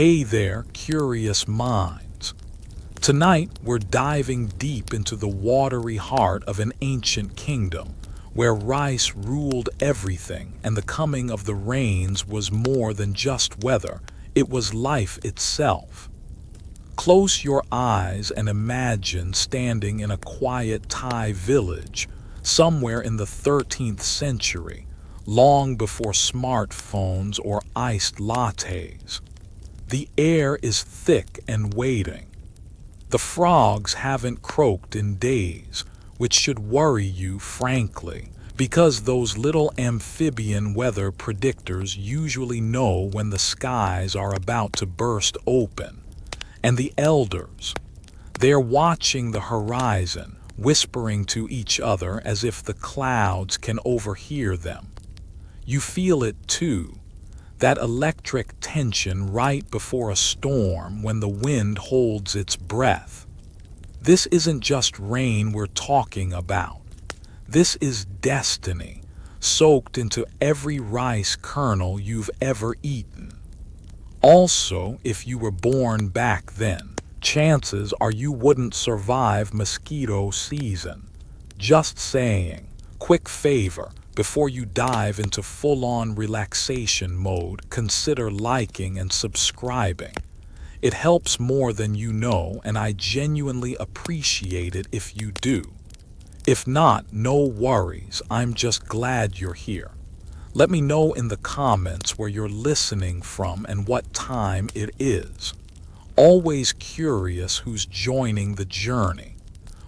Hey there, curious minds. Tonight, we're diving deep into the watery heart of an ancient kingdom, where rice ruled everything and the coming of the rains was more than just weather, it was life itself. Close your eyes and imagine standing in a quiet Thai village, somewhere in the 13th century, long before smartphones or iced lattes. The air is thick and waiting. The frogs haven't croaked in days, which should worry you frankly, because those little amphibian weather predictors usually know when the skies are about to burst open. And the elders, they're watching the horizon, whispering to each other as if the clouds can overhear them. You feel it too, that electric tension right before a storm when the wind holds its breath. This isn't just rain we're talking about. This is destiny, soaked into every rice kernel you've ever eaten. Also, if you were born back then, chances are you wouldn't survive mosquito season. Just saying. Quick favor, before you dive into full-on relaxation mode, consider liking and subscribing. It helps more than you know, and I genuinely appreciate it if you do. If not, no worries, I'm just glad you're here. Let me know in the comments where you're listening from and what time it is. Always curious who's joining the journey.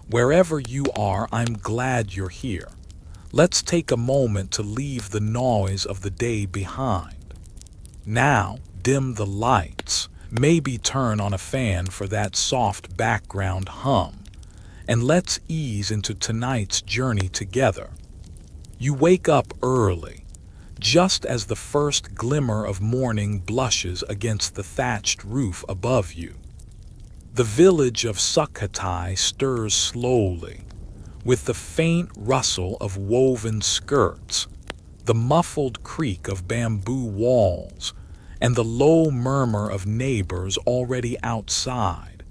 Wherever you are, I'm glad you're here. Let's take a moment to leave the noise of the day behind. Now, dim the lights, maybe turn on a fan for that soft background hum, and let's ease into tonight's journey together. You wake up early, just as the first glimmer of morning blushes against the thatched roof above you. The village of Sukhothai stirs slowly, with the faint rustle of woven skirts, the muffled creak of bamboo walls, and the low murmur of neighbors already outside,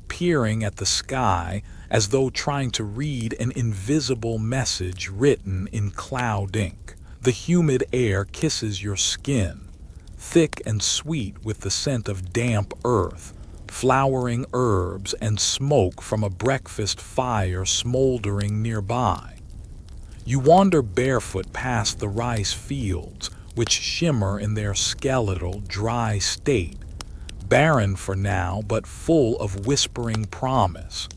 peering at the sky as though trying to read an invisible message written in cloud ink. The humid air kisses your skin, thick and sweet with the scent of damp earth, flowering herbs, and smoke from a breakfast fire smoldering nearby. You wander barefoot past the rice fields, which shimmer in their skeletal, dry state, barren for now but full of whispering promise.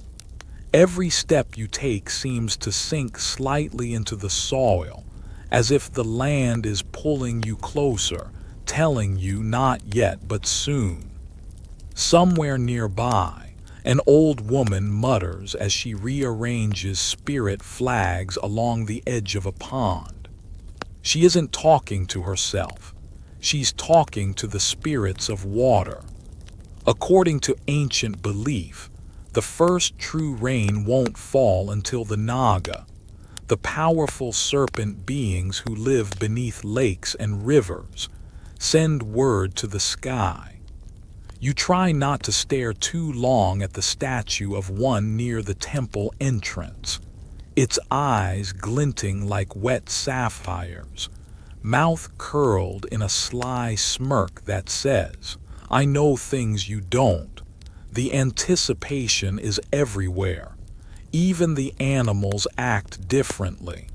Every step you take seems to sink slightly into the soil, as if the land is pulling you closer, telling you not yet but soon. Somewhere nearby, an old woman mutters as she rearranges spirit flags along the edge of a pond. She isn't talking to herself. She's talking to the spirits of water. According to ancient belief, the first true rain won't fall until the Naga, the powerful serpent beings who live beneath lakes and rivers, send word to the sky. You try not to stare too long at the statue of one near the temple entrance, its eyes glinting like wet sapphires, mouth curled in a sly smirk that says, "I know things you don't." The anticipation is everywhere. Even the animals act differently.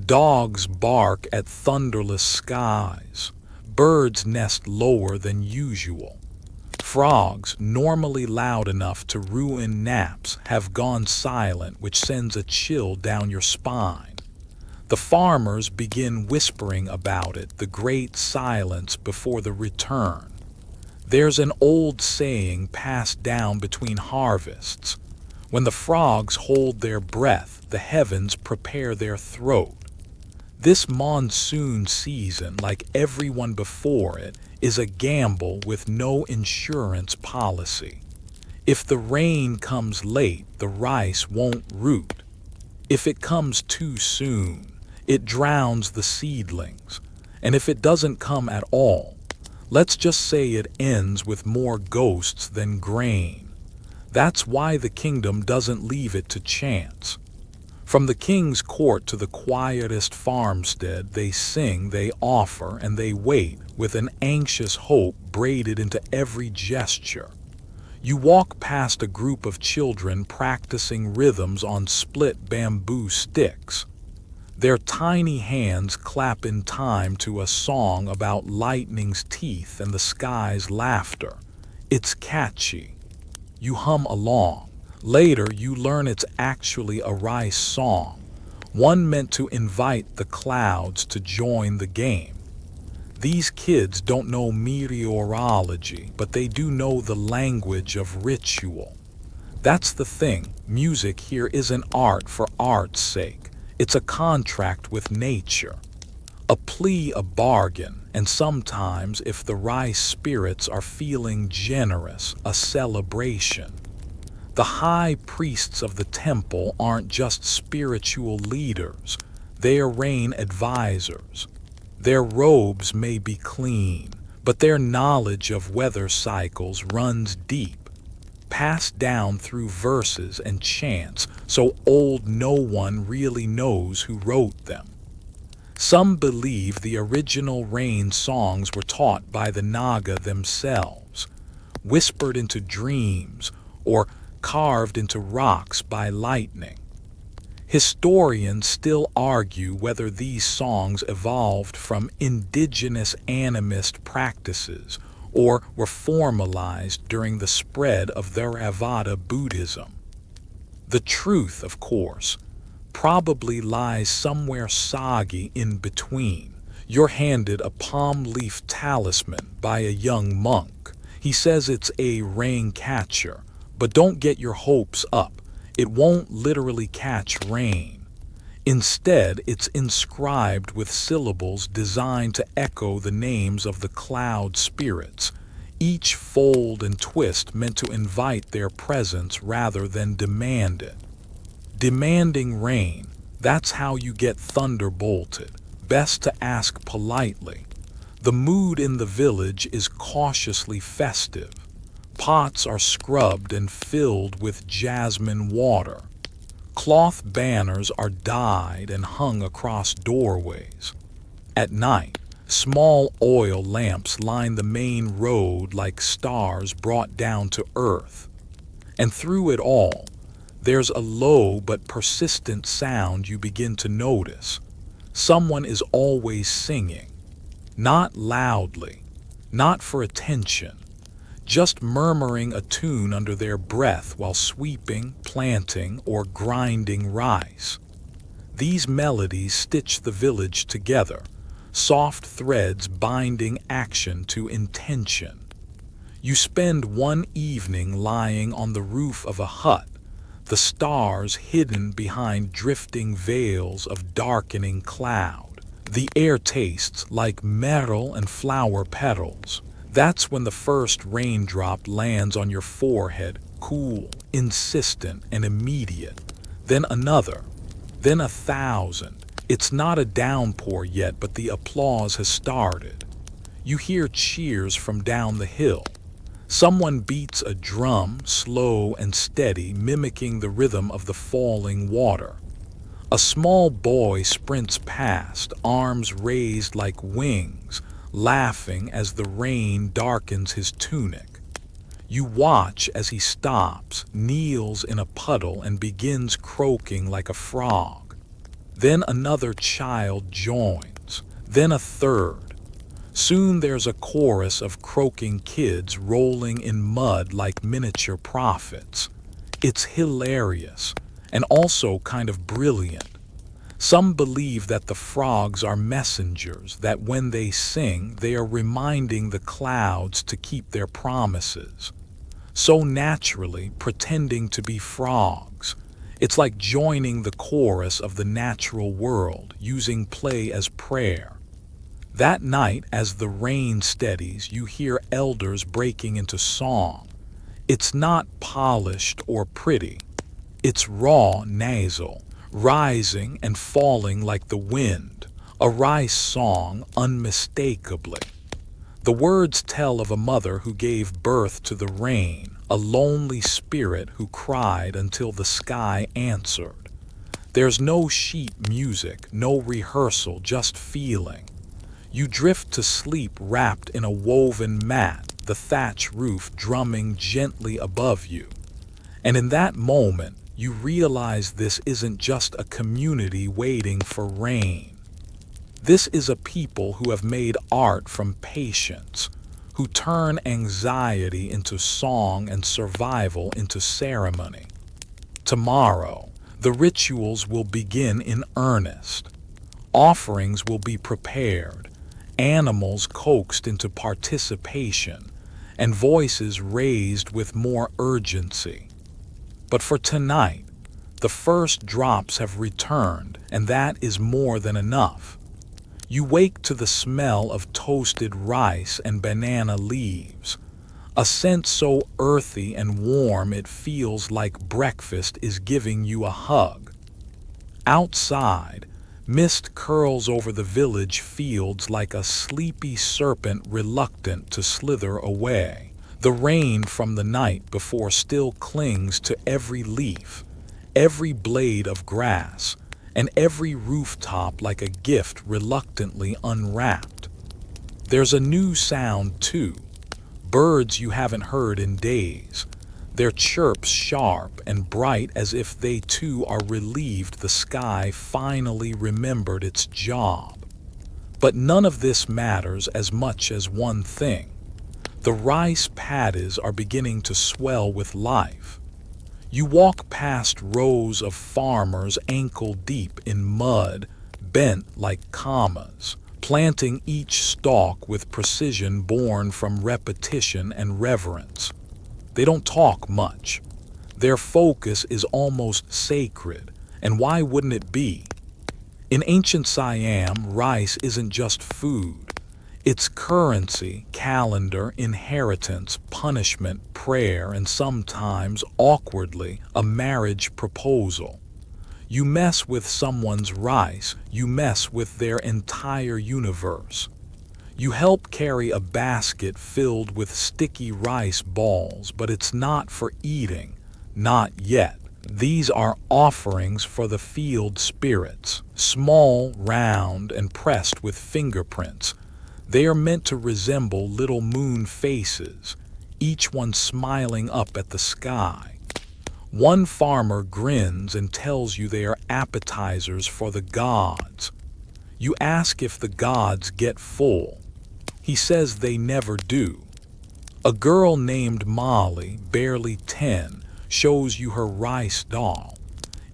Dogs bark at thunderless skies. Birds nest lower than usual. Frogs, normally loud enough to ruin naps, have gone silent, which sends a chill down your spine. The farmers begin whispering about it, the great silence before the return. There's an old saying passed down between harvests: when the frogs hold their breath, the heavens prepare their throat. This monsoon season, like everyone before it, is a gamble with no insurance policy. If the rain comes late, the rice won't root. If it comes too soon, it drowns the seedlings. And if it doesn't come at all, Let's just say it ends with more ghosts than grain. That's why the kingdom doesn't leave it to chance. From the king's court to the quietest farmstead, they sing, they offer, and they wait, with an anxious hope braided into every gesture. You walk past a group of children practicing rhythms on split bamboo sticks. Their tiny hands clap in time to a song about lightning's teeth and the sky's laughter. It's catchy. You hum along. Later, you learn it's actually a rice song, one meant to invite the clouds to join the game. These kids don't know meteorology, but they do know the language of ritual. That's the thing. Music here isn't art for art's sake. It's a contract with nature. A plea, a bargain, and sometimes, if the rice spirits are feeling generous, a celebration. The high priests of the temple aren't just spiritual leaders, they are rain advisors. Their robes may be clean, but their knowledge of weather cycles runs deep, passed down through verses and chants, so old no one really knows who wrote them. Some believe the original rain songs were taught by the Naga themselves, whispered into dreams, or carved into rocks by lightning. Historians still argue whether these songs evolved from indigenous animist practices or were formalized during the spread of Theravada Buddhism. The truth, of course, probably lies somewhere soggy in between. You're handed a palm leaf talisman by a young monk. He says it's a rain catcher, but don't get your hopes up. It won't literally catch rain. Instead, it's inscribed with syllables designed to echo the names of the cloud spirits, each fold and twist meant to invite their presence rather than demand it. Demanding rain, that's how you get thunderbolted. Best to ask politely. The mood in the village is cautiously festive. Pots are scrubbed and filled with jasmine water. Cloth banners are dyed and hung across doorways. At night, small oil lamps line the main road like stars brought down to earth. And through it all, there's a low but persistent sound you begin to notice. Someone is always singing. Not loudly, not for attention, just murmuring a tune under their breath while sweeping, planting, or grinding rice. These melodies stitch the village together, soft threads binding action to intention. You spend one evening lying on the roof of a hut, the stars hidden behind drifting veils of darkening cloud. The air tastes like metal and flower petals. That's when the first raindrop lands on your forehead, cool, insistent, and immediate. Then another, then 1,000. It's not a downpour yet, but the applause has started. You hear cheers from down the hill. Someone beats a drum, slow and steady, mimicking the rhythm of the falling water. A small boy sprints past, arms raised like wings, laughing as the rain darkens his tunic. You watch as he stops, kneels in a puddle, and begins croaking like a frog. Then another child joins, then a third. Soon there's a chorus of croaking kids rolling in mud like miniature prophets. It's hilarious, and also kind of brilliant. Some believe that the frogs are messengers, that when they sing, they are reminding the clouds to keep their promises. So naturally, pretending to be frogs. It's like joining the chorus of the natural world, using play as prayer. That night, as the rain steadies, you hear elders breaking into song. It's not polished or pretty. It's raw, nasal, rising and falling like the wind, a rice song unmistakably. The words tell of a mother who gave birth to the rain, a lonely spirit who cried until the sky answered. There's no sheet music, no rehearsal, just feeling. You drift to sleep wrapped in a woven mat, the thatch roof drumming gently above you. And in that moment, you realize this isn't just a community waiting for rain. This is a people who have made art from patience, who turn anxiety into song and survival into ceremony. Tomorrow, the rituals will begin in earnest. Offerings will be prepared, animals coaxed into participation, and voices raised with more urgency. But for tonight, the first drops have returned, and that is more than enough. You wake to the smell of toasted rice and banana leaves, a scent so earthy and warm it feels like breakfast is giving you a hug. Outside, mist curls over the village fields like a sleepy serpent reluctant to slither away. The rain from the night before still clings to every leaf, every blade of grass, and every rooftop like a gift reluctantly unwrapped. There's a new sound too, birds you haven't heard in days, their chirps sharp and bright as if they too are relieved the sky finally remembered its job. But none of this matters as much as one thing. The rice paddies are beginning to swell with life. You walk past rows of farmers ankle-deep in mud, bent like commas, planting each stalk with precision born from repetition and reverence. They don't talk much. Their focus is almost sacred, and why wouldn't it be? In ancient Siam, rice isn't just food. It's currency, calendar, inheritance, punishment, prayer, and sometimes, awkwardly, a marriage proposal. You mess with someone's rice, you mess with their entire universe. You help carry a basket filled with sticky rice balls, but it's not for eating, not yet. These are offerings for the field spirits, small, round, and pressed with fingerprints. They are meant to resemble little moon faces, each one smiling up at the sky. One farmer grins and tells you they are appetizers for the gods. You ask if the gods get full. He says they never do. A girl named Molly, barely 10, shows you her rice doll.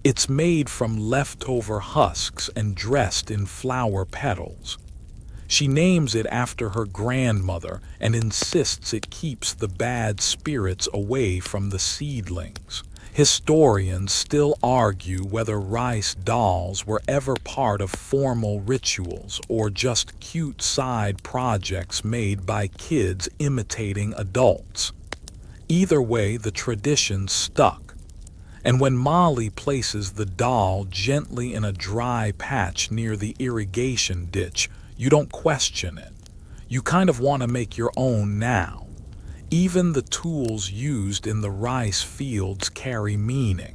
It's made from leftover husks and dressed in flower petals. She names it after her grandmother and insists it keeps the bad spirits away from the seedlings. Historians still argue whether rice dolls were ever part of formal rituals or just cute side projects made by kids imitating adults. Either way, the tradition stuck. And when Molly places the doll gently in a dry patch near the irrigation ditch, you don't question it. You kind of want to make your own now. Even the tools used in the rice fields carry meaning.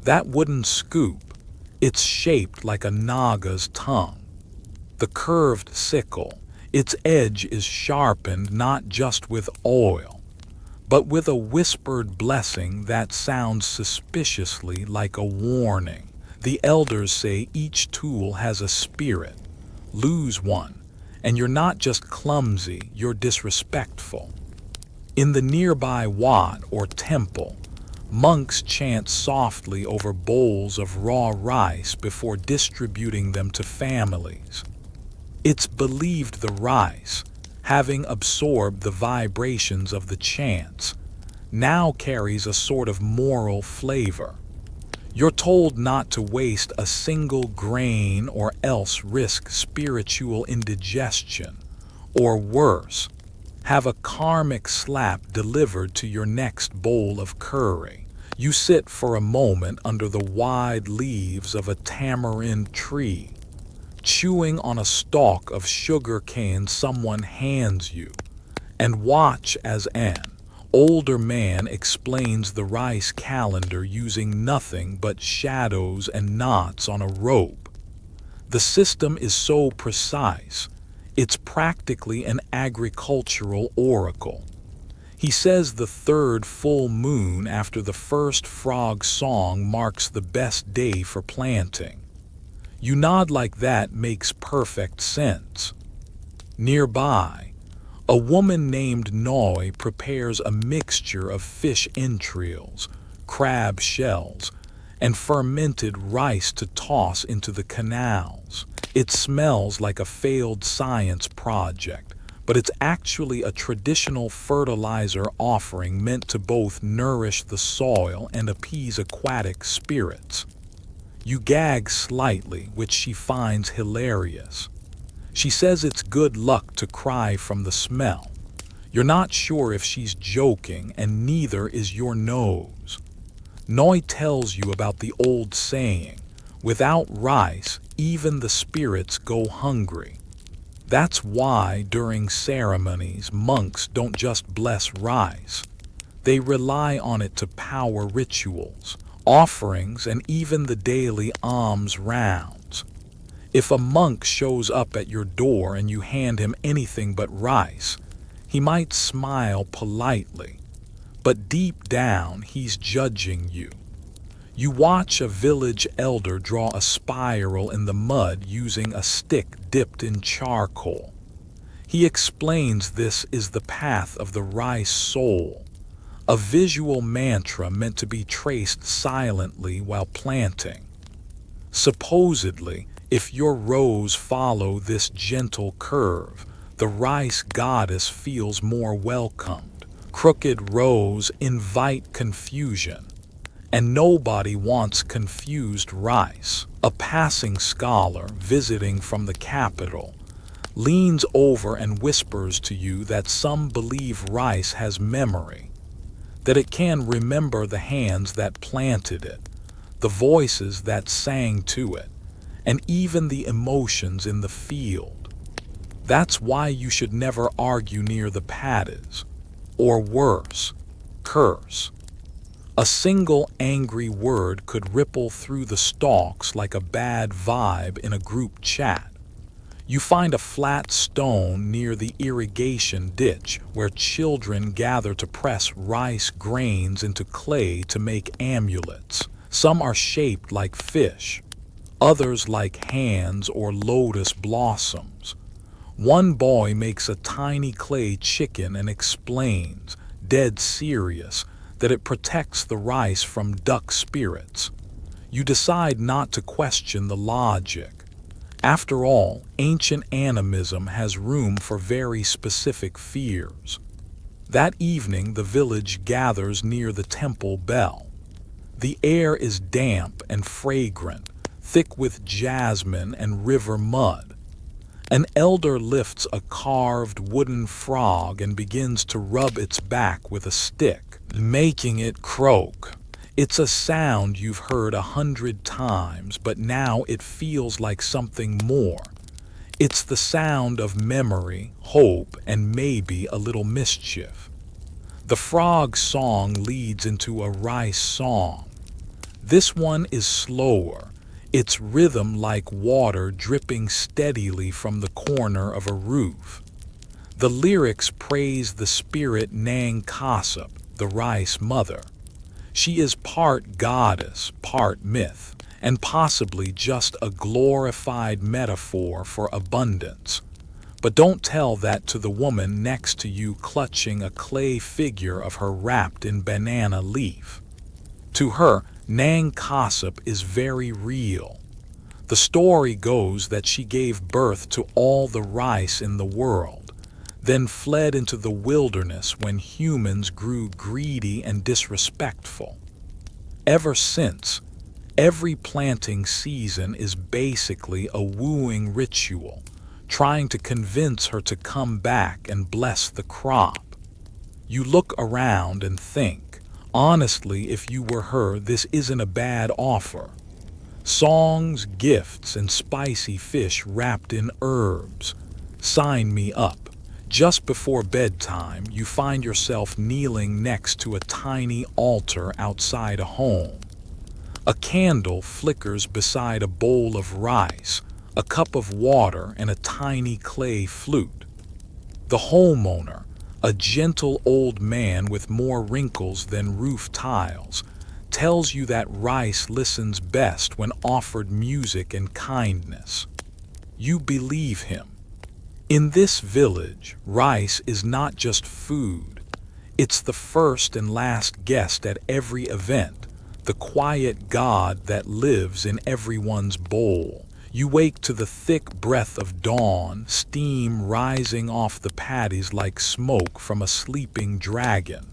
That wooden scoop, it's shaped like a naga's tongue. The curved sickle, its edge is sharpened not just with oil, but with a whispered blessing that sounds suspiciously like a warning. The elders say each tool has a spirit. Lose one, and you're not just clumsy, you're disrespectful. In the nearby wat or temple, monks chant softly over bowls of raw rice before distributing them to families. It's believed the rice, having absorbed the vibrations of the chants, now carries a sort of moral flavor. You're told not to waste a single grain or else risk spiritual indigestion, or worse, have a karmic slap delivered to your next bowl of curry. You sit for a moment under the wide leaves of a tamarind tree, chewing on a stalk of sugar cane someone hands you, and watch as an older man explains the rice calendar using nothing but shadows and knots on a rope. The system is so precise, it's practically an agricultural oracle. He says the third full moon after the first frog song marks the best day for planting. You nod like that makes perfect sense. Nearby, a woman named Noi prepares a mixture of fish entrails, crab shells, and fermented rice to toss into the canals. It smells like a failed science project, but it's actually a traditional fertilizer offering meant to both nourish the soil and appease aquatic spirits. You gag slightly, which she finds hilarious. She says it's good luck to cry from the smell. You're not sure if she's joking, and neither is your nose. Noi tells you about the old saying, without rice, even the spirits go hungry. That's why during ceremonies, monks don't just bless rice. They rely on it to power rituals, offerings, and even the daily alms rounds. If a monk shows up at your door and you hand him anything but rice, he might smile politely, but deep down he's judging you. You watch a village elder draw a spiral in the mud using a stick dipped in charcoal. He explains this is the path of the rice soul, a visual mantra meant to be traced silently while planting. Supposedly, if your rows follow this gentle curve, the rice goddess feels more welcomed. Crooked rows invite confusion, and nobody wants confused rice. A passing scholar visiting from the capital leans over and whispers to you that some believe rice has memory, that it can remember the hands that planted it, the voices that sang to it, and even the emotions in the field. That's why you should never argue near the paddies, or worse, curse. A single angry word could ripple through the stalks like a bad vibe in a group chat. You find a flat stone near the irrigation ditch where children gather to press rice grains into clay to make amulets. Some are shaped like fish, others like hands or lotus blossoms. One boy makes a tiny clay chicken and explains, dead serious, that it protects the rice from duck spirits. You decide not to question the logic. After all, ancient animism has room for very specific fears. That evening, the village gathers near the temple bell. The air is damp and fragrant, thick with jasmine and river mud. An elder lifts a carved wooden frog and begins to rub its back with a stick, making it croak. It's a sound you've heard 100 times, but now it feels like something more. It's the sound of memory, hope, and maybe a little mischief. The frog song leads into a rice song. This one is slower, its rhythm like water dripping steadily from the corner of a roof. The lyrics praise the spirit Nang Kassap, the rice mother. She is part goddess, part myth, and possibly just a glorified metaphor for abundance. But don't tell that to the woman next to you clutching a clay figure of her wrapped in banana leaf. To her, Nang Kassap is very real. The story goes that she gave birth to all the rice in the world, then fled into the wilderness when humans grew greedy and disrespectful. Ever since, every planting season is basically a wooing ritual, trying to convince her to come back and bless the crop. You look around and think, honestly, if you were her, this isn't a bad offer. Songs, gifts, and spicy fish wrapped in herbs. Sign me up. Just before bedtime, you find yourself kneeling next to a tiny altar outside a home. A candle flickers beside a bowl of rice, a cup of water, and a tiny clay flute. The homeowner, a gentle old man with more wrinkles than roof tiles, tells you that rice listens best when offered music and kindness. You believe him. In this village, rice is not just food. It's the first and last guest at every event, the quiet god that lives in everyone's bowl. You wake to the thick breath of dawn, steam rising off the patties like smoke from a sleeping dragon.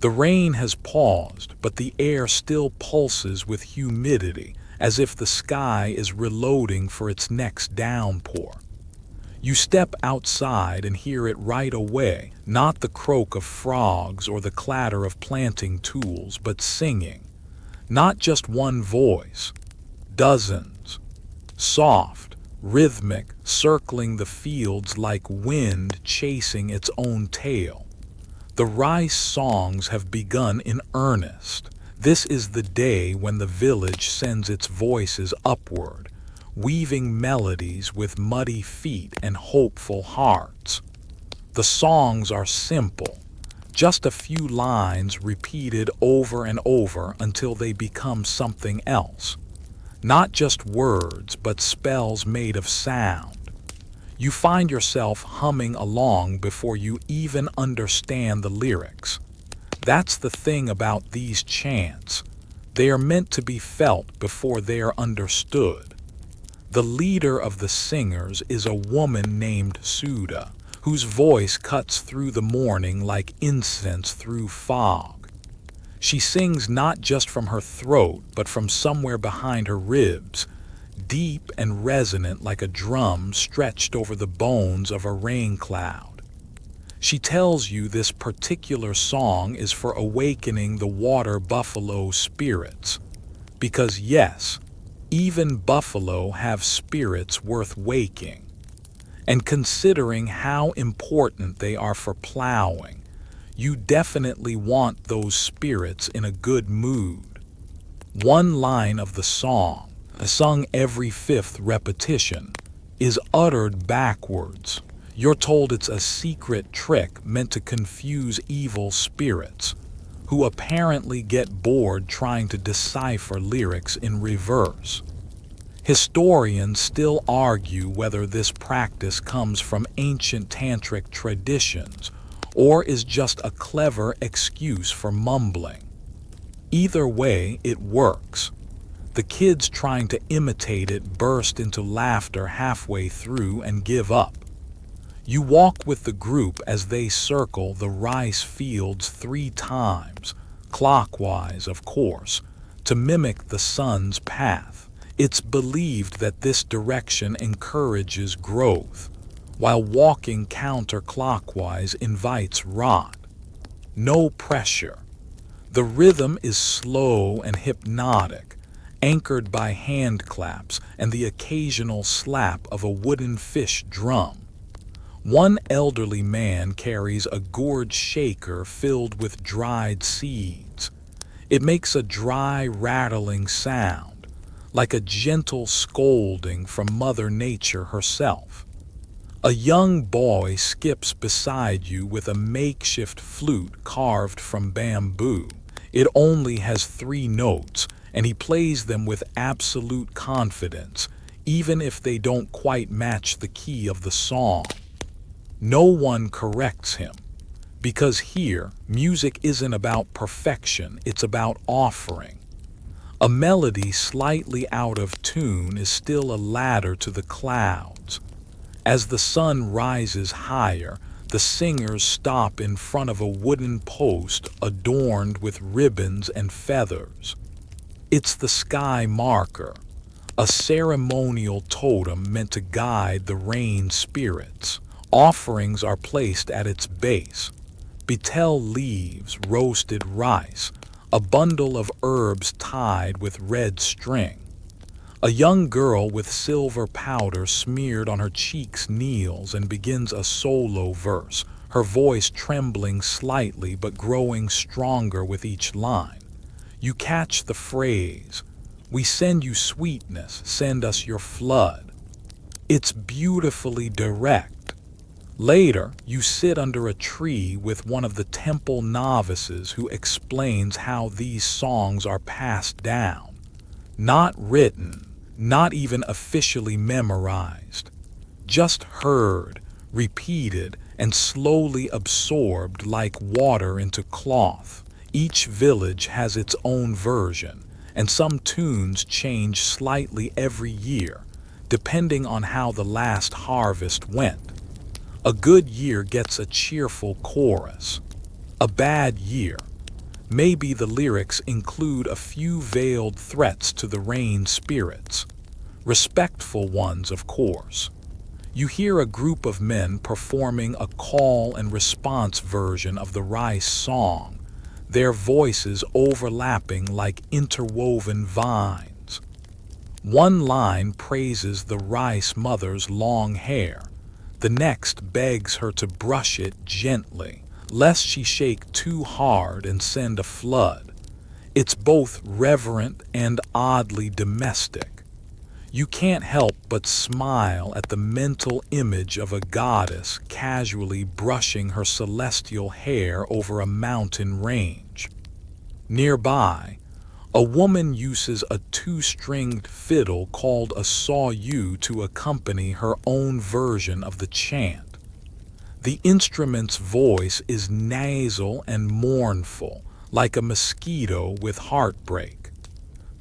The rain has paused, but the air still pulses with humidity, as if the sky is reloading for its next downpour. You step outside and hear it right away, not the croak of frogs or the clatter of planting tools, but singing. Not just one voice, dozens. Soft, rhythmic, circling the fields like wind chasing its own tail. The rice songs have begun in earnest. This is the day when the village sends its voices upward, weaving melodies with muddy feet and hopeful hearts. The songs are simple, just a few lines repeated over and over until they become something else. Not just words, but spells made of sound. You find yourself humming along before you even understand the lyrics. That's the thing about these chants. They are meant to be felt before they are understood. The leader of the singers is a woman named Suda, whose voice cuts through the morning like incense through fog. She sings not just from her throat, but from somewhere behind her ribs, deep and resonant like a drum stretched over the bones of a rain cloud. She tells you this particular song is for awakening the water buffalo spirits. Because yes, even buffalo have spirits worth waking. And considering how important they are for plowing, you definitely want those spirits in a good mood. One line of the song, sung every fifth repetition, is uttered backwards. You're told it's a secret trick meant to confuse evil spirits, who apparently get bored trying to decipher lyrics in reverse. Historians still argue whether this practice comes from ancient tantric traditions or is just a clever excuse for mumbling. Either way, it works. The kids trying to imitate it burst into laughter halfway through and give up. You walk with the group as they circle the rice fields 3 times, clockwise of course, to mimic the sun's path. It's believed that this direction encourages growth, while walking counterclockwise invites rot. No pressure. The rhythm is slow and hypnotic, anchored by hand claps and the occasional slap of a wooden fish drum. One elderly man carries a gourd shaker filled with dried seeds. It makes a dry, rattling sound, like a gentle scolding from Mother Nature herself. A young boy skips beside you with a makeshift flute carved from bamboo. It only has 3 notes, and he plays them with absolute confidence, even if they don't quite match the key of the song. No one corrects him, because here, music isn't about perfection, it's about offering. A melody slightly out of tune is still a ladder to the clouds. As the sun rises higher, the singers stop in front of a wooden post adorned with ribbons and feathers. It's the sky marker, a ceremonial totem meant to guide the rain spirits. Offerings are placed at its base: betel leaves, roasted rice, a bundle of herbs tied with red string. A young girl with silver powder smeared on her cheeks kneels and begins a solo verse, her voice trembling slightly but growing stronger with each line. You catch the phrase, "We send you sweetness, send us your flood." It's beautifully direct. Later, you sit under a tree with one of the temple novices who explains how these songs are passed down. Not written, not even officially memorized. Just heard, repeated, and slowly absorbed like water into cloth. Each village has its own version, and some tunes change slightly every year, depending on how the last harvest went. A good year gets a cheerful chorus. A bad year, maybe the lyrics include a few veiled threats to the rain spirits. Respectful ones, of course. You hear a group of men performing a call and response version of the rice song, their voices overlapping like interwoven vines. One line praises the rice mother's long hair, the next begs her to brush it gently, lest she shake too hard and send a flood. It's both reverent and oddly domestic. You can't help but smile at the mental image of a goddess casually brushing her celestial hair over a mountain range. Nearby, a woman uses a two-stringed fiddle called a saw-yu to accompany her own version of the chant. The instrument's voice is nasal and mournful, like a mosquito with heartbreak.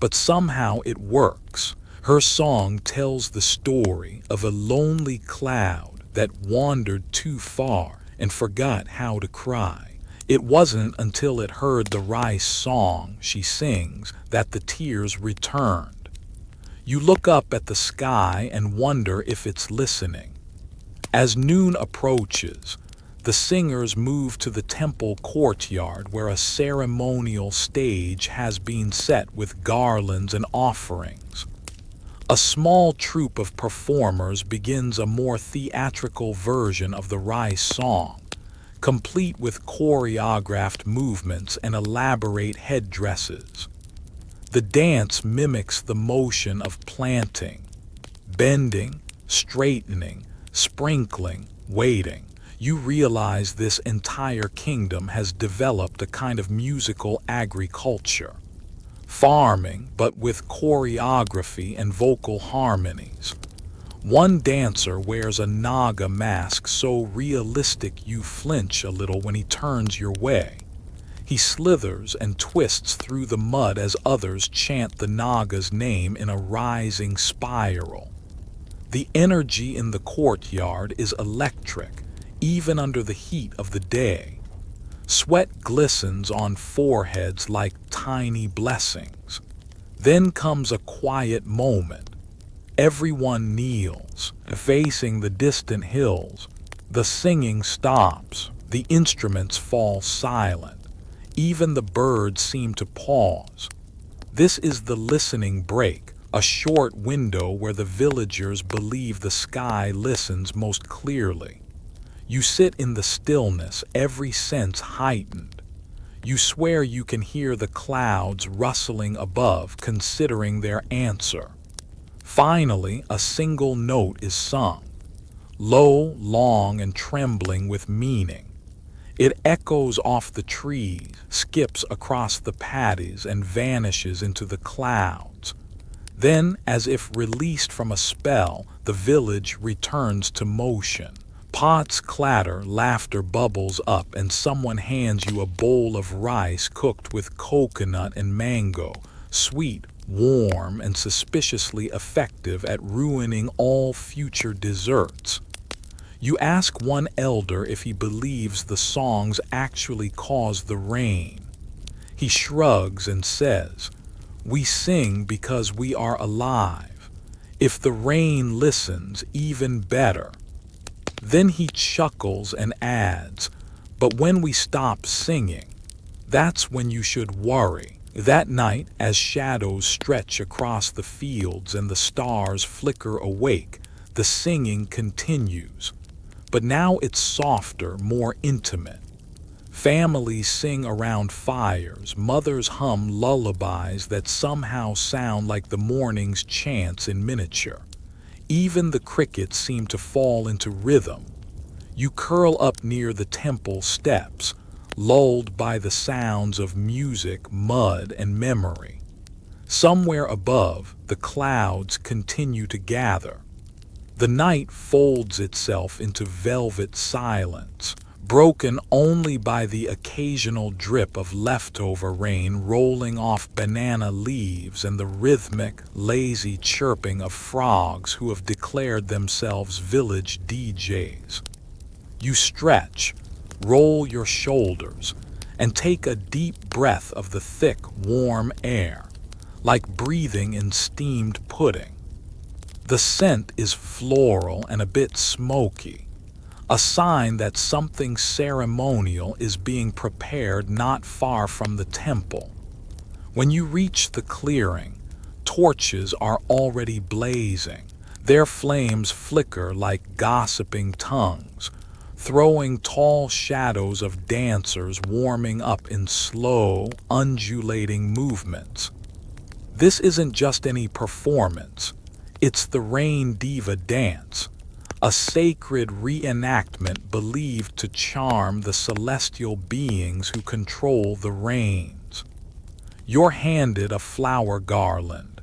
But somehow it works. Her song tells the story of a lonely cloud that wandered too far and forgot how to cry. It wasn't until it heard the rice song she sings that the tears returned. You look up at the sky and wonder if it's listening. As noon approaches, the singers move to the temple courtyard where a ceremonial stage has been set with garlands and offerings. A small troupe of performers begins a more theatrical version of the rice song, complete with choreographed movements and elaborate headdresses. The dance mimics the motion of planting, bending, straightening, sprinkling, waiting. You realize this entire kingdom has developed a kind of musical agriculture. Farming, but with choreography and vocal harmonies. One dancer wears a Naga mask so realistic you flinch a little when he turns your way. He slithers and twists through the mud as others chant the Naga's name in a rising spiral. The energy in the courtyard is electric, even under the heat of the day. Sweat glistens on foreheads like tiny blessings. Then comes a quiet moment. Everyone kneels, facing the distant hills. The singing stops. The instruments fall silent. Even the birds seem to pause. This is the listening break, a short window where the villagers believe the sky listens most clearly. You sit in the stillness, every sense heightened. You swear you can hear the clouds rustling above, considering their answer. Finally, a single note is sung, low, long, and trembling with meaning. It echoes off the trees, skips across the paddies, and vanishes into the clouds. Then, as if released from a spell, the village returns to motion. Pots clatter, laughter bubbles up, and someone hands you a bowl of rice cooked with coconut and mango, sweet, warm, and suspiciously effective at ruining all future desserts. You ask one elder if he believes the songs actually cause the rain. He shrugs and says, "We sing because we are alive. If the rain listens, even better." Then he chuckles and adds, "But when we stop singing, that's when you should worry. That night, as shadows stretch across the fields and the stars flicker awake, the singing continues. But now it's softer, more intimate. Families sing around fires, mothers hum lullabies that somehow sound like the morning's chants in miniature. Even the crickets seem to fall into rhythm. You curl up near the temple steps, lulled by the sounds of music, mud, and memory. Somewhere above, the clouds continue to gather. The night folds itself into velvet silence, broken only by the occasional drip of leftover rain rolling off banana leaves and the rhythmic, lazy chirping of frogs who have declared themselves village DJs. You stretch, roll your shoulders, and take a deep breath of the thick, warm air, like breathing in steamed pudding. The scent is floral and a bit smoky, a sign that something ceremonial is being prepared not far from the temple. When you reach the clearing, torches are already blazing. Their flames flicker like gossiping tongues, throwing tall shadows of dancers warming up in slow, undulating movements. This isn't just any performance, it's the Rain Diva dance, a sacred reenactment believed to charm the celestial beings who control the rains. You're handed a flower garland,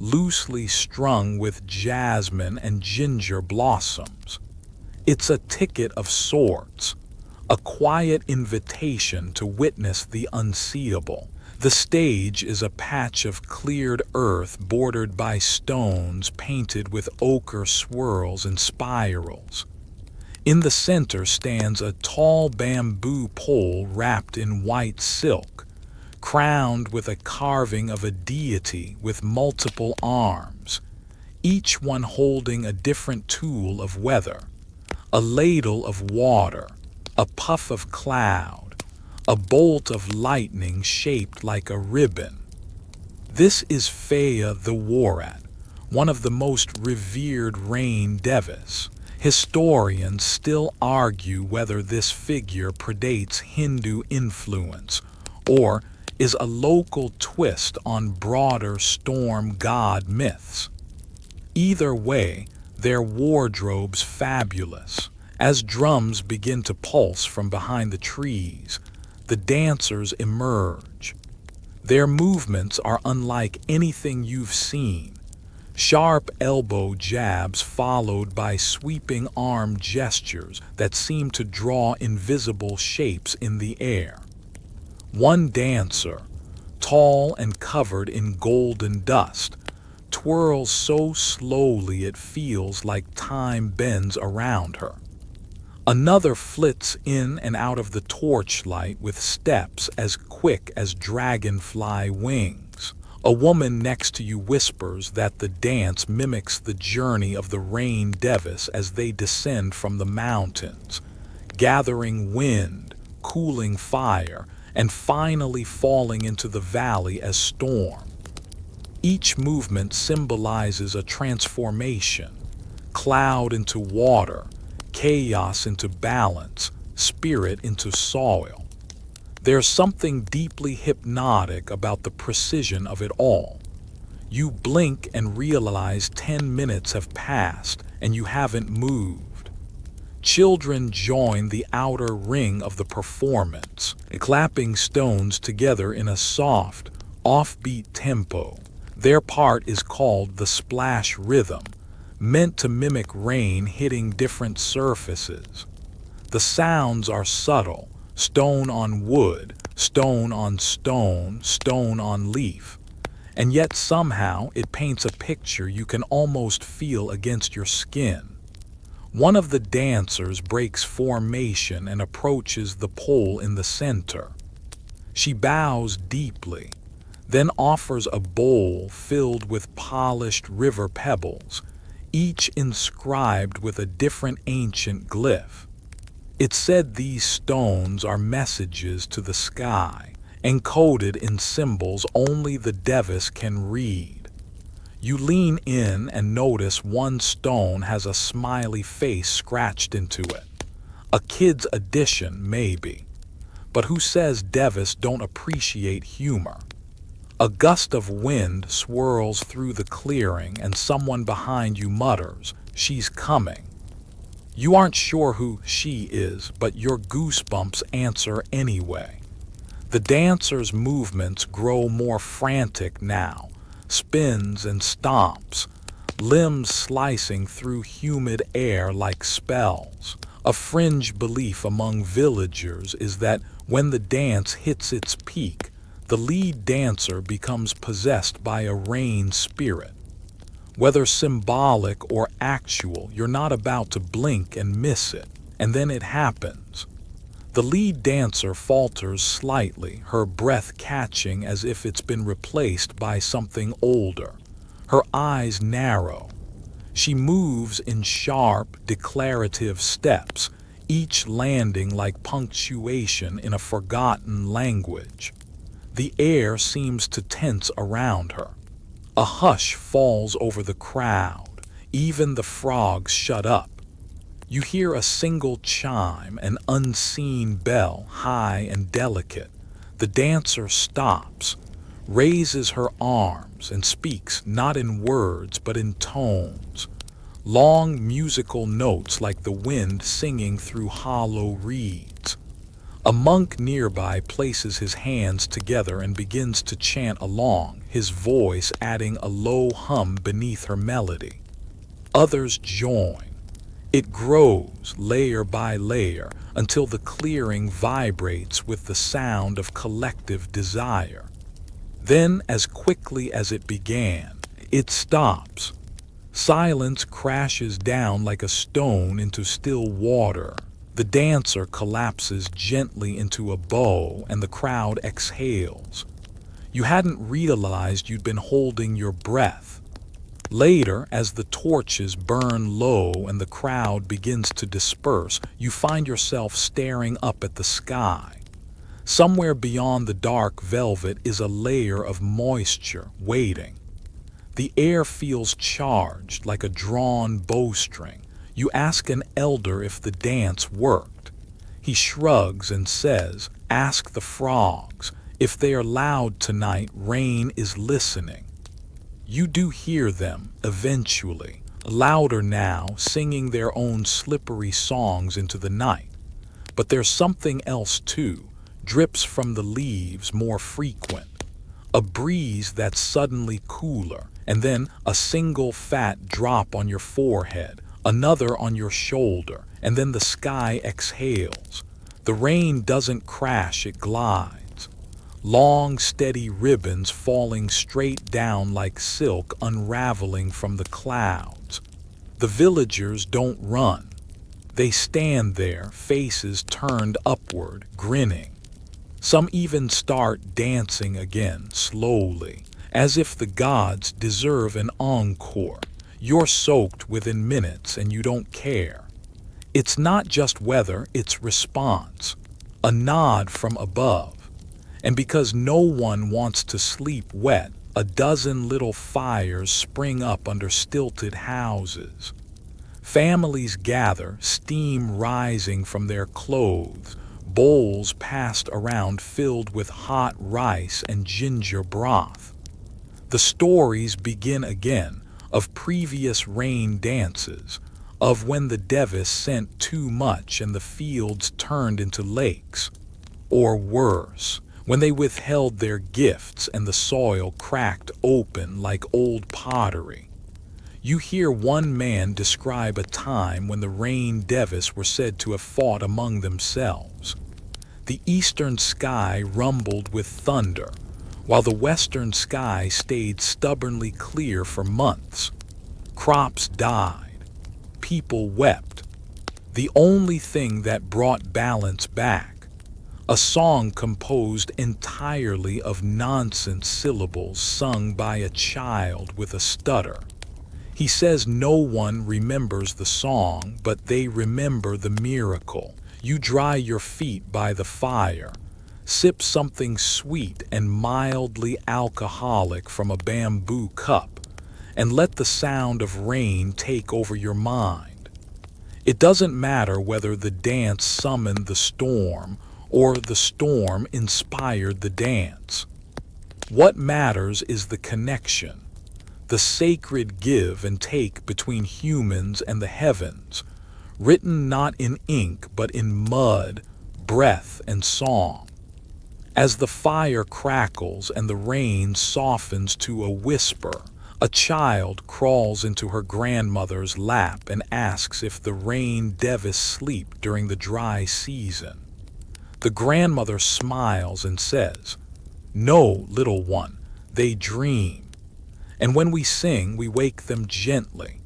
loosely strung with jasmine and ginger blossoms. It's a ticket of sorts, a quiet invitation to witness the unseeable. The stage is a patch of cleared earth bordered by stones painted with ochre swirls and spirals. In the center stands a tall bamboo pole wrapped in white silk, crowned with a carving of a deity with multiple arms, each one holding a different tool of weather. A ladle of water, a puff of cloud, a bolt of lightning shaped like a ribbon. This is Phaya the Warat, one of the most revered rain devas. Historians still argue whether this figure predates Hindu influence or is a local twist on broader storm god myths. Either way, their wardrobe's fabulous. As drums begin to pulse from behind the trees, the dancers emerge. Their movements are unlike anything you've seen. Sharp elbow jabs followed by sweeping arm gestures that seem to draw invisible shapes in the air. One dancer, tall and covered in golden dust, twirls so slowly it feels like time bends around her. Another flits in and out of the torchlight with steps as quick as dragonfly wings. A woman next to you whispers that the dance mimics the journey of the rain devas as they descend from the mountains, gathering wind, cooling fire, and finally falling into the valley as storm. Each movement symbolizes a transformation, cloud into water, chaos into balance, spirit into soil. There's something deeply hypnotic about the precision of it all. You blink and realize 10 minutes have passed and you haven't moved. Children join the outer ring of the performance, clapping stones together in a soft, offbeat tempo. Their part is called the splash rhythm, meant to mimic rain hitting different surfaces. The sounds are subtle, stone on wood, stone on stone, stone on leaf, and yet somehow it paints a picture you can almost feel against your skin. One of the dancers breaks formation and approaches the pole in the center. She bows deeply, then offers a bowl filled with polished river pebbles, each inscribed with a different ancient glyph. It's said these stones are messages to the sky, encoded in symbols only the Devis can read. You lean in and notice one stone has a smiley face scratched into it. A kid's addition, maybe. But who says Devis don't appreciate humor? A gust of wind swirls through the clearing and someone behind you mutters, "She's coming." You aren't sure who she is, but your goosebumps answer anyway. The dancer's movements grow more frantic now, spins and stomps, limbs slicing through humid air like spells. A fringe belief among villagers is that when the dance hits its peak, the lead dancer becomes possessed by a rain spirit. Whether symbolic or actual, you're not about to blink and miss it, and then it happens. The lead dancer falters slightly, her breath catching as if it's been replaced by something older. Her eyes narrow. She moves in sharp, declarative steps, each landing like punctuation in a forgotten language. The air seems to tense around her. A hush falls over the crowd. Even the frogs shut up. You hear a single chime, an unseen bell, high and delicate. The dancer stops, raises her arms, and speaks not in words but in tones. Long musical notes like the wind singing through hollow reeds. A monk nearby places his hands together and begins to chant along, his voice adding a low hum beneath her melody. Others join. It grows layer by layer until the clearing vibrates with the sound of collective desire. Then, as quickly as it began, it stops. Silence crashes down like a stone into still water. The dancer collapses gently into a bow and the crowd exhales. You hadn't realized you'd been holding your breath. Later, as the torches burn low and the crowd begins to disperse, you find yourself staring up at the sky. Somewhere beyond the dark velvet is a layer of moisture waiting. The air feels charged like a drawn bowstring. You ask an elder if the dance worked. He shrugs and says, "Ask the frogs. If they are loud tonight, rain is listening." You do hear them, eventually, louder now, singing their own slippery songs into the night. But there's something else too, drips from the leaves more frequent. A breeze that's suddenly cooler, and then a single fat drop on your forehead, another on your shoulder, and then the sky exhales. The rain doesn't crash, it glides. Long, steady ribbons falling straight down like silk unraveling from the clouds. The villagers don't run. They stand there, faces turned upward, grinning. Some even start dancing again, slowly, as if the gods deserve an encore. You're soaked within minutes and you don't care. It's not just weather, it's response. A nod from above. And because no one wants to sleep wet, a dozen little fires spring up under stilted houses. Families gather, steam rising from their clothes, bowls passed around filled with hot rice and ginger broth. The stories begin again, of previous rain dances, of when the Devis sent too much and the fields turned into lakes. Or worse, when they withheld their gifts and the soil cracked open like old pottery. You hear one man describe a time when the rain Devis were said to have fought among themselves. The eastern sky rumbled with thunder, while the western sky stayed stubbornly clear for months. Crops died. People wept. The only thing that brought balance back, a song composed entirely of nonsense syllables sung by a child with a stutter. He says no one remembers the song, but they remember the miracle. You dry your feet by the fire. Sip something sweet and mildly alcoholic from a bamboo cup, and let the sound of rain take over your mind. It doesn't matter whether the dance summoned the storm or the storm inspired the dance. What matters is the connection, the sacred give and take between humans and the heavens, written not in ink but in mud, breath, and song. As the fire crackles and the rain softens to a whisper, a child crawls into her grandmother's lap and asks if the rain devils sleep during the dry season. The grandmother smiles and says, "No, little one, they dream." And when we sing, we wake them gently.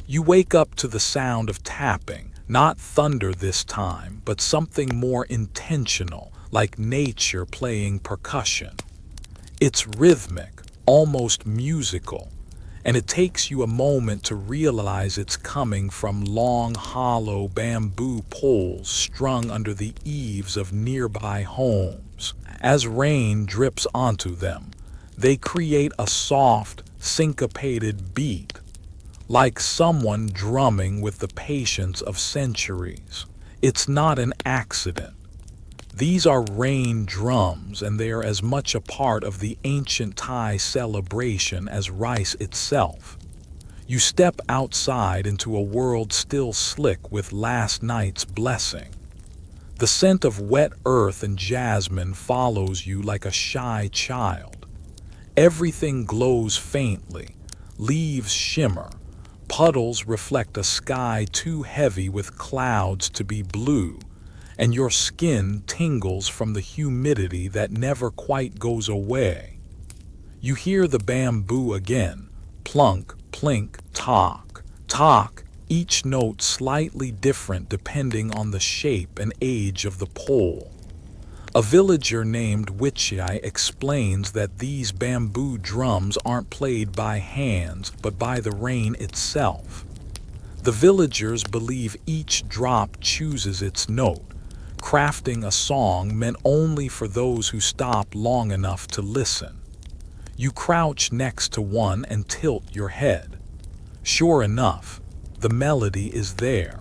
You wake up to the sound of tapping, not thunder this time, but something more intentional, like nature playing percussion. It's rhythmic, almost musical, and it takes you a moment to realize it's coming from long, hollow bamboo poles strung under the eaves of nearby homes. As rain drips onto them, they create a soft, syncopated beat, like someone drumming with the patience of centuries. It's not an accident. These are rain drums, and they are as much a part of the ancient Thai celebration as rice itself. You step outside into a world still slick with last night's blessing. The scent of wet earth and jasmine follows you like a shy child. Everything glows faintly, leaves shimmer, puddles reflect a sky too heavy with clouds to be blue, and your skin tingles from the humidity that never quite goes away. You hear the bamboo again, plunk, plink, talk, talk, each note slightly different depending on the shape and age of the pole. A villager named Wichai explains that these bamboo drums aren't played by hands but by the rain itself. The villagers believe each drop chooses its note, crafting a song meant only for those who stop long enough to listen. You crouch next to one and tilt your head. Sure enough, the melody is there.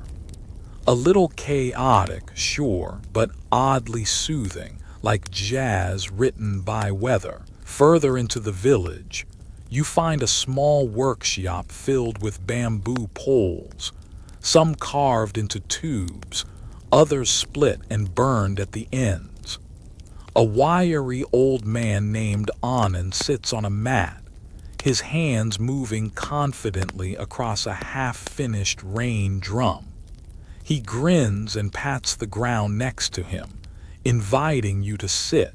A little chaotic, sure, but oddly soothing, like jazz written by weather. Further into the village, you find a small workshop filled with bamboo poles, some carved into tubes, others split and burned at the ends. A wiry old man named Anand sits on a mat, his hands moving confidently across a half-finished rain drum. He grins and pats the ground next to him, inviting you to sit.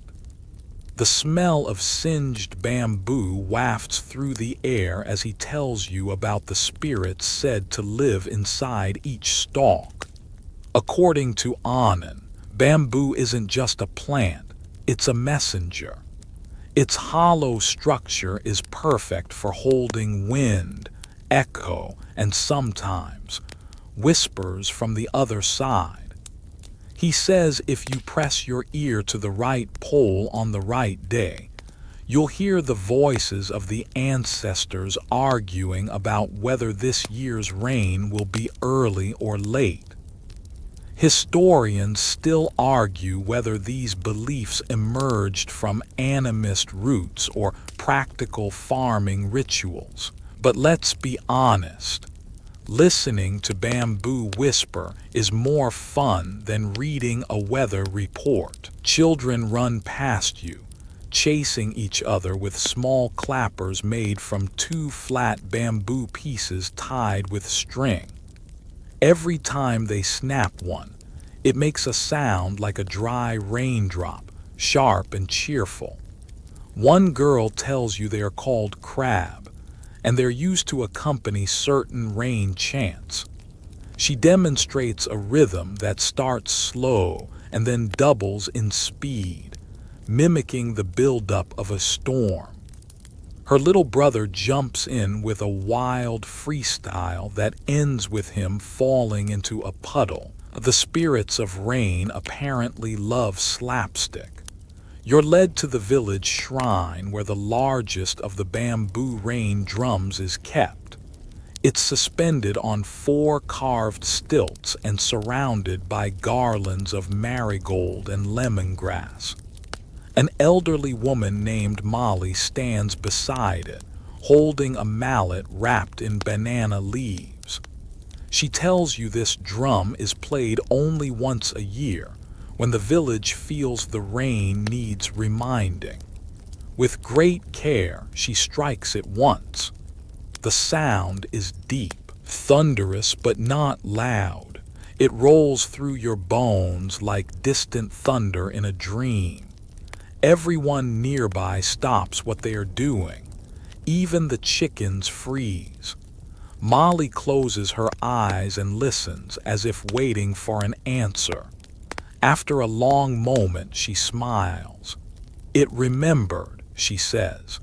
The smell of singed bamboo wafts through the air as he tells you about the spirits said to live inside each stalk. According to Anand, bamboo isn't just a plant, it's a messenger. Its hollow structure is perfect for holding wind, echo, and sometimes whispers from the other side. He says if you press your ear to the right pole on the right day, you'll hear the voices of the ancestors arguing about whether this year's rain will be early or late. Historians still argue whether these beliefs emerged from animist roots or practical farming rituals. But let's be honest, listening to bamboo whisper is more fun than reading a weather report. Children run past you, chasing each other with small clappers made from two flat bamboo pieces tied with string. Every time they snap one, it makes a sound like a dry raindrop, sharp and cheerful. One girl tells you they are called crab, and they're used to accompany certain rain chants. She demonstrates a rhythm that starts slow and then doubles in speed, mimicking the buildup of a storm. Her little brother jumps in with a wild freestyle that ends with him falling into a puddle. The spirits of rain apparently love slapstick. You're led to the village shrine where the largest of the bamboo rain drums is kept. It's suspended on 4 carved stilts and surrounded by garlands of marigold and lemongrass. An elderly woman named Molly stands beside it, holding a mallet wrapped in banana leaves. She tells you this drum is played only once a year, when the village feels the rain needs reminding. With great care, she strikes it once. The sound is deep, thunderous but not loud. It rolls through your bones like distant thunder in a dream. Everyone nearby stops what they are doing. Even the chickens freeze. Molly closes her eyes and listens as if waiting for an answer. After a long moment, she smiles. "It remembered," she says.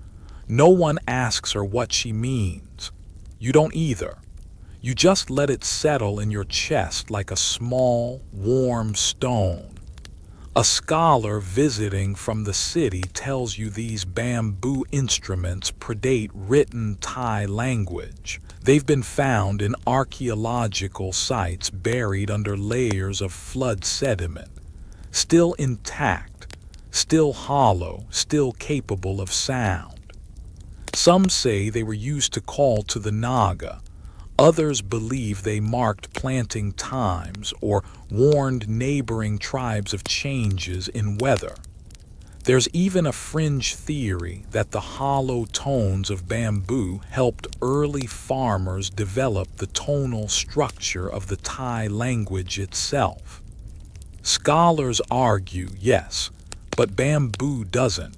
No one asks her what she means. You don't either. You just let it settle in your chest like a small, warm stone. A scholar visiting from the city tells you these bamboo instruments predate written Thai language. They've been found in archaeological sites buried under layers of flood sediment, still intact, still hollow, still capable of sound. Some say they were used to call to the Naga. Others believe they marked planting times or warned neighboring tribes of changes in weather. There's even a fringe theory that the hollow tones of bamboo helped early farmers develop the tonal structure of the Thai language itself. Scholars argue, yes, but bamboo doesn't.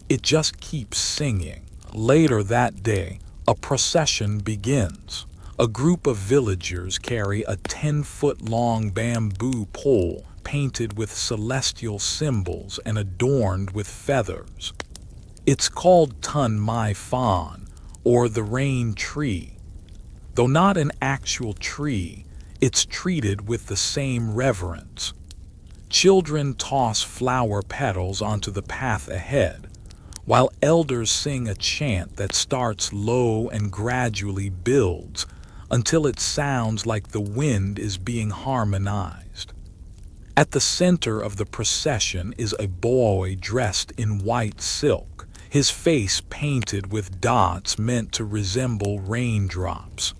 It just keeps singing. Later that day, a procession begins. A group of villagers carry a 10-foot-long bamboo pole painted with celestial symbols and adorned with feathers. It's called Tun Mai Fan, or the rain tree. Though not an actual tree, it's treated with the same reverence. Children toss flower petals onto the path ahead, while elders sing a chant that starts low and gradually builds until it sounds like the wind is being harmonized. At the center of the procession is a boy dressed in white silk, his face painted with dots meant to resemble raindrops.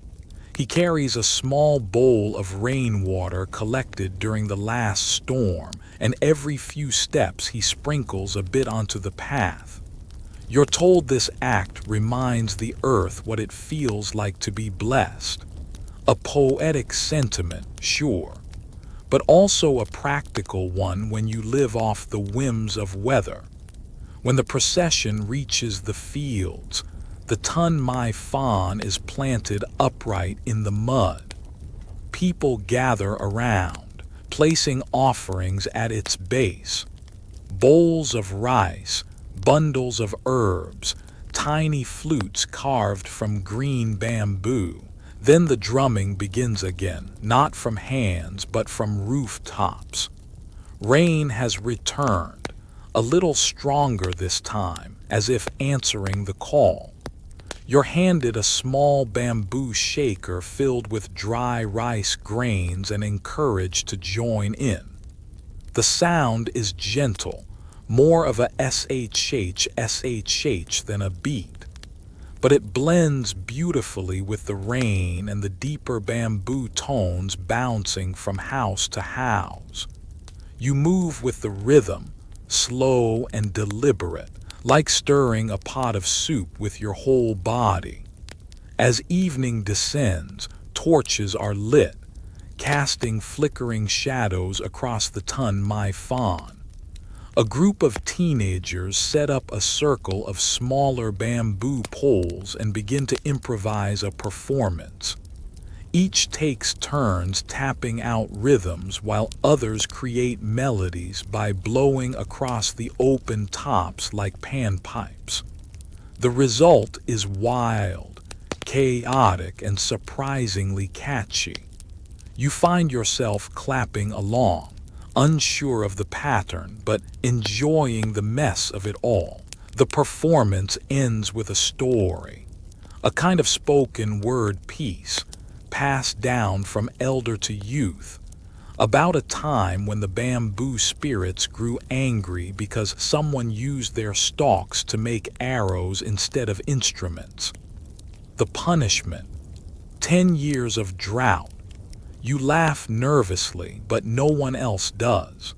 He carries a small bowl of rainwater collected during the last storm, and every few steps he sprinkles a bit onto the path. You're told this act reminds the earth what it feels like to be blessed. A poetic sentiment, sure, but also a practical one when you live off the whims of weather. When the procession reaches the fields, the Tun Mai Fan is planted upright in the mud. People gather around, placing offerings at its base. Bowls of rice, bundles of herbs, tiny flutes carved from green bamboo. Then the drumming begins again, not from hands but from rooftops. Rain has returned, a little stronger this time, as if answering the call. You're handed a small bamboo shaker filled with dry rice grains and encouraged to join in. The sound is gentle, more of a SHH than a beat, but it blends beautifully with the rain and the deeper bamboo tones bouncing from house to house. You move with the rhythm, slow and deliberate, like stirring a pot of soup with your whole body. As evening descends, torches are lit, casting flickering shadows across the Tun Mai Fan. A group of teenagers set up a circle of smaller bamboo poles and begin to improvise a performance. Each takes turns tapping out rhythms while others create melodies by blowing across the open tops like panpipes. The result is wild, chaotic, and surprisingly catchy. You find yourself clapping along, unsure of the pattern but enjoying the mess of it all. The performance ends with a story, a kind of spoken word piece passed down from elder to youth, about a time when the bamboo spirits grew angry because someone used their stalks to make arrows instead of instruments. The punishment: 10 years of drought. You laugh nervously, but no one else does.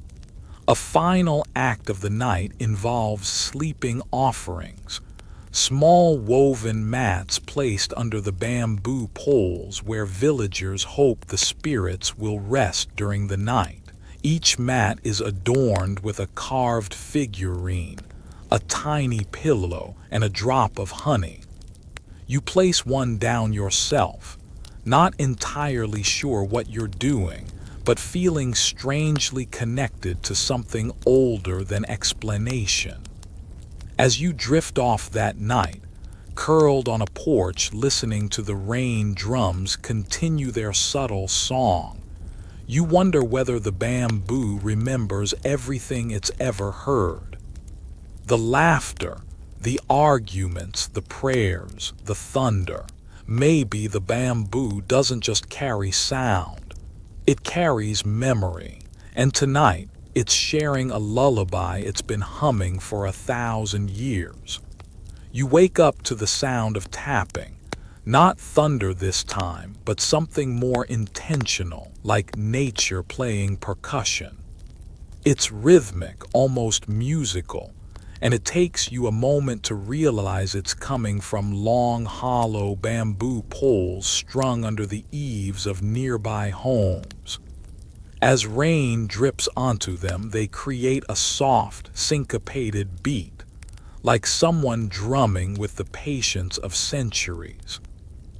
A final act of the night involves sleeping offerings, small woven mats placed under the bamboo poles where villagers hope the spirits will rest during the night. Each mat is adorned with a carved figurine, a tiny pillow, and a drop of honey. You place one down yourself, not entirely sure what you're doing, but feeling strangely connected to something older than explanation. As you drift off that night, curled on a porch listening to the rain drums continue their subtle song, you wonder whether the bamboo remembers everything it's ever heard. The laughter, the arguments, the prayers, the thunder. Maybe the bamboo doesn't just carry sound, it carries memory, and tonight it's sharing a lullaby it's been humming for 1,000 years. You wake up to the sound of tapping, not thunder this time, but something more intentional, like nature playing percussion. It's rhythmic, almost musical, and it takes you a moment to realize it's coming from long, hollow bamboo poles strung under the eaves of nearby homes. As rain drips onto them, they create a soft, syncopated beat, like someone drumming with the patience of centuries.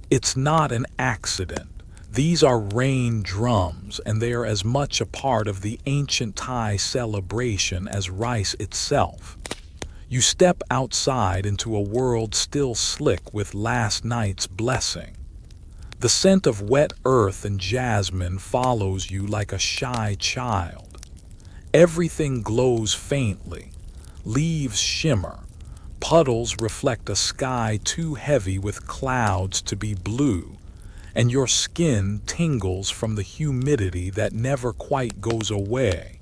It's not an accident. These are rain drums, and they are as much a part of the ancient Thai celebration as rice itself. You step outside into a world still slick with last night's blessing. The scent of wet earth and jasmine follows you like a shy child. Everything glows faintly. Leaves shimmer. Puddles reflect a sky too heavy with clouds to be blue, and your skin tingles from the humidity that never quite goes away.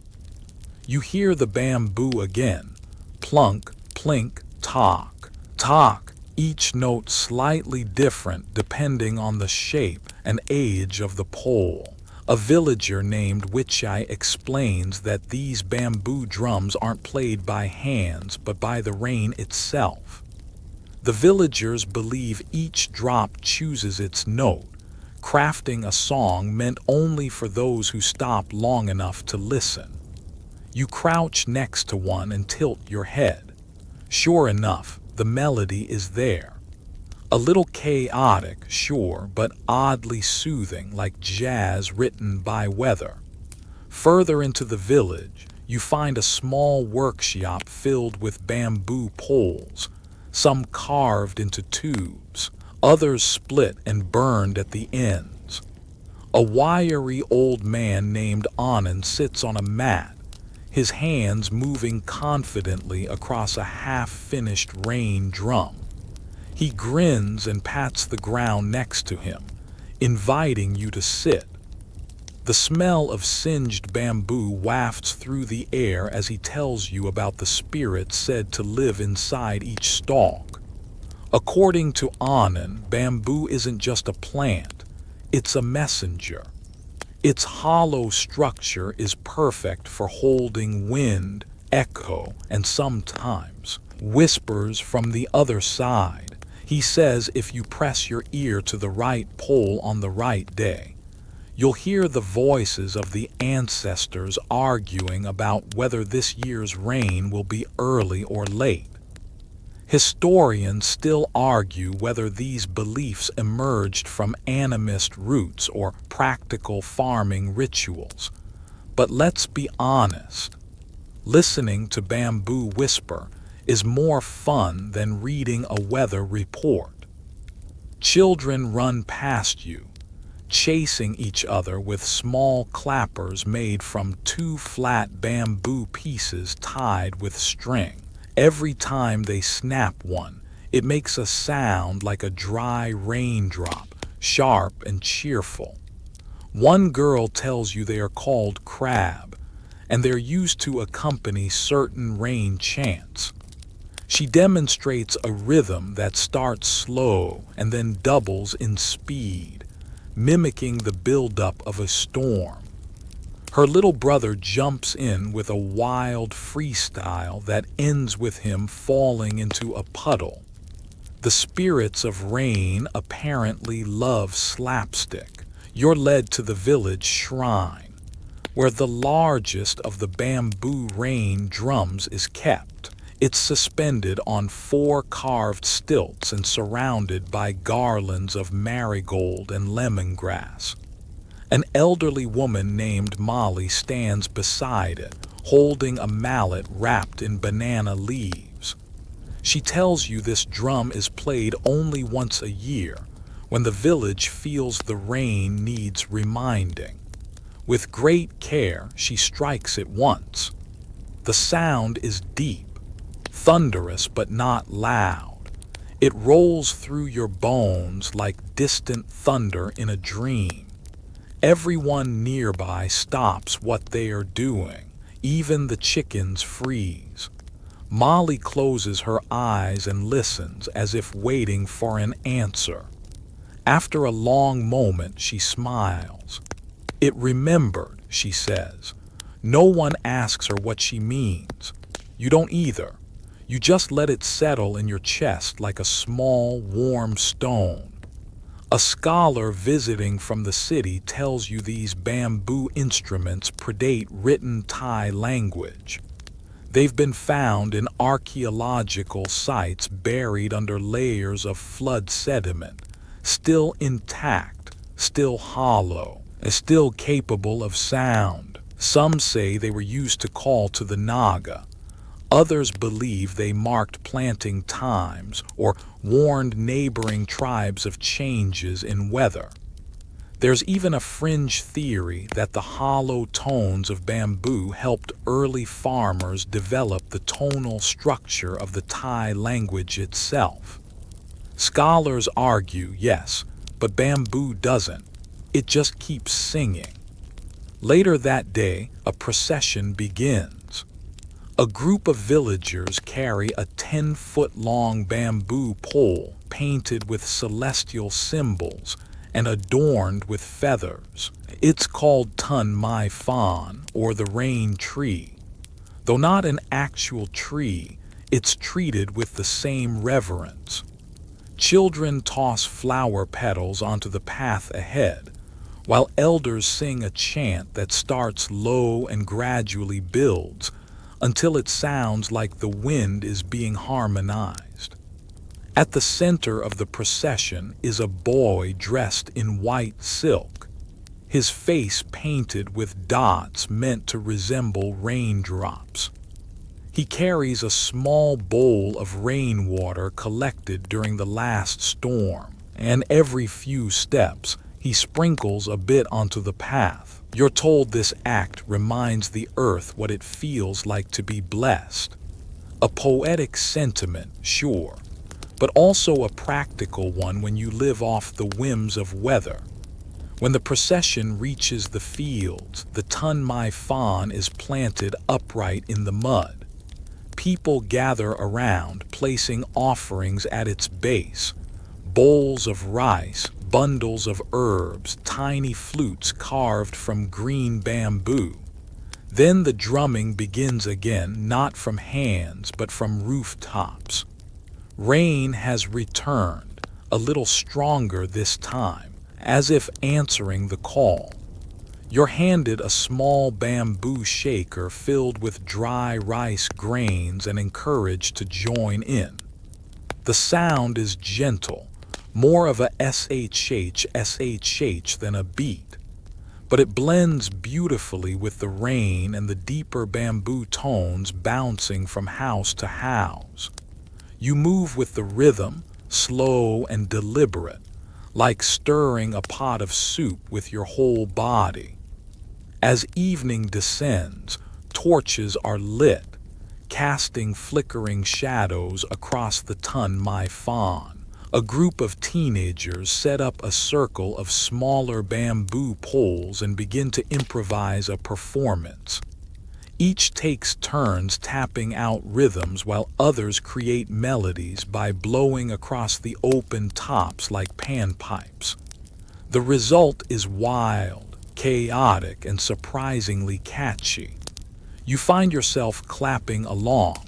You hear the bamboo again. Plunk, plink, talk, talk, each note slightly different depending on the shape and age of the pole. A villager named Wichai explains that these bamboo drums aren't played by hands but by the rain itself. The villagers believe each drop chooses its note, crafting a song meant only for those who stop long enough to listen. You crouch next to one and tilt your head. Sure enough, the melody is there. A little chaotic, sure, but oddly soothing, like jazz written by weather. Further into the village, you find a small workshop filled with bamboo poles, some carved into tubes, others split and burned at the ends. A wiry old man named Anand sits on a mat, his hands moving confidently across a half-finished rain drum. He grins and pats the ground next to him, inviting you to sit. The smell of singed bamboo wafts through the air as he tells you about the spirits said to live inside each stalk. According to Anand, bamboo isn't just a plant, it's a messenger. Its hollow structure is perfect for holding wind, echo, and sometimes whispers from the other side. He says if you press your ear to the right pole on the right day, you'll hear the voices of the ancestors arguing about whether this year's rain will be early or late. Historians still argue whether these beliefs emerged from animist roots or practical farming rituals. But let's be honest, listening to bamboo whisper is more fun than reading a weather report. Children run past you, chasing each other with small clappers made from two flat bamboo pieces tied with string. Every time they snap one, it makes a sound like a dry raindrop, sharp and cheerful. One girl tells you they are called crab, and they're used to accompany certain rain chants. She demonstrates a rhythm that starts slow and then doubles in speed, mimicking the buildup of a storm. Her little brother jumps in with a wild freestyle that ends with him falling into a puddle. The spirits of rain apparently love slapstick. You're led to the village shrine, where the largest of the bamboo rain drums is kept. It's suspended on 4 carved stilts and surrounded by garlands of marigold and lemongrass. An elderly woman named Molly stands beside it, holding a mallet wrapped in banana leaves. She tells you this drum is played only once a year, when the village feels the rain needs reminding. With great care, she strikes it once. The sound is deep, thunderous but not loud. It rolls through your bones like distant thunder in a dream. Everyone nearby stops what they are doing. Even the chickens freeze. Molly closes her eyes and listens as if waiting for an answer. After a long moment, she smiles. "It remembered," she says. No one asks her what she means. You don't either. You just let it settle in your chest like a small, warm stone. A scholar visiting from the city tells you these bamboo instruments predate written Thai language. They've been found in archaeological sites buried under layers of flood sediment, still intact, still hollow, and still capable of sound. Some say they were used to call to the Naga. Others believe they marked planting times or warned neighboring tribes of changes in weather. There's even a fringe theory that the hollow tones of bamboo helped early farmers develop the tonal structure of the Thai language itself. Scholars argue, yes, but bamboo doesn't. It just keeps singing. Later that day, a procession begins. A group of villagers carry a 10-foot-long bamboo pole painted with celestial symbols and adorned with feathers. It's called Tun Mai Fan, or the rain tree. Though not an actual tree, it's treated with the same reverence. Children toss flower petals onto the path ahead, while elders sing a chant that starts low and gradually builds until it sounds like the wind is being harmonized. At the center of the procession is a boy dressed in white silk, his face painted with dots meant to resemble raindrops. He carries a small bowl of rainwater collected during the last storm, and every few steps he sprinkles a bit onto the path. You're told this act reminds the earth what it feels like to be blessed. A poetic sentiment, sure, but also a practical one when you live off the whims of weather. When the procession reaches the fields, the Tun Mai Fan is planted upright in the mud. People gather around, placing offerings at its base: bowls of rice, bundles of herbs, tiny flutes carved from green bamboo. Then the drumming begins again, not from hands but from rooftops. Rain has returned, a little stronger this time, as if answering the call. You're handed a small bamboo shaker filled with dry rice grains and encouraged to join in. The sound is gentle, more of a SHH than a beat, but it blends beautifully with the rain and the deeper bamboo tones bouncing from house to house. You move with the rhythm, slow and deliberate, like stirring a pot of soup with your whole body. As evening descends, torches are lit, casting flickering shadows across the Tun Mai Fan. A group of teenagers set up a circle of smaller bamboo poles and begin to improvise a performance. Each takes turns tapping out rhythms while others create melodies by blowing across the open tops like panpipes. The result is wild, chaotic, and surprisingly catchy. You find yourself clapping along,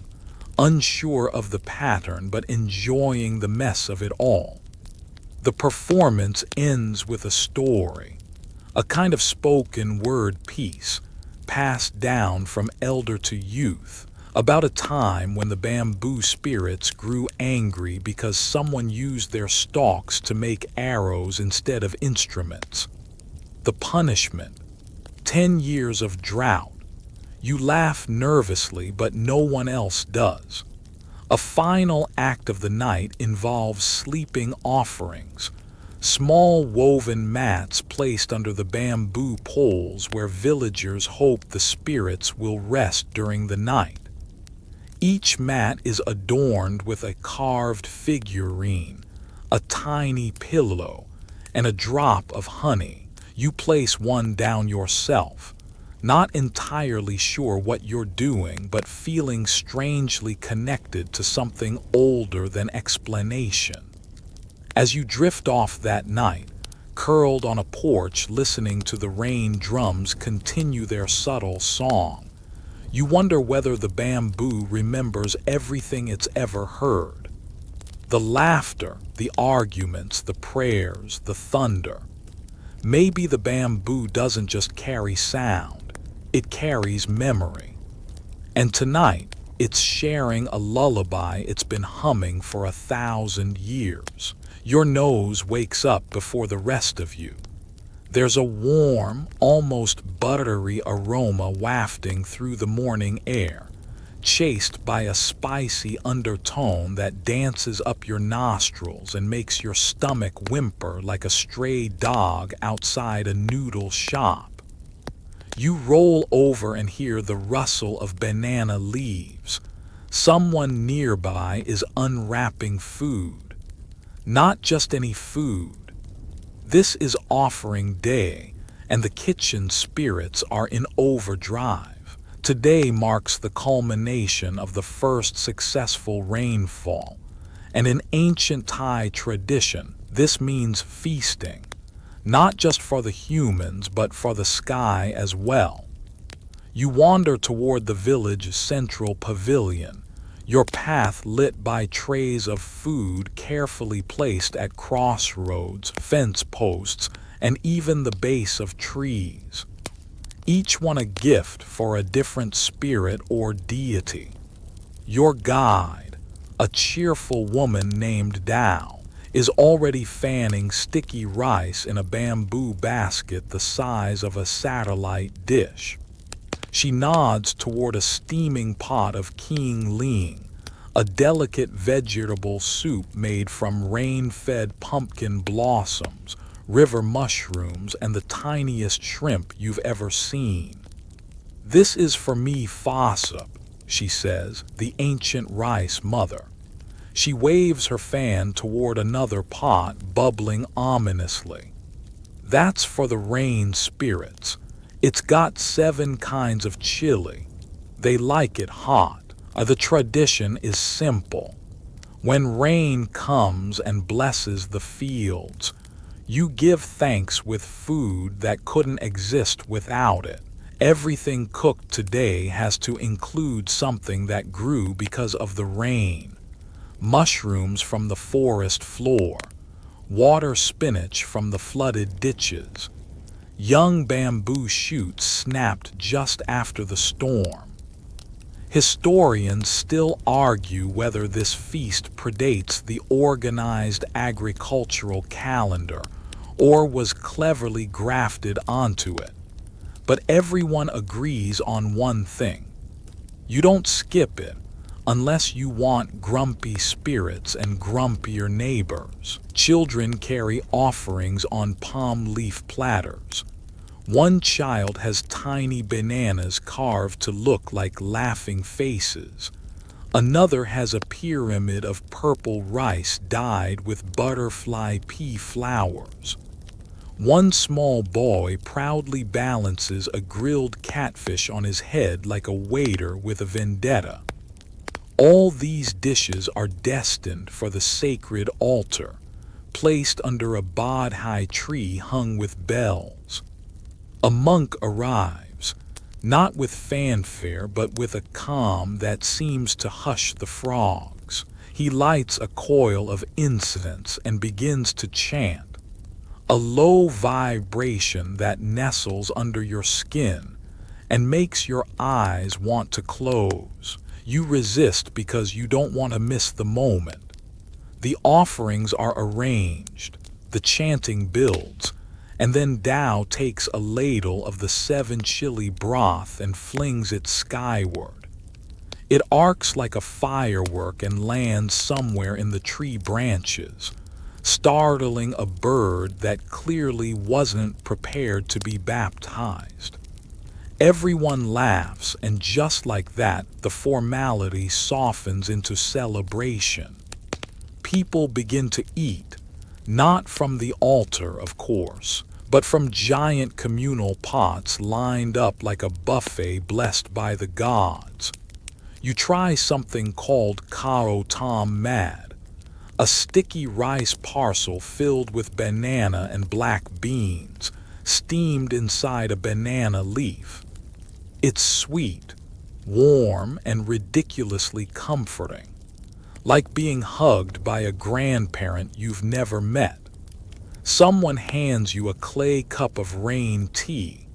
unsure of the pattern but enjoying the mess of it all. The performance ends with a story, a kind of spoken word piece passed down from elder to youth, about a time when the bamboo spirits grew angry because someone used their stalks to make arrows instead of instruments. The punishment: 10 years of drought. You laugh nervously, but no one else does. A final act of the night involves sleeping offerings, small woven mats placed under the bamboo poles where villagers hope the spirits will rest during the night. Each mat is adorned with a carved figurine, a tiny pillow, and a drop of honey. You place one down yourself, not entirely sure what you're doing, but feeling strangely connected to something older than explanation. As you drift off that night, curled on a porch listening to the rain drums continue their subtle song, you wonder whether the bamboo remembers everything it's ever heard. The laughter, the arguments, the prayers, the thunder. Maybe the bamboo doesn't just carry sound, it carries memory. And tonight, it's sharing a lullaby it's been humming for 1,000 years. Your nose wakes up before the rest of you. There's a warm, almost buttery aroma wafting through the morning air, chased by a spicy undertone that dances up your nostrils and makes your stomach whimper like a stray dog outside a noodle shop. You roll over and hear the rustle of banana leaves. Someone nearby is unwrapping food. Not just any food. This is offering day, and the kitchen spirits are in overdrive. Today marks the culmination of the first successful rainfall, and in ancient Thai tradition, this means feasting. Not just for the humans, but for the sky as well. You wander toward the village central pavilion, your path lit by trays of food carefully placed at crossroads, fence posts, and even the base of trees. Each one a gift for a different spirit or deity. Your guide, a cheerful woman named Dao, is already fanning sticky rice in a bamboo basket the size of a satellite dish. She nods toward a steaming pot of king ling, a delicate vegetable soup made from rain-fed pumpkin blossoms, river mushrooms, and the tiniest shrimp you've ever seen. "This is for me, Fossop," she says, the ancient rice mother. She waves her fan toward another pot bubbling ominously. "That's for the rain spirits. It's got 7 kinds of chili. They like it hot. The tradition is simple. When rain comes and blesses the fields, you give thanks with food that couldn't exist without it. Everything cooked today has to include something that grew because of the rain. Mushrooms from the forest floor, water spinach from the flooded ditches, young bamboo shoots snapped just after the storm." Historians still argue whether this feast predates the organized agricultural calendar or was cleverly grafted onto it. But everyone agrees on one thing: you don't skip it. unless you want grumpy spirits and grumpier neighbors. Children carry offerings on palm leaf platters. One child has tiny bananas carved to look like laughing faces. Another has a pyramid of purple rice dyed with butterfly pea flowers. One small boy proudly balances a grilled catfish on his head like a waiter with a vendetta. All these dishes are destined for the sacred altar, placed under a bodhi tree hung with bells. A monk arrives, not with fanfare but with a calm that seems to hush the frogs. He lights a coil of incense and begins to chant, a low vibration that nestles under your skin and makes your eyes want to close. You resist because you don't want to miss the moment. The offerings are arranged, the chanting builds, and then Tao takes a ladle of the 7 chili broth and flings it skyward. It arcs like a firework and lands somewhere in the tree branches, startling a bird that clearly wasn't prepared to be baptized. Everyone laughs, and just like that, the formality softens into celebration. People begin to eat, not from the altar, of course, but from giant communal pots lined up like a buffet blessed by the gods. You try something called Karo Tom Mad, a sticky rice parcel filled with banana and black beans, steamed inside a banana leaf. It's sweet, warm, and ridiculously comforting, like being hugged by a grandparent you've never met. Someone hands you a clay cup of rain tea,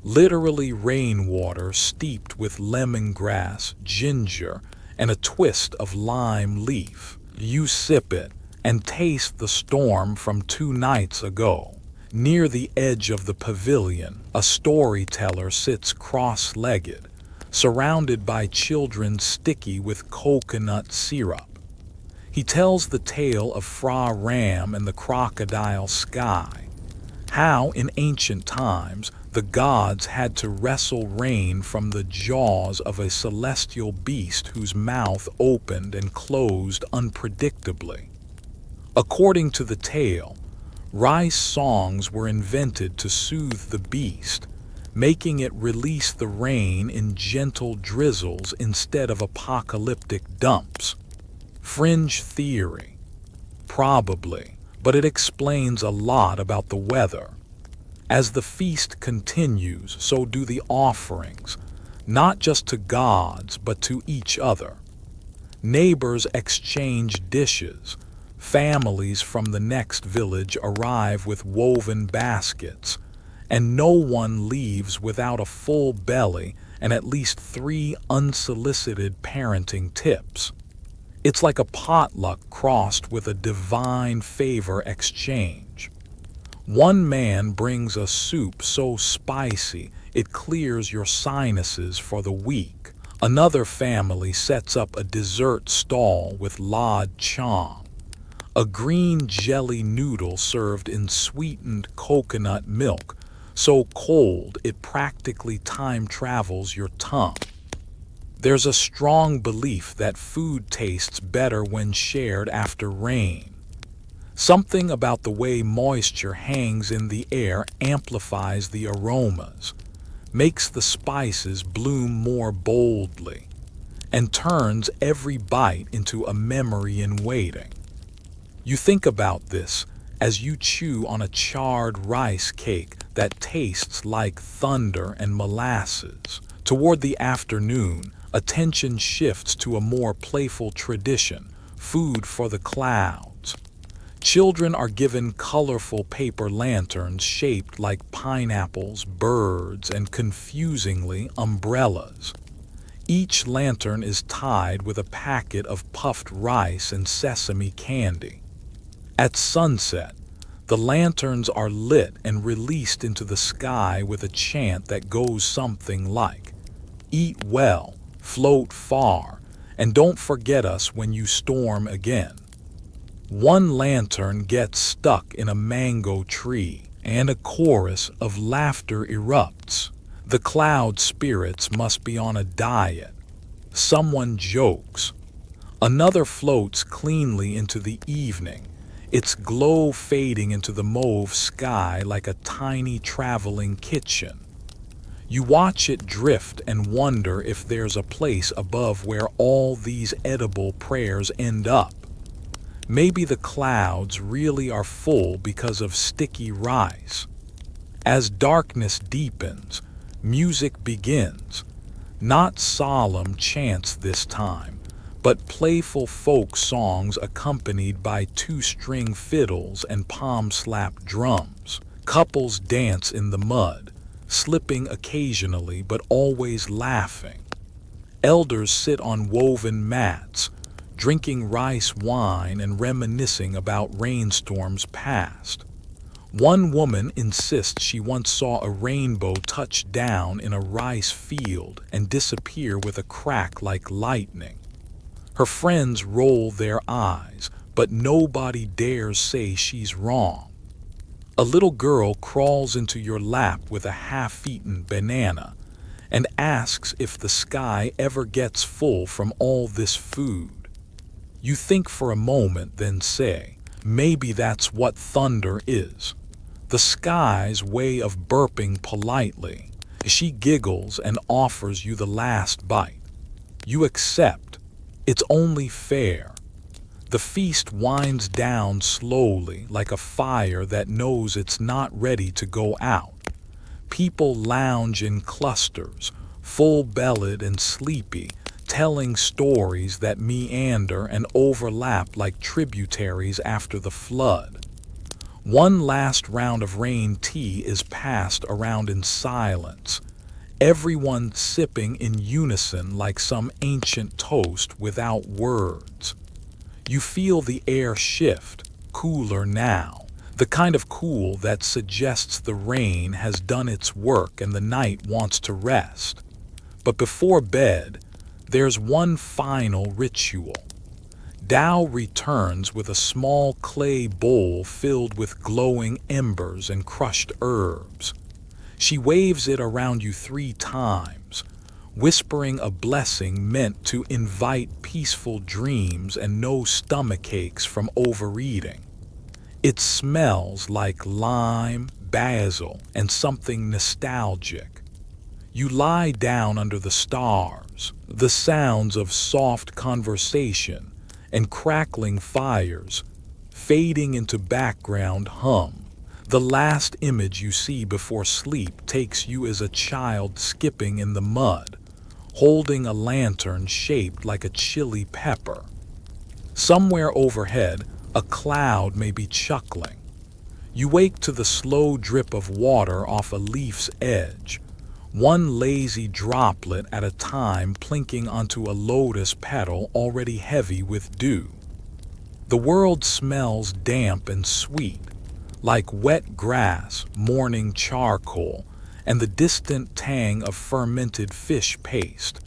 literally rainwater steeped with lemongrass, ginger, and a twist of lime leaf. You sip it and taste the storm from 2 nights ago. Near the edge of the pavilion, a storyteller sits cross-legged, surrounded by children sticky with coconut syrup. He tells the tale of Fra Ram and the crocodile sky, how in ancient times the gods had to wrestle rain from the jaws of a celestial beast whose mouth opened and closed unpredictably. According to the tale, rice songs were invented to soothe the beast, making it release the rain in gentle drizzles instead of apocalyptic dumps. Fringe theory, probably, but it explains a lot about the weather. As the feast continues, so do the offerings, not just to gods but to each other. Neighbors exchange dishes. Families from the next village arrive with woven baskets, and no one leaves without a full belly and at least 3 unsolicited parenting tips. It's like a potluck crossed with a divine favor exchange. One man brings a soup so spicy it clears your sinuses for the week. Another family sets up a dessert stall with lad cham, a green jelly noodle served in sweetened coconut milk, so cold it practically time travels your tongue. There's a strong belief that food tastes better when shared after rain. Something about the way moisture hangs in the air amplifies the aromas, makes the spices bloom more boldly, and turns every bite into a memory in waiting. You think about this as you chew on a charred rice cake that tastes like thunder and molasses. Toward the afternoon, attention shifts to a more playful tradition, food for the clouds. Children are given colorful paper lanterns shaped like pineapples, birds, and confusingly umbrellas. Each lantern is tied with a packet of puffed rice and sesame candy. At sunset, the lanterns are lit and released into the sky with a chant that goes something like, "Eat well, float far, And don't forget us when you storm again. One lantern gets stuck in a mango tree, and a chorus of laughter erupts. The cloud spirits must be on a diet. Someone jokes. Another floats cleanly into the evening, its glow fading into the mauve sky like a tiny traveling kitchen. You watch it drift and wonder if there's a place above where all these edible prayers end up. Maybe the clouds really are full because of sticky rice. As darkness deepens, music begins. Not solemn chants this time, but playful folk songs accompanied by two-string fiddles and palm-slap drums. Couples dance in the mud, slipping occasionally but always laughing. Elders sit on woven mats, drinking rice wine and reminiscing about rainstorms past. One woman insists she once saw a rainbow touch down in a rice field and disappear with a crack like lightning. Her friends roll their eyes, but nobody dares say she's wrong. A little girl crawls into your lap with a half-eaten banana and asks if the sky ever gets full from all this food. You think for a moment, then say, maybe that's what thunder is. The sky's way of burping politely. She giggles and offers you the last bite. You accept. It's only fair. The feast winds down slowly like a fire that knows it's not ready to go out. People lounge in clusters, full-bellied and sleepy, telling stories that meander and overlap like tributaries after the flood. One last round of rain tea is passed around in silence, everyone sipping in unison like some ancient toast without words. You feel the air shift, cooler now, the kind of cool that suggests the rain has done its work and the night wants to rest. But before bed, there's one final ritual. Tao returns with a small clay bowl filled with glowing embers and crushed herbs. She waves it around you 3 times, whispering a blessing meant to invite peaceful dreams and no stomachaches from overeating. It smells like lime, basil, and something nostalgic. You lie down under the stars, the sounds of soft conversation and crackling fires fading into background hum. The last image you see before sleep takes you as a child skipping in the mud, holding a lantern shaped like a chili pepper. Somewhere overhead, a cloud may be chuckling. You wake to the slow drip of water off a leaf's edge, one lazy droplet at a time plinking onto a lotus petal already heavy with dew. The world smells damp and sweet, like wet grass, morning charcoal, and the distant tang of fermented fish paste,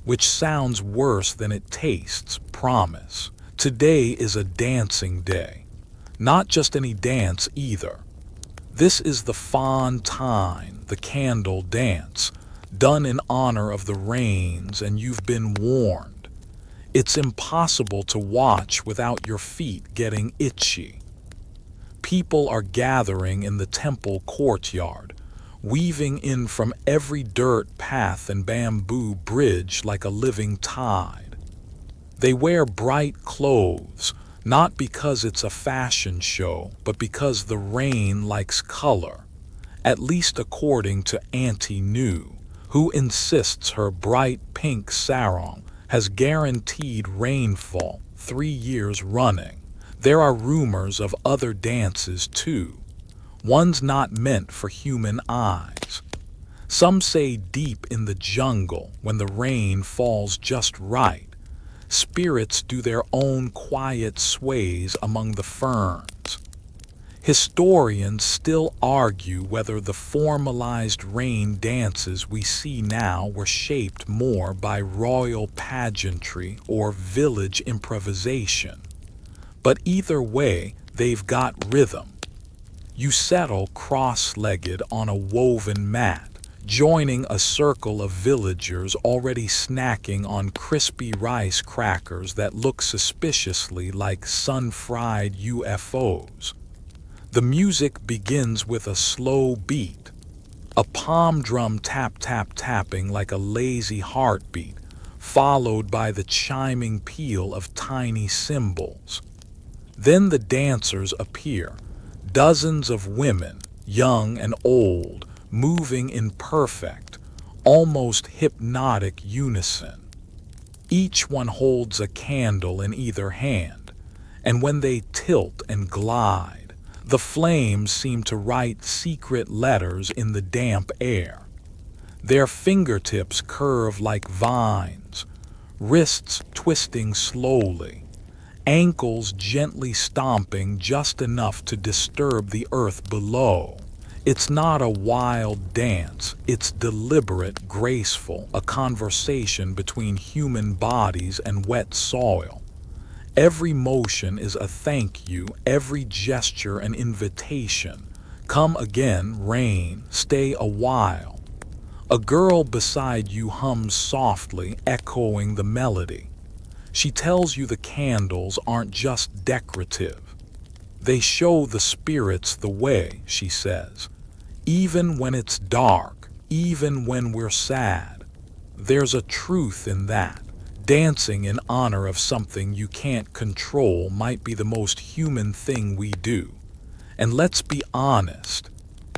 which sounds worse than it tastes, promise. Today is a dancing day. Not just any dance either. This is the Fontaine, the candle dance, done in honor of the rains, and you've been warned. It's impossible to watch without your feet getting itchy. People are gathering in the temple courtyard, weaving in from every dirt path and bamboo bridge like a living tide. They wear bright clothes, not because it's a fashion show, but because the rain likes color, at least according to Auntie New, who insists her bright pink sarong has guaranteed rainfall 3 years running. There are rumors of other dances too, ones not meant for human eyes. Some say deep in the jungle, when the rain falls just right, spirits do their own quiet sways among the ferns. Historians still argue whether the formalized rain dances we see now were shaped more by royal pageantry or village improvisation. But either way, they've got rhythm. You settle cross-legged on a woven mat, joining a circle of villagers already snacking on crispy rice crackers that look suspiciously like sun-fried UFOs. The music begins with a slow beat, a palm drum tap-tap-tapping like a lazy heartbeat, followed by the chiming peal of tiny cymbals. Then the dancers appear, dozens of women, young and old, moving in perfect, almost hypnotic unison. Each one holds a candle in either hand, and when they tilt and glide, the flames seem to write secret letters in the damp air. Their fingertips curve like vines, wrists twisting slowly, ankles gently stomping just enough to disturb the earth below. It's not a wild dance, it's deliberate, graceful, a conversation between human bodies and wet soil. Every motion is a thank you, every gesture an invitation. Come again, rain, stay a while. A girl beside you hums softly, echoing the melody. She tells you the candles aren't just decorative. They show the spirits the way, she says. Even when it's dark, even when we're sad, there's a truth in that. Dancing in honor of something you can't control might be the most human thing we do. And let's be honest,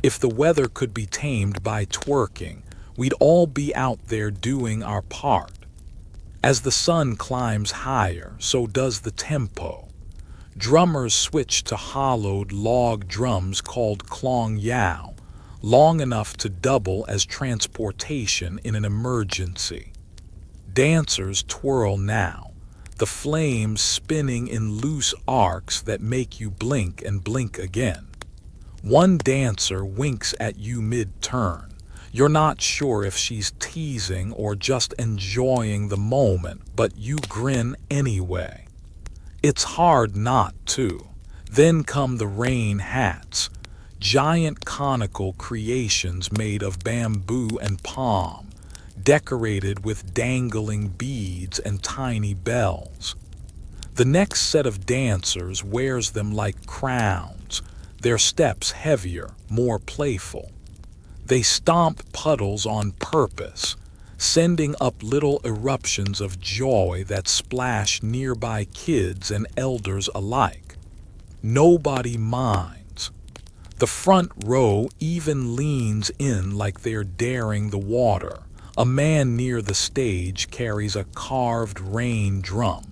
if the weather could be tamed by twerking, we'd all be out there doing our part. As the sun climbs higher, so does the tempo. Drummers switch to hollowed log drums called klong yao, long enough to double as transportation in an emergency. Dancers twirl now, the flames spinning in loose arcs that make you blink and blink again. One dancer winks at you mid-turn. You're not sure if she's teasing or just enjoying the moment, but you grin anyway. It's hard not to. Then come the rain hats, giant conical creations made of bamboo and palm, decorated with dangling beads and tiny bells. The next set of dancers wears them like crowns, their steps heavier, more playful. They stomp puddles on purpose, sending up little eruptions of joy that splash nearby kids and elders alike. Nobody minds. The front row even leans in like they're daring the water. A man near the stage carries a carved rain drum,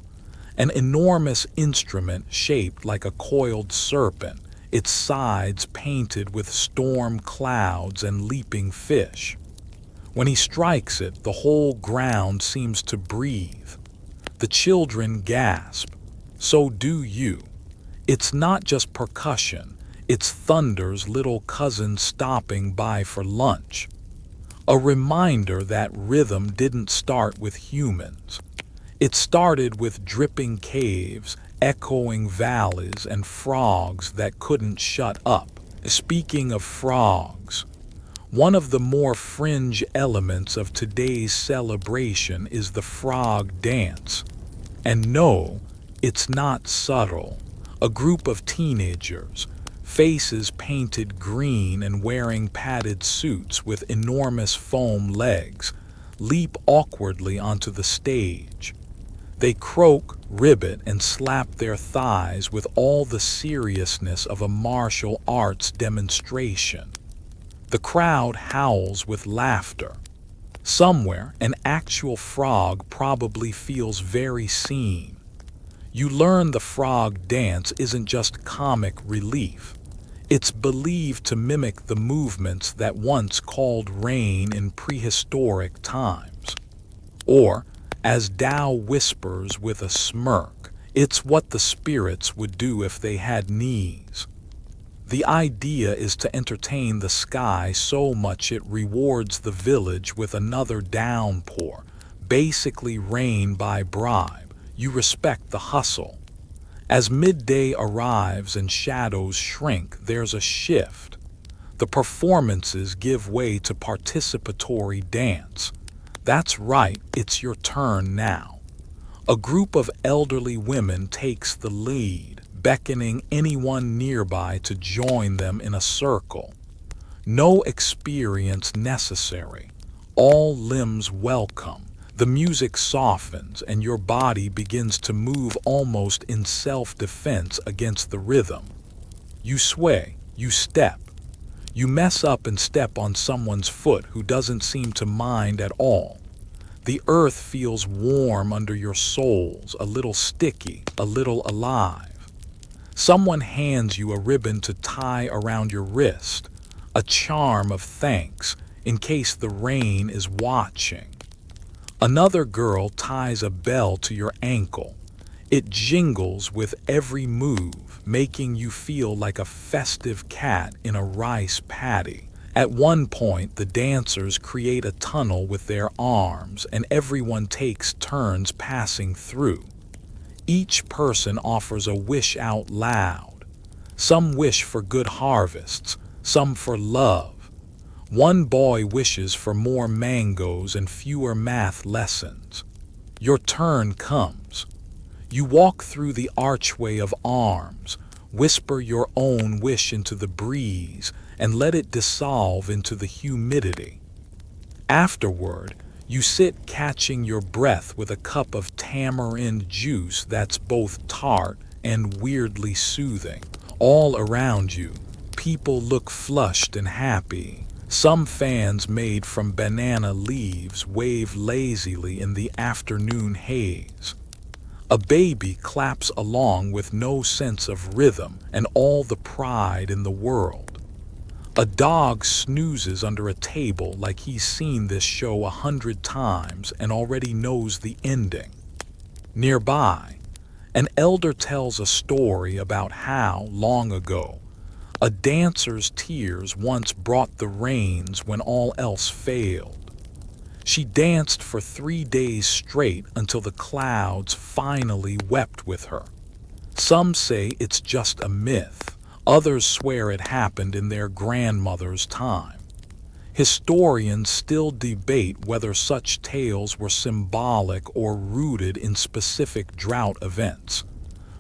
an enormous instrument shaped like a coiled serpent, its sides painted with storm clouds and leaping fish. When he strikes it, the whole ground seems to breathe. The children gasp. So do you. It's not just percussion, it's thunder's little cousin stopping by for lunch. A reminder that rhythm didn't start with humans. It started with dripping caves, echoing valleys, and frogs that couldn't shut up. Speaking of frogs, one of the more fringe elements of today's celebration is the frog dance. And no, it's not subtle. A group of teenagers, faces painted green and wearing padded suits with enormous foam legs, leap awkwardly onto the stage. They croak, ribbit, and slap their thighs with all the seriousness of a martial arts demonstration. The crowd howls with laughter. Somewhere, an actual frog probably feels very seen. You learn the frog dance isn't just comic relief. It's believed to mimic the movements that once called rain in prehistoric times. Or, as Tao whispers with a smirk, it's what the spirits would do if they had knees. The idea is to entertain the sky so much it rewards the village with another downpour, basically rain by bribe. You respect the hustle. As midday arrives and shadows shrink, there's a shift. The performances give way to participatory dance. That's right, it's your turn now. A group of elderly women takes the lead, beckoning anyone nearby to join them in a circle. No experience necessary. All limbs welcome. The music softens and your body begins to move almost in self-defense against the rhythm. You sway, you step. You mess up and step on someone's foot who doesn't seem to mind at all. The earth feels warm under your soles, a little sticky, a little alive. Someone hands you a ribbon to tie around your wrist, a charm of thanks in case the rain is watching. Another girl ties a bell to your ankle. It jingles with every move, making you feel like a festive cat in a rice paddy. At one point, the dancers create a tunnel with their arms, and everyone takes turns passing through. Each person offers a wish out loud. Some wish for good harvests, some for love. One boy wishes for more mangoes and fewer math lessons. Your turn comes. You walk through the archway of arms, whisper your own wish into the breeze, and let it dissolve into the humidity. Afterward, you sit catching your breath with a cup of tamarind juice that's both tart and weirdly soothing. All around you, people look flushed and happy. Some fans made from banana leaves wave lazily in the afternoon haze. A baby claps along with no sense of rhythm and all the pride in the world. A dog snoozes under a table like he's seen this show 100 times and already knows the ending. Nearby, an elder tells a story about how, long ago, a dancer's tears once brought the rains when all else failed. She danced for 3 days straight until the clouds finally wept with her. Some say it's just a myth. Others swear it happened in their grandmother's time. Historians still debate whether such tales were symbolic or rooted in specific drought events.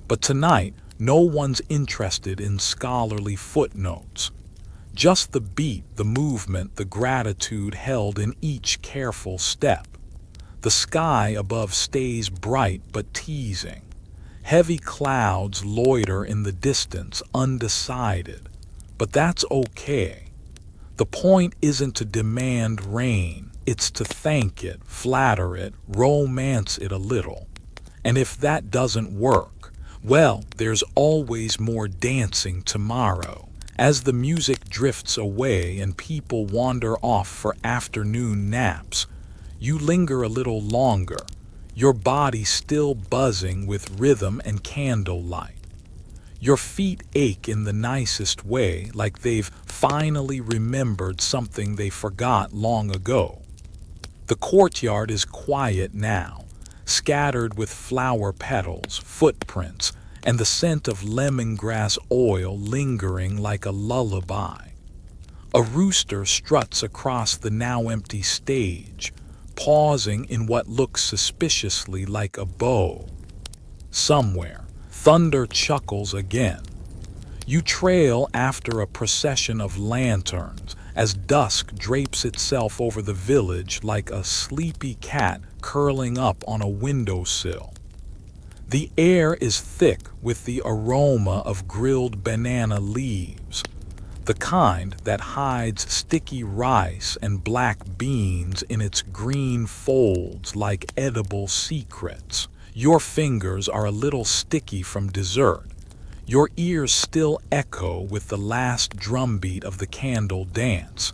But tonight, no one's interested in scholarly footnotes. Just the beat, the movement, the gratitude held in each careful step. The sky above stays bright but teasing. Heavy clouds loiter in the distance, undecided. But that's okay. The point isn't to demand rain, it's to thank it, flatter it, romance it a little. And if that doesn't work, well, there's always more dancing tomorrow. As the music drifts away and people wander off for afternoon naps, you linger a little longer, your body still buzzing with rhythm and candlelight. Your feet ache in the nicest way, like they've finally remembered something they forgot long ago. The courtyard is quiet now, scattered with flower petals, footprints, and the scent of lemongrass oil lingering like a lullaby. A rooster struts across the now empty stage, pausing in what looks suspiciously like a bow. Somewhere, thunder chuckles again. You trail after a procession of lanterns as dusk drapes itself over the village like a sleepy cat curling up on a windowsill. The air is thick with the aroma of grilled banana leaves, the kind that hides sticky rice and black beans in its green folds like edible secrets. Your fingers are a little sticky from dessert. Your ears still echo with the last drumbeat of the candle dance,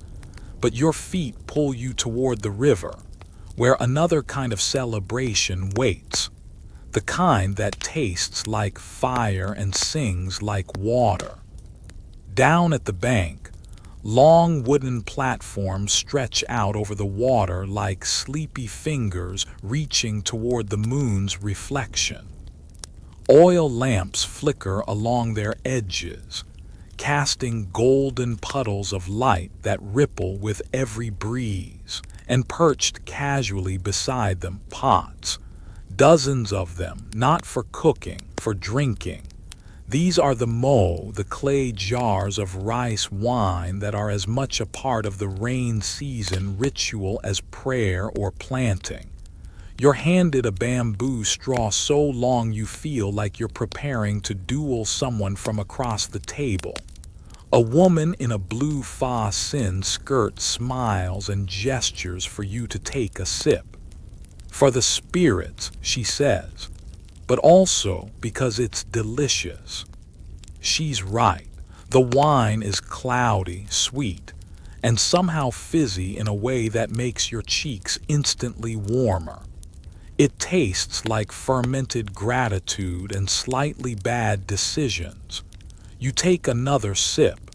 but your feet pull you toward the river, where another kind of celebration waits, the kind that tastes like fire and sings like water. Down at the bank, long wooden platforms stretch out over the water like sleepy fingers reaching toward the moon's reflection. Oil lamps flicker along their edges, casting golden puddles of light that ripple with every breeze, and perched casually beside them pots, dozens of them, not for cooking, for drinking. These are the clay jars of rice wine that are as much a part of the rain season ritual as prayer or planting. You're handed a bamboo straw so long you feel like you're preparing to duel someone from across the table. A woman in a blue fa-sin skirt smiles and gestures for you to take a sip. For the spirits, she says, but also because it's delicious. She's right. The wine is cloudy, sweet, and somehow fizzy in a way that makes your cheeks instantly warmer. It tastes like fermented gratitude and slightly bad decisions. You take another sip.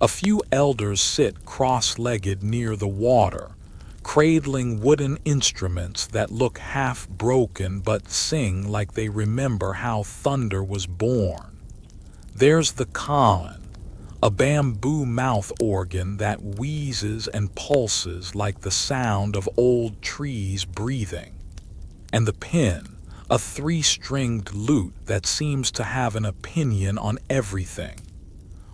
A few elders sit cross-legged near the water, cradling wooden instruments that look half broken but sing like they remember how thunder was born. There's the Khan, a bamboo mouth organ that wheezes and pulses like the sound of old trees breathing. And the pin, a three-stringed lute that seems to have an opinion on everything.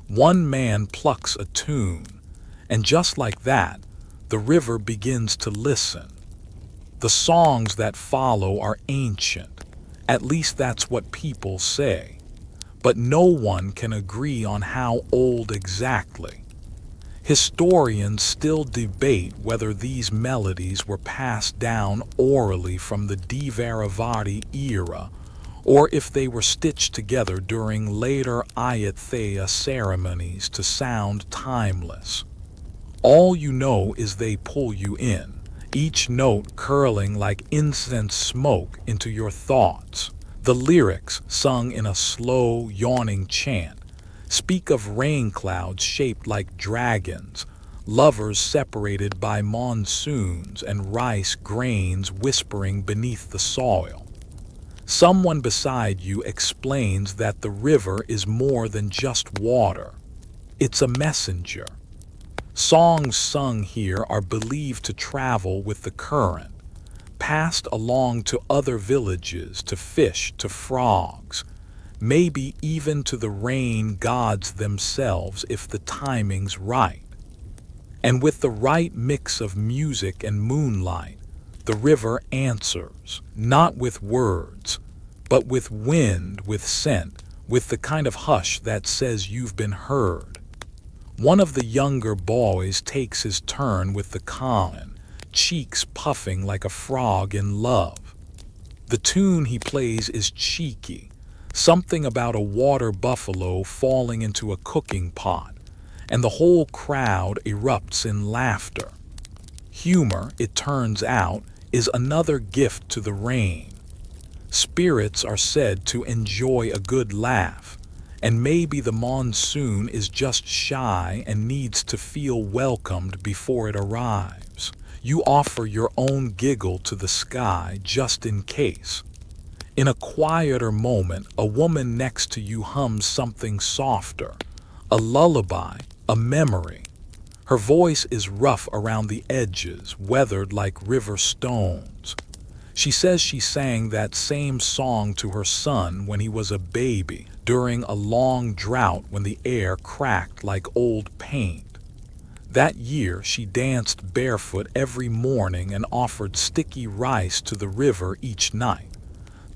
One man plucks a tune, and just like that, the river begins to listen. The songs that follow are ancient, at least that's what people say, but no one can agree on how old exactly. Historians still debate whether these melodies were passed down orally from the Dvaravati era, or if they were stitched together during later Ayutthaya ceremonies to sound timeless. All you know is they pull you in, each note curling like incense smoke into your thoughts. The lyrics, sung in a slow, yawning chant, speak of rain clouds shaped like dragons, lovers separated by monsoons, and rice grains whispering beneath the soil. Someone beside you explains that the river is more than just water. It's a messenger. Songs sung here are believed to travel with the current, passed along to other villages, to fish, to frogs, maybe even to the rain gods themselves if the timing's right. And with the right mix of music and moonlight, the river answers, not with words, but with wind, with scent, with the kind of hush that says you've been heard. One of the younger boys takes his turn with the Khan, cheeks puffing like a frog in love. The tune he plays is cheeky, something about a water buffalo falling into a cooking pot, and the whole crowd erupts in laughter. Humor, it turns out, is another gift to the rain. Spirits are said to enjoy a good laugh, and maybe the monsoon is just shy and needs to feel welcomed before it arrives. You offer your own giggle to the sky just in case. In a quieter moment, a woman next to you hums something softer, a lullaby, a memory. Her voice is rough around the edges, weathered like river stones. She says she sang that same song to her son when he was a baby, during a long drought when the air cracked like old paint. That year she danced barefoot every morning and offered sticky rice to the river each night.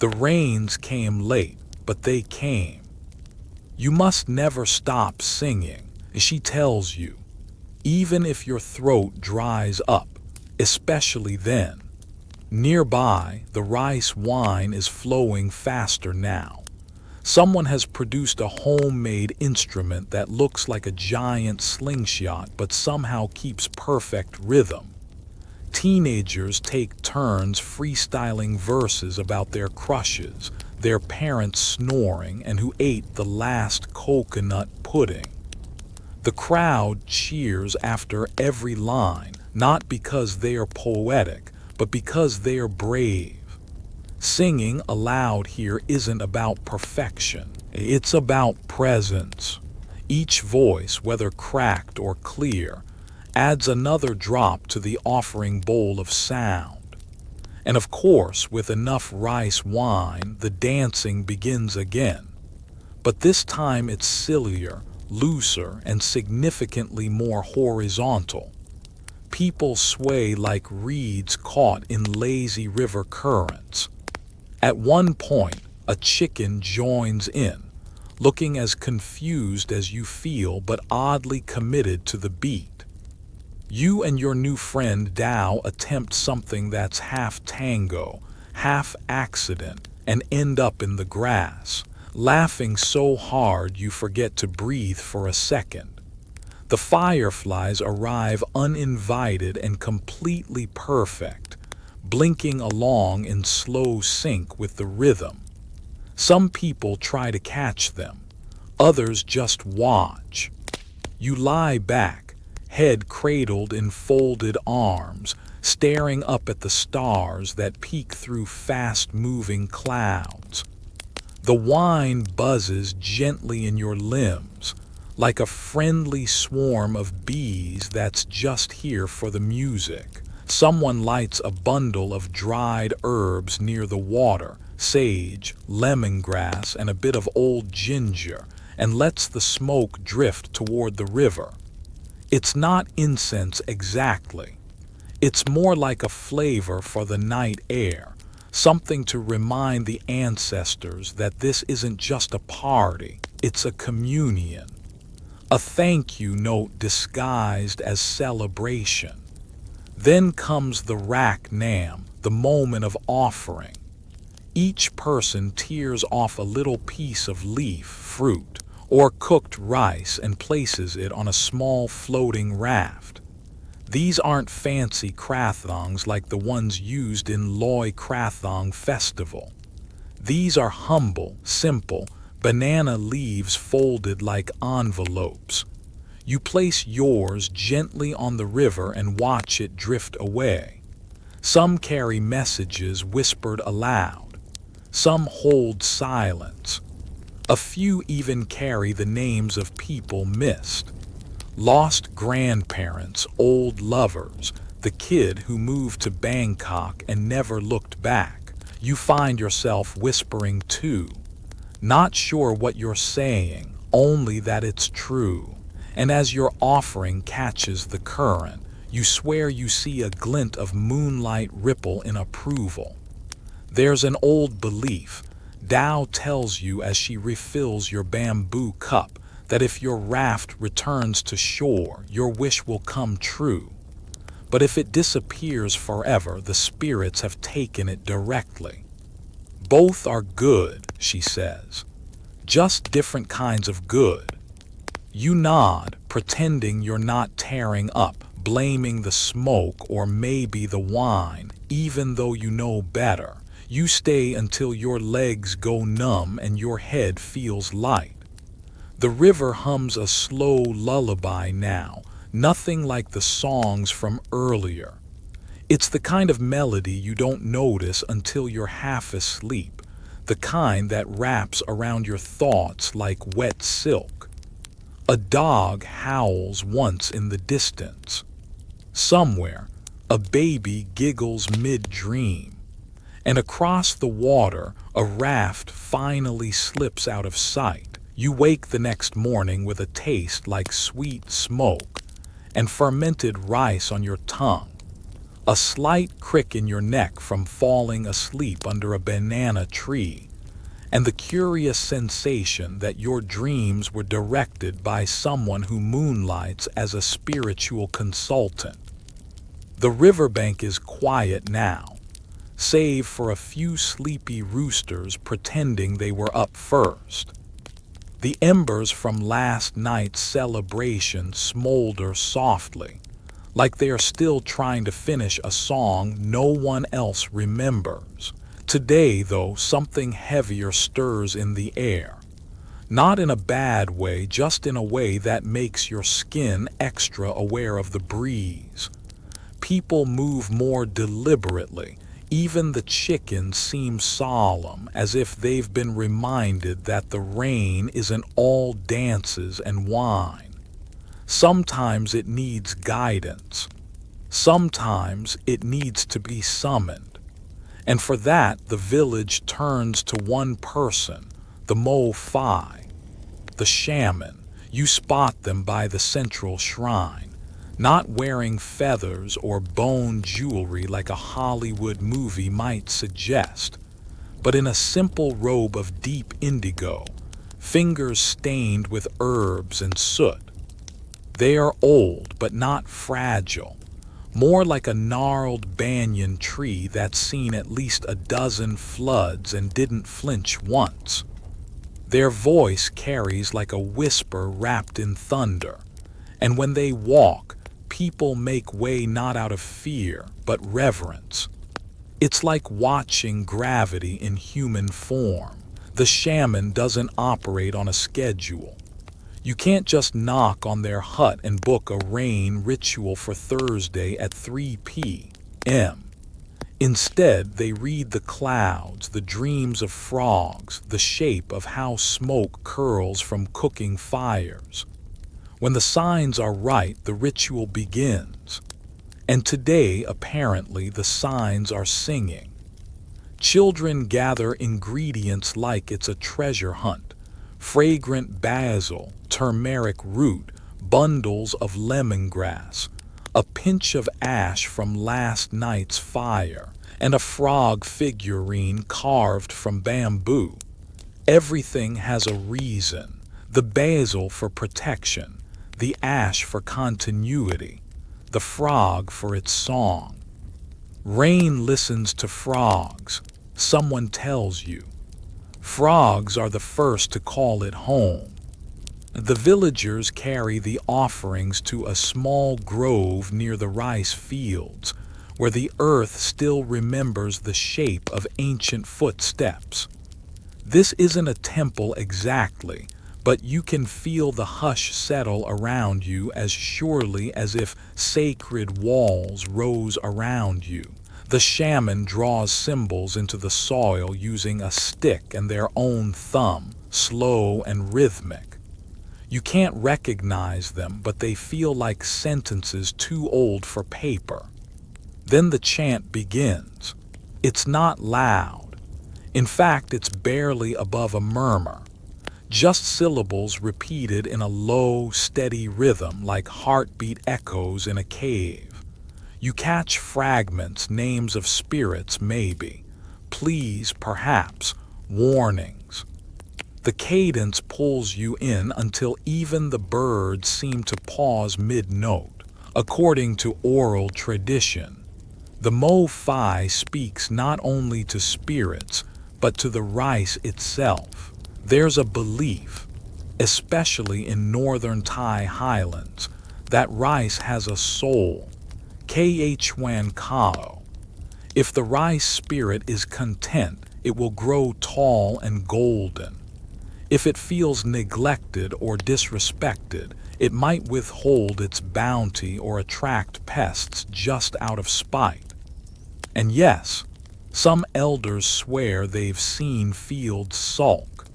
The rains came late, but they came. You must never stop singing, she tells you, even if your throat dries up, especially then. Nearby, the rice wine is flowing faster now. Someone has produced a homemade instrument that looks like a giant slingshot but somehow keeps perfect rhythm. Teenagers take turns freestyling verses about their crushes, their parents snoring, and who ate the last coconut pudding. The crowd cheers after every line, not because they are poetic, but because they are brave. Singing aloud here isn't about perfection. It's about presence. Each voice, whether cracked or clear, adds another drop to the offering bowl of sound. And of course, with enough rice wine, the dancing begins again. But this time it's sillier, looser, and significantly more horizontal. People sway like reeds caught in lazy river currents. At one point, a chicken joins in, looking as confused as you feel but oddly committed to the beat. You and your new friend Dao attempt something that's half tango, half accident, and end up in the grass, laughing so hard you forget to breathe for a second. The fireflies arrive uninvited and completely perfect, blinking along in slow sync with the rhythm. Some people try to catch them, others just watch. You lie back, head cradled in folded arms, staring up at the stars that peek through fast-moving clouds. The wine buzzes gently in your limbs, like a friendly swarm of bees that's just here for the music. Someone lights a bundle of dried herbs near the water, sage, lemongrass, and a bit of old ginger, and lets the smoke drift toward the river. It's not incense exactly. It's more like a flavor for the night air, something to remind the ancestors that this isn't just a party, it's a communion. A thank you note disguised as celebration. Then comes the rak nam, the moment of offering. Each person tears off a little piece of leaf, fruit, or cooked rice and places it on a small floating raft. These aren't fancy krathongs like the ones used in Loy Krathong Festival. These are humble, simple, banana leaves folded like envelopes. You place yours gently on the river and watch it drift away. Some carry messages whispered aloud. Some hold silence. A few even carry the names of people missed. Lost grandparents, old lovers, the kid who moved to Bangkok and never looked back. You find yourself whispering too. Not sure what you're saying, only that it's true. And as your offering catches the current, you swear you see a glint of moonlight ripple in approval. There's an old belief, Tao tells you as she refills your bamboo cup, that if your raft returns to shore, your wish will come true. But if it disappears forever, the spirits have taken it directly. Both are good, she says. Just different kinds of good. You nod, pretending you're not tearing up, blaming the smoke or maybe the wine, even though you know better. You stay until your legs go numb and your head feels light. The river hums a slow lullaby now, nothing like the songs from earlier. It's the kind of melody you don't notice until you're half asleep, the kind that wraps around your thoughts like wet silk. A dog howls once in the distance. Somewhere, a baby giggles mid-dream. And across the water, a raft finally slips out of sight. You wake the next morning with a taste like sweet smoke and fermented rice on your tongue. A slight crick in your neck from falling asleep under a banana tree, and the curious sensation that your dreams were directed by someone who moonlights as a spiritual consultant. The riverbank is quiet now, save for a few sleepy roosters pretending they were up first. The embers from last night's celebration smolder softly, like they are still trying to finish a song no one else remembers. Today, though, something heavier stirs in the air. Not in a bad way, just in a way that makes your skin extra aware of the breeze. People move more deliberately. Even the chickens seem solemn, as if they've been reminded that the rain isn't all dances and wine. Sometimes it needs guidance. Sometimes it needs to be summoned. And for that, the village turns to one person, the Mo Fai, the shaman. You spot them by the central shrine, not wearing feathers or bone jewelry like a Hollywood movie might suggest, but in a simple robe of deep indigo, fingers stained with herbs and soot. They are old but not fragile, more like a gnarled banyan tree that's seen at least a dozen floods and didn't flinch once. Their voice carries like a whisper wrapped in thunder, and when they walk, people make way not out of fear, but reverence. It's like watching gravity in human form. The shaman doesn't operate on a schedule. You can't just knock on their hut and book a rain ritual for Thursday at 3 p.m. Instead, they read the clouds, the dreams of frogs, the shape of how smoke curls from cooking fires. When the signs are right, the ritual begins. And today, apparently, the signs are singing. Children gather ingredients like it's a treasure hunt: fragrant basil, turmeric root, bundles of lemongrass, a pinch of ash from last night's fire, and a frog figurine carved from bamboo. Everything has a reason: the basil for protection, the ash for continuity, the frog for its song. Rain listens to frogs, someone tells you. Frogs are the first to call it home. The villagers carry the offerings to a small grove near the rice fields, where the earth still remembers the shape of ancient footsteps. This isn't a temple exactly, but you can feel the hush settle around you as surely as if sacred walls rose around you. The shaman draws symbols into the soil using a stick and their own thumb, slow and rhythmic. You can't recognize them, but they feel like sentences too old for paper. Then the chant begins. It's not loud. In fact, it's barely above a murmur. Just syllables repeated in a low, steady rhythm like heartbeat echoes in a cave. You catch fragments, names of spirits maybe, pleas perhaps, warnings. The cadence pulls you in until even the birds seem to pause mid-note. According to oral tradition, the Mo Fai speaks not only to spirits, but to the rice itself. There's a belief, especially in northern Thai highlands, that rice has a soul, Khuan Kao. If the rice spirit is content, it will grow tall and golden. If it feels neglected or disrespected, it might withhold its bounty or attract pests just out of spite. And yes, some elders swear they've seen fields sulk.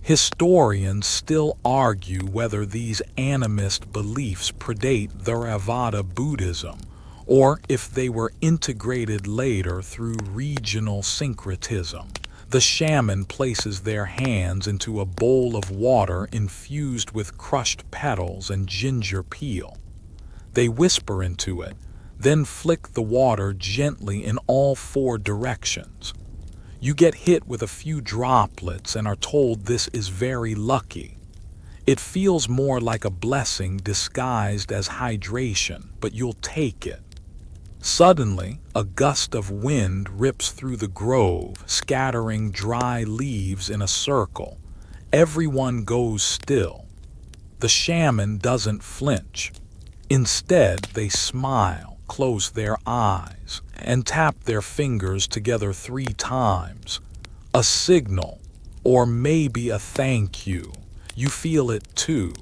Historians still argue whether these animist beliefs predate Theravada Buddhism, or if they were integrated later through regional syncretism. The shaman places their hands into a bowl of water infused with crushed petals and ginger peel. They whisper into it, then flick the water gently in all 4 directions. You get hit with a few droplets and are told this is very lucky. It feels more like a blessing disguised as hydration, but you'll take it. Suddenly, a gust of wind rips through the grove, scattering dry leaves in a circle. Everyone goes still. The shaman doesn't flinch. Instead, they smile, close their eyes, and tap their fingers together 3 times. A signal, Or maybe a thank you. You feel it too.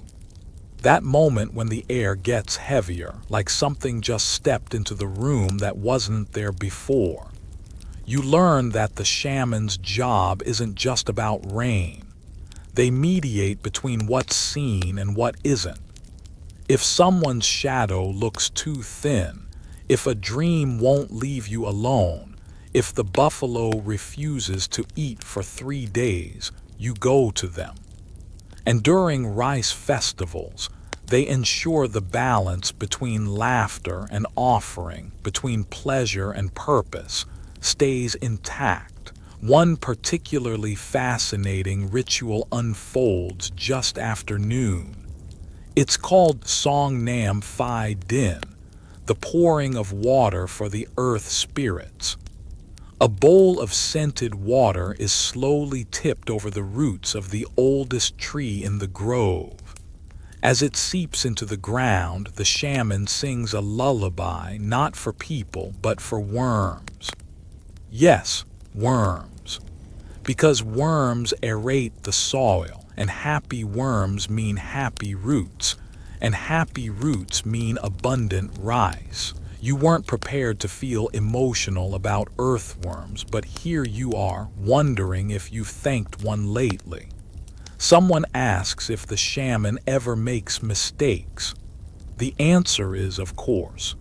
That moment when the air gets heavier, like something just stepped into the room that wasn't there before. You learn that the shaman's job isn't just about rain. They mediate between what's seen and what isn't. If someone's shadow looks too thin, if a dream won't leave you alone, if the buffalo refuses to eat for 3 days, you go to them. And during rice festivals, they ensure the balance between laughter and offering, between pleasure and purpose, stays intact. One particularly fascinating ritual unfolds just after noon. It's called Song Nam Phi Din, the pouring of water for the earth spirits. A bowl of scented water is slowly tipped over the roots of the oldest tree in the grove. As it seeps into the ground, the shaman sings a lullaby not for people but for worms. Yes, worms. Because worms aerate the soil, and happy worms mean happy roots, and happy roots mean abundant rice. You weren't prepared to feel emotional about earthworms, but here you are, wondering if you've thanked one lately. Someone asks if the shaman ever makes mistakes. The answer is, of course.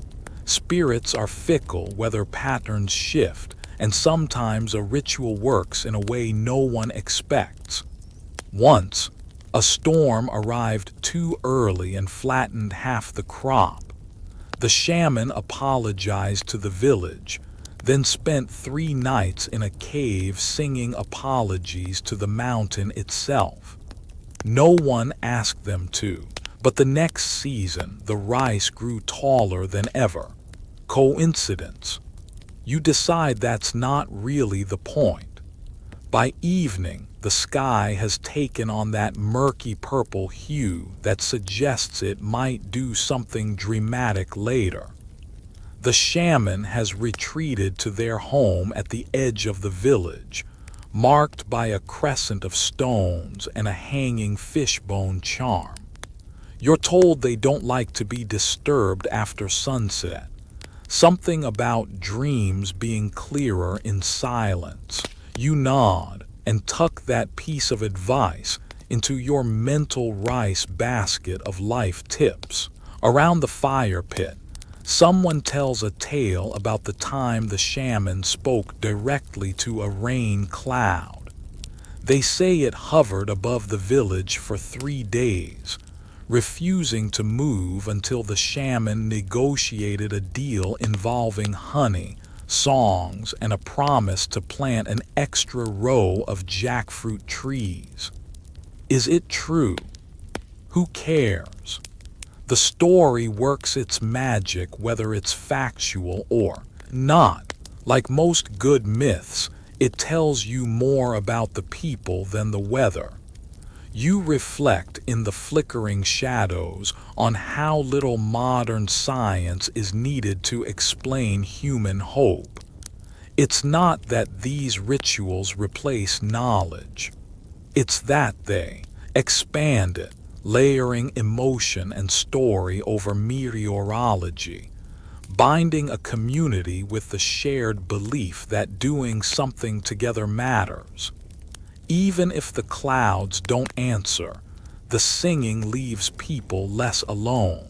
Spirits are fickle, weather patterns shift, and sometimes a ritual works in a way no one expects. Once, a storm arrived too early and flattened half the crop. The shaman apologized to the village, then spent 3 nights in a cave singing apologies to the mountain itself. No one asked them to, but the next season the rice grew taller than ever. Coincidence? You decide that's not really the point. By evening, the sky has taken on that murky purple hue that suggests it might do something dramatic later. The shaman has retreated to their home at the edge of the village, marked by a crescent of stones and a hanging fishbone charm. You're told they don't like to be disturbed after sunset. Something about dreams being clearer in silence. You nod and tuck that piece of advice into your mental rice basket of life tips. Around the fire pit, someone tells a tale about the time the shaman spoke directly to a rain cloud. They say it hovered above the village for 3 days, refusing to move until the shaman negotiated a deal involving honey, songs, and a promise to plant an extra row of jackfruit trees. Is it true? Who cares? The story works its magic whether it's factual or not. Like most good myths, it tells you more about the people than the weather. You reflect in the flickering shadows on how little modern science is needed to explain human hope. It's not that these rituals replace knowledge. It's that they expand it, layering emotion and story over meteorology, binding a community with the shared belief that doing something together matters. Even if the clouds don't answer, the singing leaves people less alone.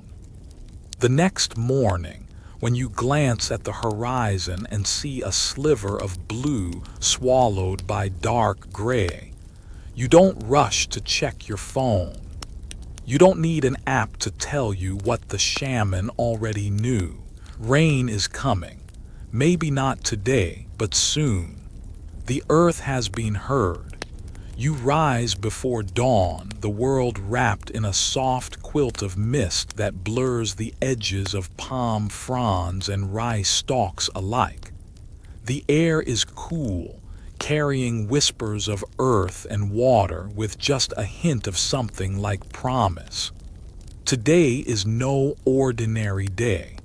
The next morning, when you glance at the horizon and see a sliver of blue swallowed by dark gray, you don't rush to check your phone. You don't need an app to tell you what the shaman already knew. Rain is coming. Maybe not today, but soon. The earth has been heard. You rise before dawn, the world wrapped in a soft quilt of mist that blurs the edges of palm fronds and rice stalks alike. The air is cool, carrying whispers of earth and water with just a hint of something like promise. Today is no ordinary day.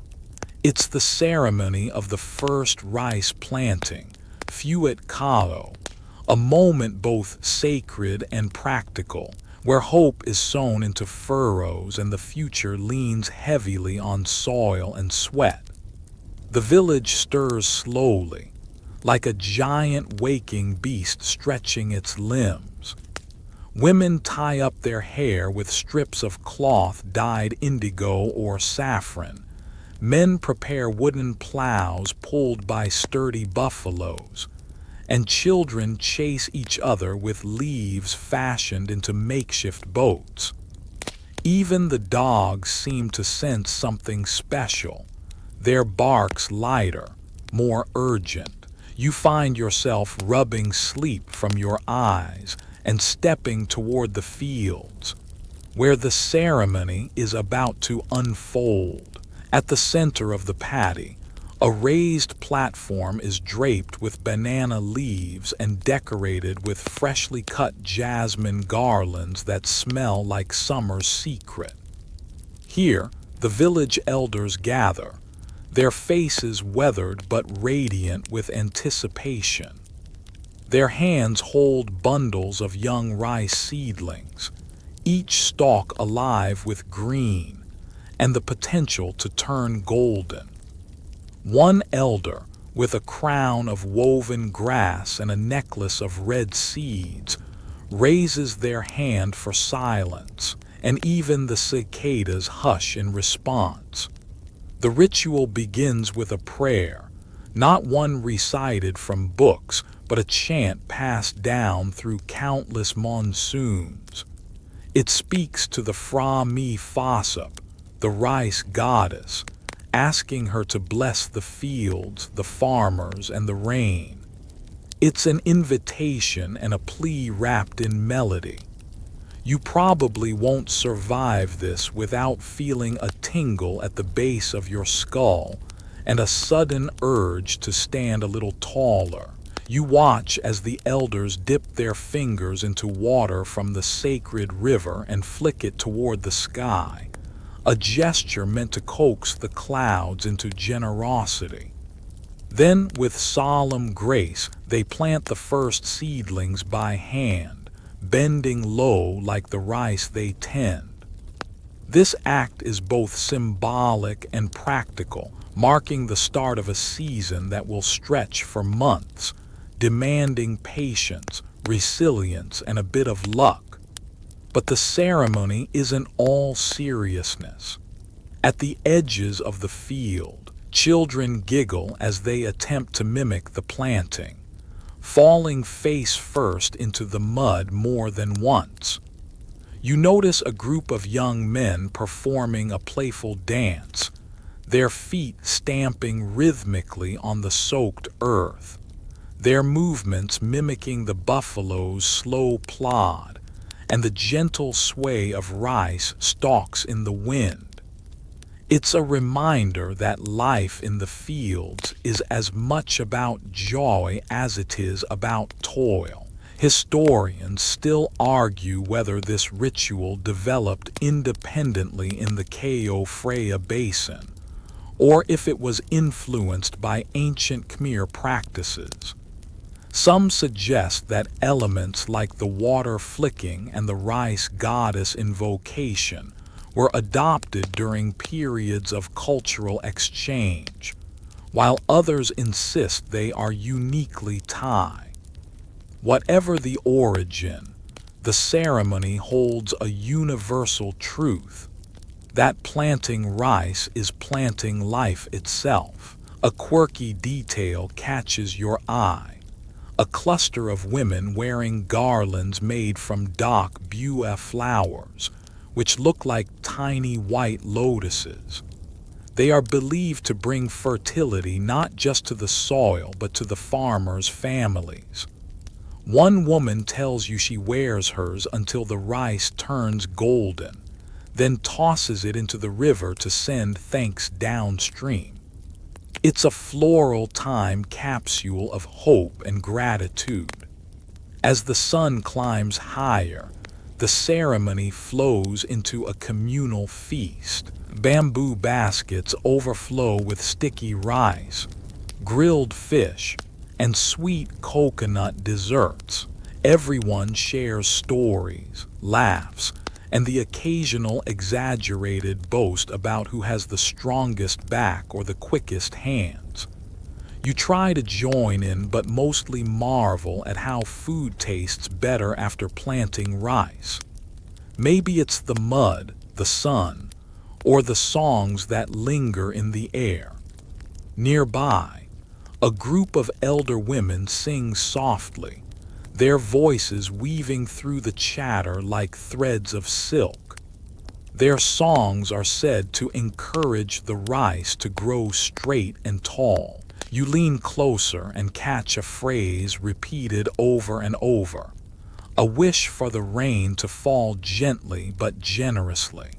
It's the ceremony of the first rice planting, Fuet Kalo, a moment both sacred and practical, where hope is sown into furrows and the future leans heavily on soil and sweat. The village stirs slowly, like a giant waking beast stretching its limbs. Women tie up their hair with strips of cloth dyed indigo or saffron. Men prepare wooden plows pulled by sturdy buffaloes, and children chase each other with leaves fashioned into makeshift boats. Even the dogs seem to sense something special, their barks lighter, more urgent. You find yourself rubbing sleep from your eyes and stepping toward the fields, where the ceremony is about to unfold. At the center of the paddy, a raised platform is draped with banana leaves and decorated with freshly cut jasmine garlands that smell like summer's secret. Here, the village elders gather, their faces weathered but radiant with anticipation. Their hands hold bundles of young rice seedlings, each stalk alive with green and the potential to turn golden. One elder, with a crown of woven grass and a necklace of red seeds, raises their hand for silence, and even the cicadas hush in response. The ritual begins with a prayer, not one recited from books, but a chant passed down through countless monsoons. It speaks to the Fra-Mi Fossop, the rice goddess, asking her to bless the fields, the farmers, and the rain. It's an invitation and a plea wrapped in melody. You probably won't survive this without feeling a tingle at the base of your skull and a sudden urge to stand a little taller. You watch as the elders dip their fingers into water from the sacred river and flick it toward the sky, a gesture meant to coax the clouds into generosity. Then, with solemn grace, they plant the first seedlings by hand, bending low like the rice they tend. This act is both symbolic and practical, marking the start of a season that will stretch for months, demanding patience, resilience, and a bit of luck. But the ceremony isn't all seriousness. At the edges of the field, children giggle as they attempt to mimic the planting, falling face first into the mud more than once. You notice a group of young men performing a playful dance, their feet stamping rhythmically on the soaked earth, their movements mimicking the buffalo's slow plod and the gentle sway of rice stalks in the wind. It's a reminder that life in the fields is as much about joy as it is about toil. Historians still argue whether this ritual developed independently in the Cayo Freya basin, or if it was influenced by ancient Khmer practices. Some suggest that elements like the water flicking and the rice goddess invocation were adopted during periods of cultural exchange, while others insist they are uniquely Thai. Whatever the origin, the ceremony holds a universal truth, that planting rice is planting life itself. A quirky detail catches your eye. A cluster of women wearing garlands made from dak bua flowers, which look like tiny white lotuses. They are believed to bring fertility not just to the soil but to the farmers' families. One woman tells you she wears hers until the rice turns golden, then tosses it into the river to send thanks downstream. It's a floral time capsule of hope and gratitude. As the sun climbs higher, the ceremony flows into a communal feast. Bamboo baskets overflow with sticky rice, grilled fish, and sweet coconut desserts. Everyone shares stories, laughs, and the occasional exaggerated boast about who has the strongest back or the quickest hands. You try to join in but mostly marvel at how food tastes better after planting rice. Maybe it's the mud, the sun, or the songs that linger in the air. Nearby, a group of elder women sing softly, their voices weaving through the chatter like threads of silk. Their songs are said to encourage the rice to grow straight and tall. You lean closer and catch a phrase repeated over and over, a wish for the rain to fall gently but generously.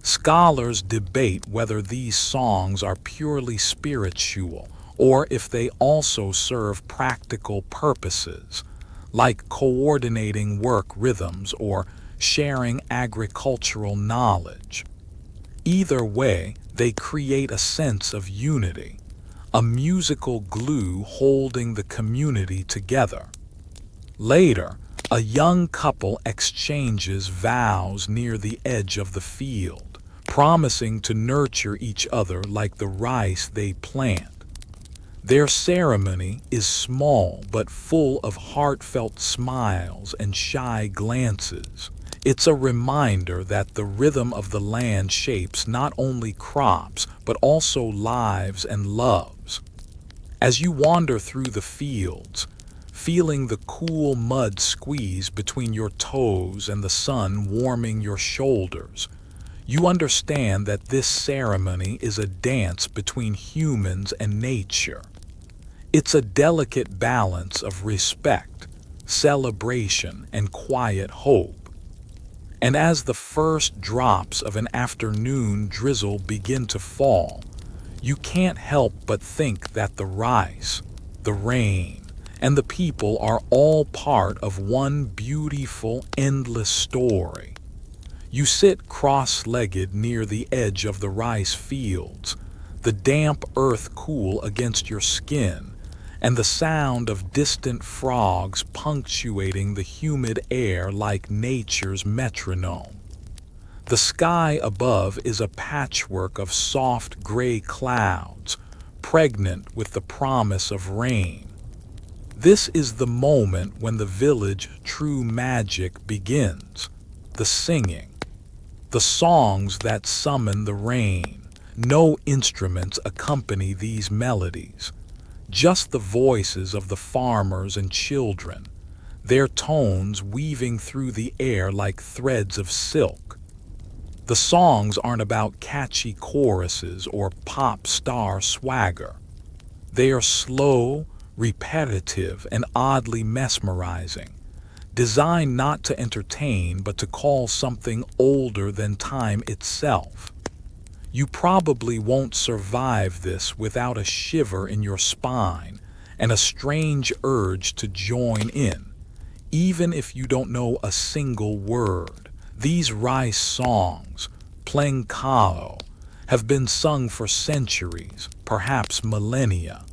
Scholars debate whether these songs are purely spiritual or if they also serve practical purposes, like coordinating work rhythms or sharing agricultural knowledge. Either way, they create a sense of unity, a musical glue holding the community together. Later, a young couple exchanges vows near the edge of the field, promising to nurture each other like the rice they plant. Their ceremony is small but full of heartfelt smiles and shy glances. It's a reminder that the rhythm of the land shapes not only crops but also lives and loves. As you wander through the fields, feeling the cool mud squeeze between your toes and the sun warming your shoulders, you understand that this ceremony is a dance between humans and nature. It's a delicate balance of respect, celebration, and quiet hope. And as the first drops of an afternoon drizzle begin to fall, you can't help but think that the rice, the rain, and the people are all part of one beautiful, endless story. You sit cross-legged near the edge of the rice fields, the damp earth cool against your skin, and the sound of distant frogs punctuating the humid air like nature's metronome. The sky above is a patchwork of soft gray clouds, pregnant with the promise of rain. This is the moment when the village true magic begins, the singing, the songs that summon the rain. No instruments accompany these melodies, just the voices of the farmers and children, their tones weaving through the air like threads of silk. The songs aren't about catchy choruses or pop star swagger. They are slow, repetitive, and oddly mesmerizing, designed not to entertain but to call something older than time itself. You probably won't survive this without a shiver in your spine and a strange urge to join in, even if you don't know a single word. These rice songs, Plenkao, have been sung for centuries, perhaps millennia.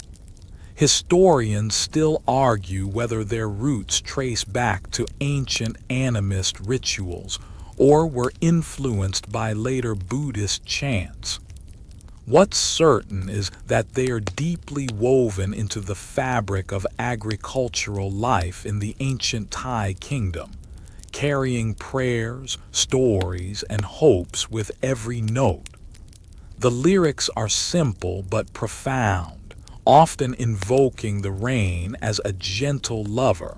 Historians still argue whether their roots trace back to ancient animist rituals or were influenced by later Buddhist chants. What's certain is that they are deeply woven into the fabric of agricultural life in the ancient Thai kingdom, carrying prayers, stories, and hopes with every note. The lyrics are simple but profound, often invoking the rain as a gentle lover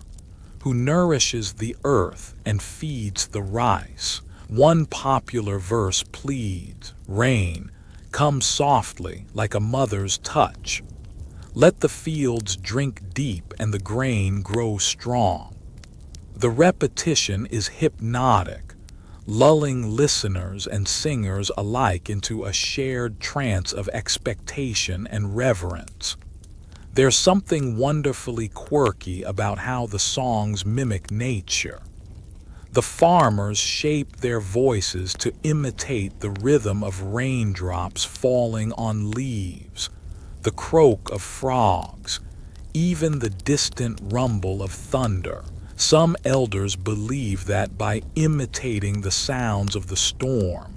who nourishes the earth and feeds the rice. One popular verse pleads, "Rain, come softly like a mother's touch. Let the fields drink deep and the grain grow strong." The repetition is hypnotic, lulling listeners and singers alike into a shared trance of expectation and reverence. There's something wonderfully quirky about how the songs mimic nature. The farmers shape their voices to imitate the rhythm of raindrops falling on leaves, the croak of frogs, even the distant rumble of thunder. Some elders believe that by imitating the sounds of the storm,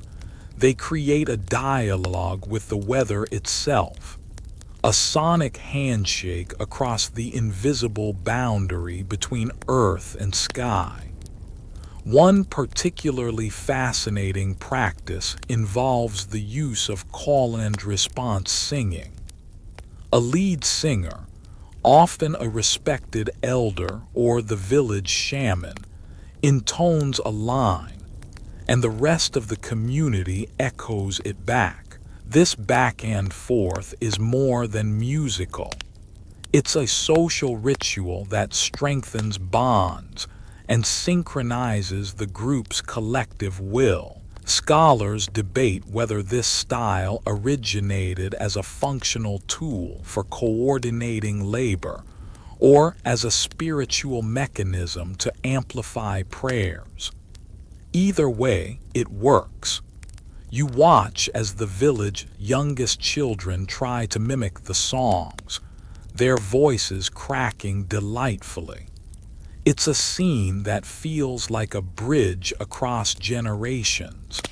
they create a dialogue with the weather itself, a sonic handshake across the invisible boundary between earth and sky. One particularly fascinating practice involves the use of call and response singing. A lead singer, often a respected elder or the village shaman, intones a line, and the rest of the community echoes it back. This back and forth is more than musical. It's a social ritual that strengthens bonds and synchronizes the group's collective will. Scholars debate whether this style originated as a functional tool for coordinating labor or as a spiritual mechanism to amplify prayers. Either way, it works. You watch as the village youngest children try to mimic the songs, their voices cracking delightfully. It's a scene that feels like a bridge across generations,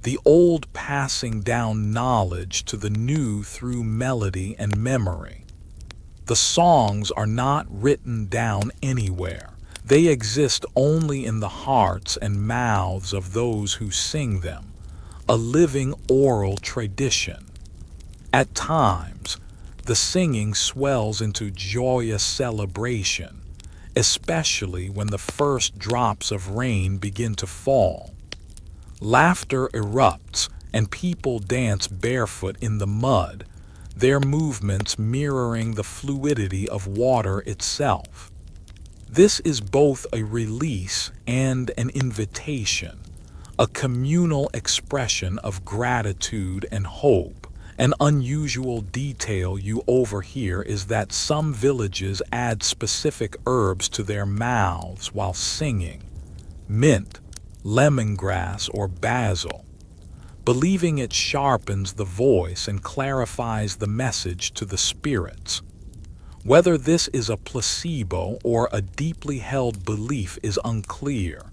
the old passing down knowledge to the new through melody and memory. The songs are not written down anywhere. They exist only in the hearts and mouths of those who sing them, a living oral tradition. At times, the singing swells into joyous celebration, especially when the first drops of rain begin to fall. Laughter erupts and people dance barefoot in the mud, their movements mirroring the fluidity of water itself. This is both a release and an invitation, a communal expression of gratitude and hope. An unusual detail you overhear is that some villages add specific herbs to their mouths while singing: mint, lemongrass, or basil, believing it sharpens the voice and clarifies the message to the spirits. Whether this is a placebo or a deeply held belief is unclear,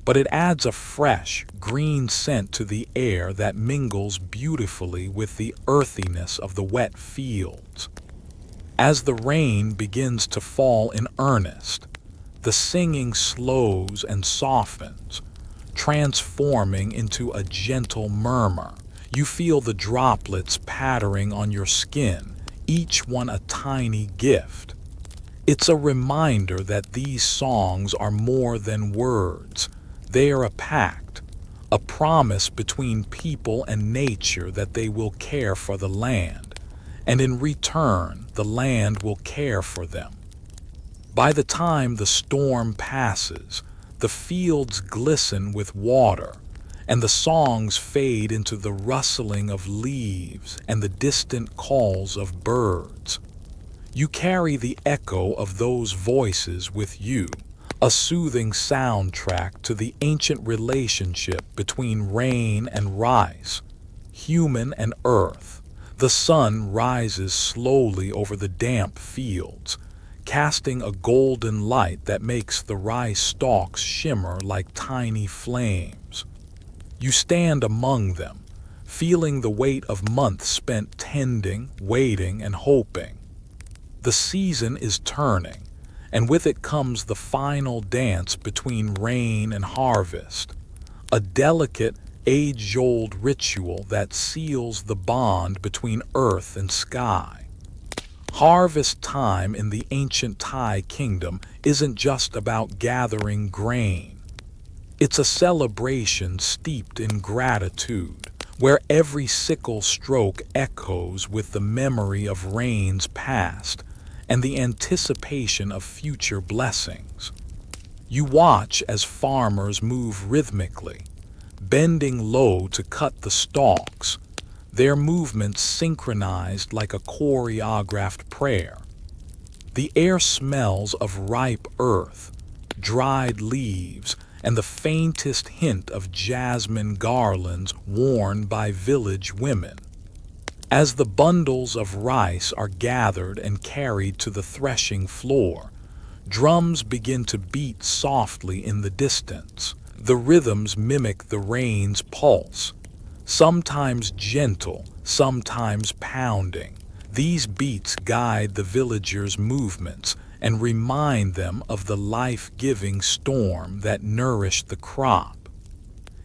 but it adds a fresh, green scent to the air that mingles beautifully with the earthiness of the wet fields. As the rain begins to fall in earnest, the singing slows and softens, transforming into a gentle murmur. You feel the droplets pattering on your skin, each one a tiny gift. It's a reminder that these songs are more than words. They are a pact, a promise between people and nature that they will care for the land, and in return, the land will care for them. By the time the storm passes, the fields glisten with water, and the songs fade into the rustling of leaves and the distant calls of birds. You carry the echo of those voices with you, a soothing soundtrack to the ancient relationship between rain and rice, human and earth. The sun rises slowly over the damp fields, casting a golden light that makes the rice stalks shimmer like tiny flames. You stand among them, feeling the weight of months spent tending, waiting, and hoping. The season is turning, and with it comes the final dance between rain and harvest, a delicate, age-old ritual that seals the bond between earth and sky. Harvest time in the ancient Thai kingdom isn't just about gathering grain. It's a celebration steeped in gratitude, where every sickle stroke echoes with the memory of rains past and the anticipation of future blessings. You watch as farmers move rhythmically, bending low to cut the stalks, their movements synchronized like a choreographed prayer. The air smells of ripe earth, dried leaves, and the faintest hint of jasmine garlands worn by village women. As the bundles of rice are gathered and carried to the threshing floor, drums begin to beat softly in the distance. The rhythms mimic the rain's pulse, sometimes gentle, sometimes pounding. These beats guide the villagers' movements and remind them of the life-giving storm that nourished the crop.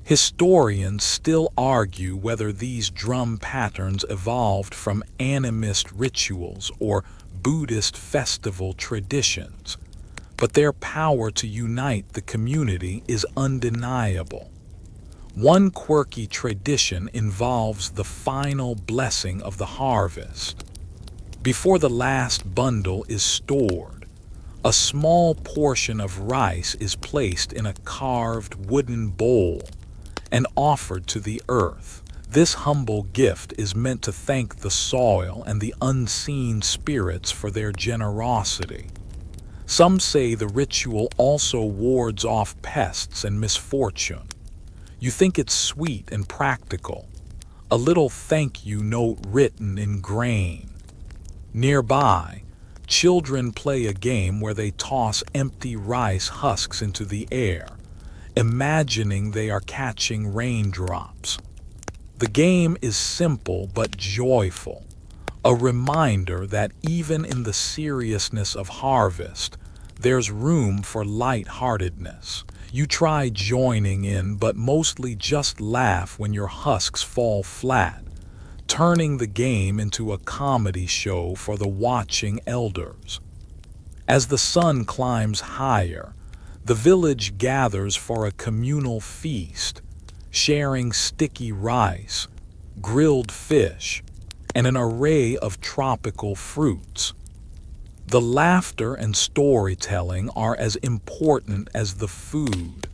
Historians still argue whether these drum patterns evolved from animist rituals or Buddhist festival traditions, but their power to unite the community is undeniable. One quirky tradition involves the final blessing of the harvest. Before the last bundle is stored, a small portion of rice is placed in a carved wooden bowl and offered to the earth. This humble gift is meant to thank the soil and the unseen spirits for their generosity. Some say the ritual also wards off pests and misfortune. You think it's sweet and practical, a little thank you note written in grain. Nearby, children play a game where they toss empty rice husks into the air, imagining they are catching raindrops. The game is simple but joyful, a reminder that even in the seriousness of harvest, there's room for light-heartedness. You try joining in, but mostly just laugh when your husks fall flat, turning the game into a comedy show for the watching elders. As the sun climbs higher, the village gathers for a communal feast, sharing sticky rice, grilled fish, and an array of tropical fruits. The laughter and storytelling are as important as the food,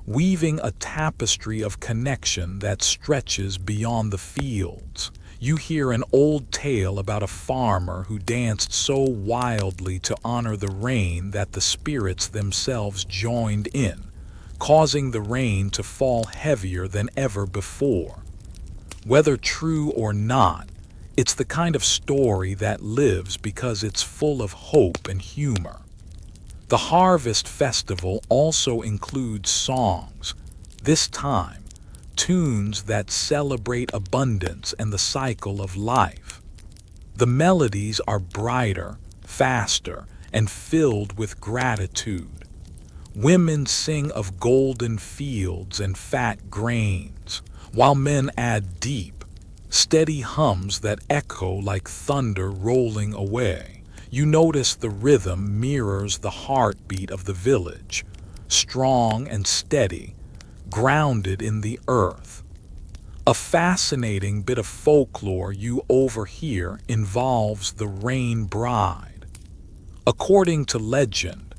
weaving a tapestry of connection that stretches beyond the fields. You hear an old tale about a farmer who danced so wildly to honor the rain that the spirits themselves joined in, causing the rain to fall heavier than ever before. Whether true or not, it's the kind of story that lives because it's full of hope and humor. The Harvest Festival also includes songs, this time tunes that celebrate abundance and the cycle of life. The melodies are brighter, faster, and filled with gratitude. Women sing of golden fields and fat grains, while men add deep, steady hums that echo like thunder rolling away. You notice the rhythm mirrors the heartbeat of the village, strong and steady, grounded in the earth. A fascinating bit of folklore you overhear involves the Rain Bride. According to legend,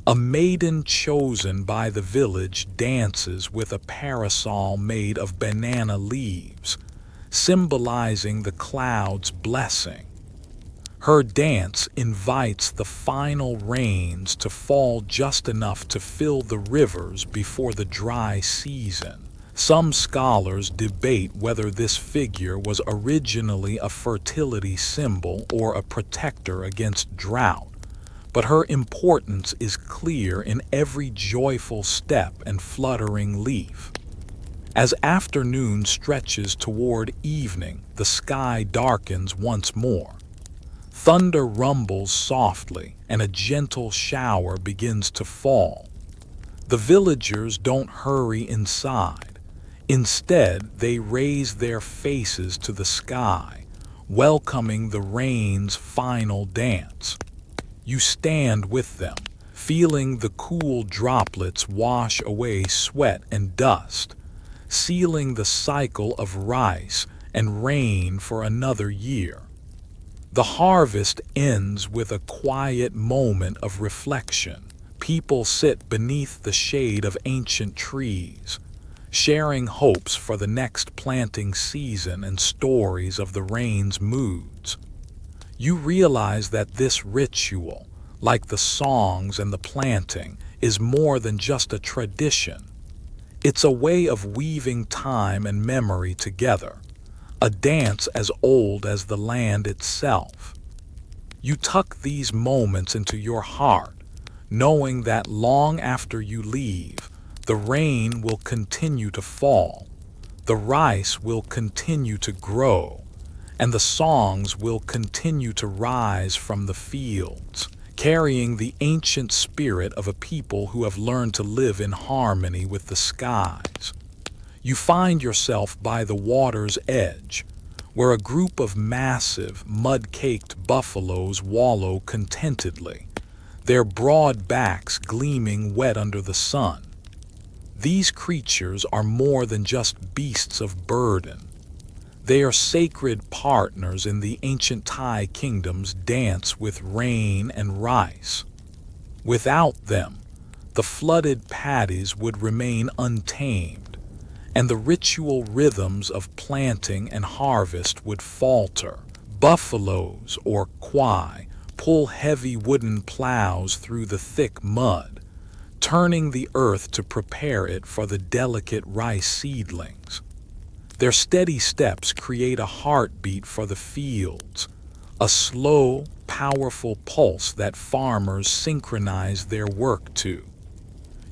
a maiden chosen by the village dances with a parasol made of banana leaves, symbolizing the cloud's blessing. Her dance invites the final rains to fall just enough to fill the rivers before the dry season. Some scholars debate whether this figure was originally a fertility symbol or a protector against drought, but her importance is clear in every joyful step and fluttering leaf. As afternoon stretches toward evening, the sky darkens once more. Thunder rumbles softly, and a gentle shower begins to fall. The villagers don't hurry inside. Instead, they raise their faces to the sky, welcoming the rain's final dance. You stand with them, feeling the cool droplets wash away sweat and dust, sealing the cycle of rice and rain for another year. The harvest ends with a quiet moment of reflection. People sit beneath the shade of ancient trees, sharing hopes for the next planting season and stories of the rain's moods. You realize that this ritual, like the songs and the planting, is more than just a tradition. It's a way of weaving time and memory together, a dance as old as the land itself. You tuck these moments into your heart, knowing that long after you leave, the rain will continue to fall, the rice will continue to grow, and the songs will continue to rise from the fields, carrying the ancient spirit of a people who have learned to live in harmony with the skies. You find yourself by the water's edge, where a group of massive, mud-caked buffaloes wallow contentedly, their broad backs gleaming wet under the sun. These creatures are more than just beasts of burden. They are sacred partners in the ancient Thai kingdom's dance with rain and rice. Without them, the flooded paddies would remain untamed, and the ritual rhythms of planting and harvest would falter. Buffaloes, or kwai, pull heavy wooden plows through the thick mud, turning the earth to prepare it for the delicate rice seedlings. Their steady steps create a heartbeat for the fields, a slow, powerful pulse that farmers synchronize their work to.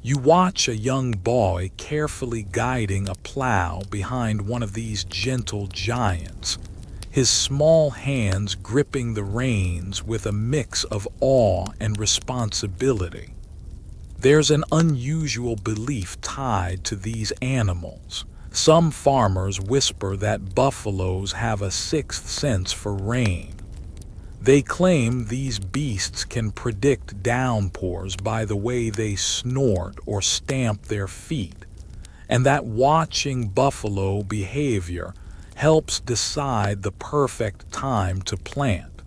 You watch a young boy carefully guiding a plow behind one of these gentle giants, his small hands gripping the reins with a mix of awe and responsibility. There's an unusual belief tied to these animals. Some farmers whisper that buffaloes have a sixth sense for rain. They claim these beasts can predict downpours by the way they snort or stamp their feet, and that watching buffalo behavior helps decide the perfect time to plant.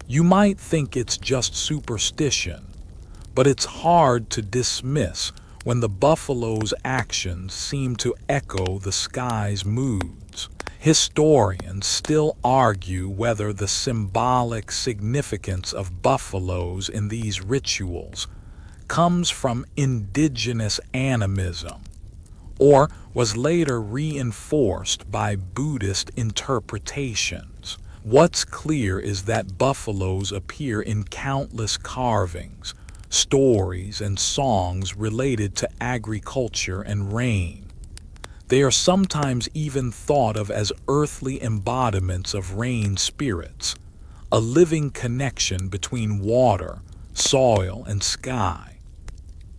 You might think it's just superstition, but it's hard to dismiss when the buffalo's actions seem to echo the sky's moods. Historians still argue whether the symbolic significance of buffaloes in these rituals comes from indigenous animism or was later reinforced by Buddhist interpretations. What's clear is that buffaloes appear in countless carvings, stories, and songs related to agriculture and rain. They are sometimes even thought of as earthly embodiments of rain spirits, a living connection between water, soil, and sky.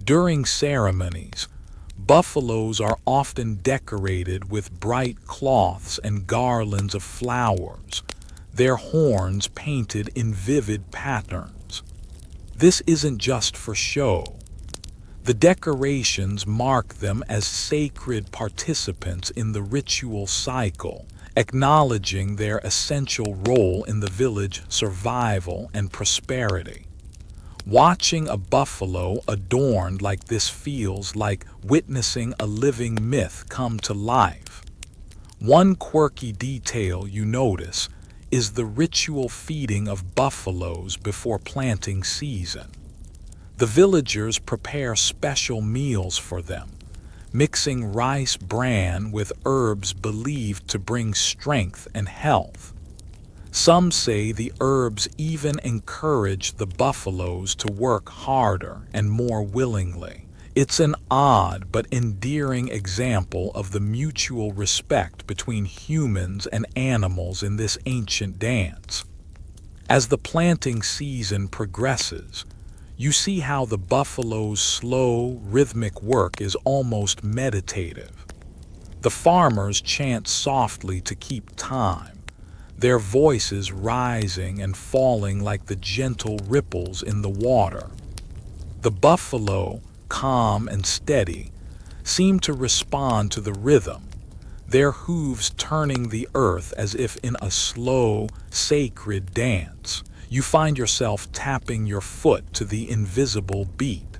During ceremonies, buffaloes are often decorated with bright cloths and garlands of flowers, their horns painted in vivid patterns. This isn't just for show. The decorations mark them as sacred participants in the ritual cycle, acknowledging their essential role in the village survival and prosperity. Watching a buffalo adorned like this feels like witnessing a living myth come to life. One quirky detail you notice is the ritual feeding of buffaloes before planting season. The villagers prepare special meals for them, mixing rice bran with herbs believed to bring strength and health. Some say the herbs even encourage the buffaloes to work harder and more willingly. It's an odd but endearing example of the mutual respect between humans and animals in this ancient dance. As the planting season progresses, you see how the buffalo's slow, rhythmic work is almost meditative. The farmers chant softly to keep time, their voices rising and falling like the gentle ripples in the water. The buffalo, calm and steady, seem to respond to the rhythm, their hooves turning the earth as if in a slow, sacred dance. You find yourself tapping your foot to the invisible beat.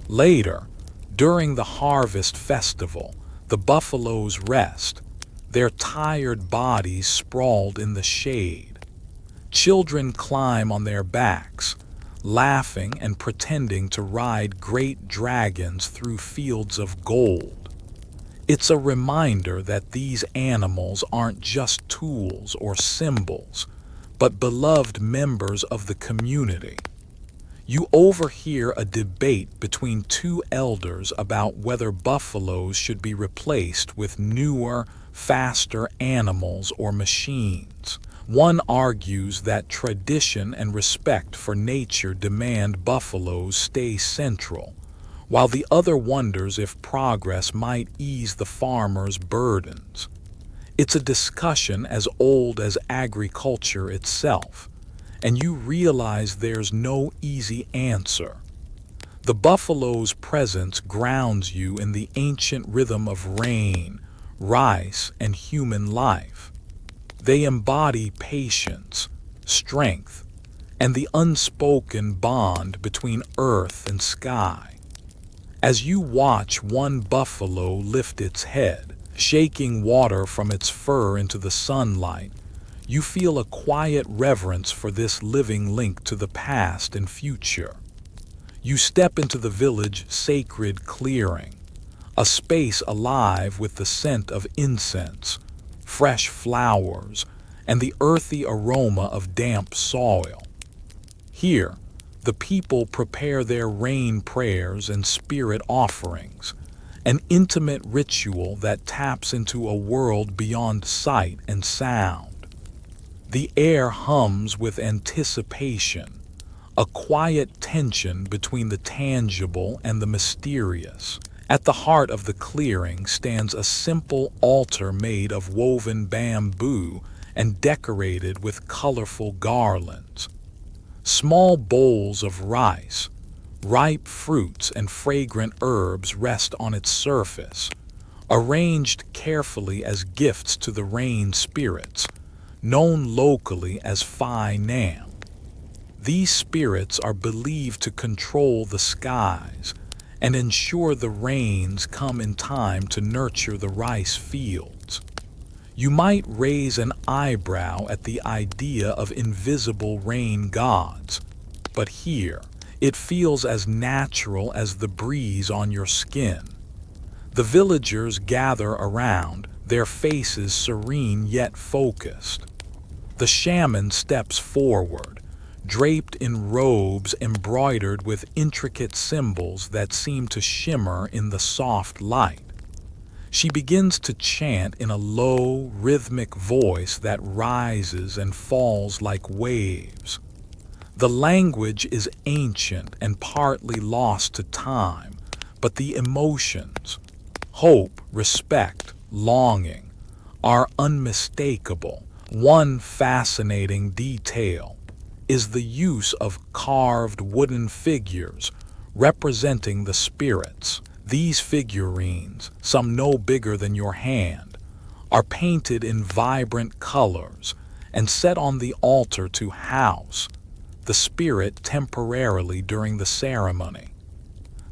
Later, during the harvest festival, the buffaloes rest, their tired bodies sprawled in the shade. Children climb on their backs, laughing and pretending to ride great dragons through fields of gold. It's a reminder that these animals aren't just tools or symbols, but beloved members of the community. You overhear a debate between two elders about whether buffaloes should be replaced with newer, faster animals or machines. One argues that tradition and respect for nature demand buffaloes stay central, while the other wonders if progress might ease the farmer's burdens. It's a discussion as old as agriculture itself, and you realize there's no easy answer. The buffalo's presence grounds you in the ancient rhythm of rain, rice, and human life. They embody patience, strength, and the unspoken bond between earth and sky. As you watch one buffalo lift its head, shaking water from its fur into the sunlight, you feel a quiet reverence for this living link to the past and future. You step into the village sacred clearing, a space alive with the scent of incense, fresh flowers, and the earthy aroma of damp soil. Here, the people prepare their rain prayers and spirit offerings, an intimate ritual that taps into a world beyond sight and sound. The air hums with anticipation, a quiet tension between the tangible and the mysterious. At the heart of the clearing stands a simple altar made of woven bamboo and decorated with colorful garlands. Small bowls of rice, ripe fruits, and fragrant herbs rest on its surface, arranged carefully as gifts to the rain spirits, known locally as Phi Nam. These spirits are believed to control the skies and ensure the rains come in time to nurture the rice fields. You might raise an eyebrow at the idea of invisible rain gods, but here it feels as natural as the breeze on your skin. The villagers gather around, their faces serene yet focused. The shaman steps forward, draped in robes embroidered with intricate symbols that seem to shimmer in the soft light. She begins to chant in a low, rhythmic voice that rises and falls like waves. The language is ancient and partly lost to time, but the emotions, hope, respect, longing, are unmistakable. One fascinating detail is the use of carved wooden figures representing the spirits. These figurines, some no bigger than your hand, are painted in vibrant colors and set on the altar to house the spirit temporarily during the ceremony.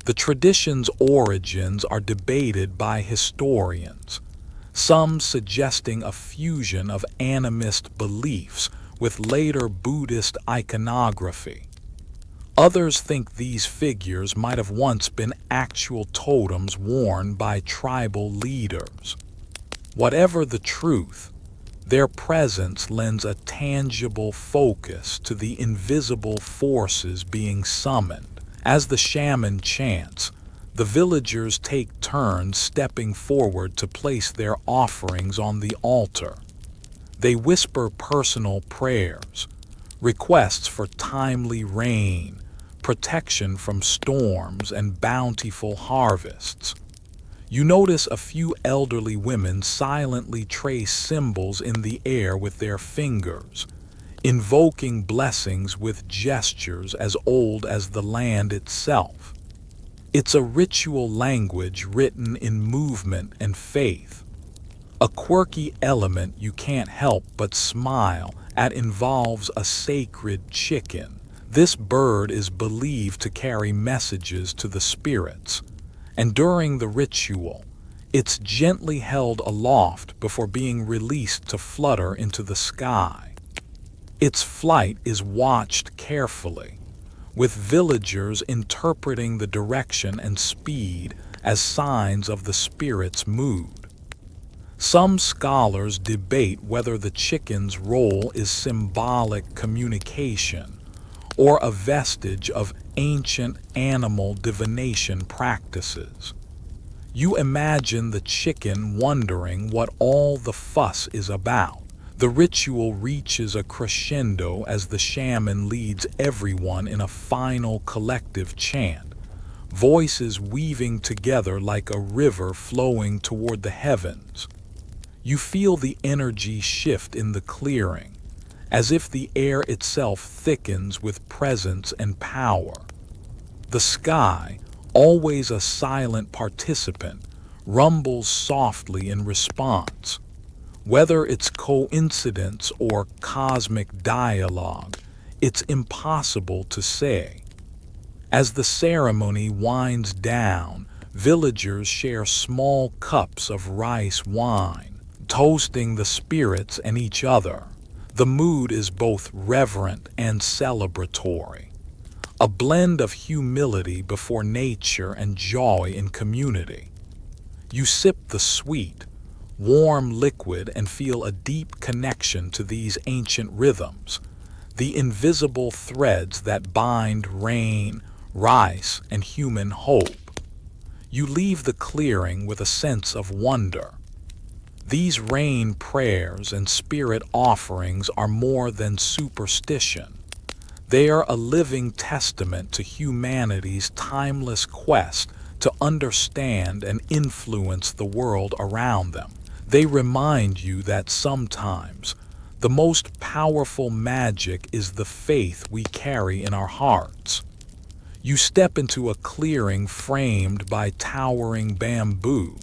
The tradition's origins are debated by historians, some suggesting a fusion of animist beliefs with later Buddhist iconography. Others think these figures might have once been actual totems worn by tribal leaders. Whatever the truth, their presence lends a tangible focus to the invisible forces being summoned. As the shaman chants, the villagers take turns stepping forward to place their offerings on the altar. They whisper personal prayers, requests for timely rain, protection from storms, and bountiful harvests. You notice a few elderly women silently trace symbols in the air with their fingers, invoking blessings with gestures as old as the land itself. It's a ritual language written in movement and faith. A quirky element you can't help but smile at involves a sacred chicken. This bird is believed to carry messages to the spirits, and during the ritual, it's gently held aloft before being released to flutter into the sky. Its flight is watched carefully, with villagers interpreting the direction and speed as signs of the spirit's mood. Some scholars debate whether the chicken's role is symbolic communication or a vestige of ancient animal divination practices. You imagine the chicken wondering what all the fuss is about. The ritual reaches a crescendo as the shaman leads everyone in a final collective chant, voices weaving together like a river flowing toward the heavens. You feel the energy shift in the clearing, as if the air itself thickens with presence and power. The sky, always a silent participant, rumbles softly in response. Whether it's coincidence or cosmic dialogue, it's impossible to say. As the ceremony winds down, villagers share small cups of rice wine, toasting the spirits and each other. The mood is both reverent and celebratory, a blend of humility before nature and joy in community. You sip the sweet, warm liquid and feel a deep connection to these ancient rhythms, the invisible threads that bind rain, rice, and human hope. You leave the clearing with a sense of wonder. These rain prayers and spirit offerings are more than superstition. They are a living testament to humanity's timeless quest to understand and influence the world around them. They remind you that sometimes the most powerful magic is the faith we carry in our hearts. You step into a clearing framed by towering bamboo,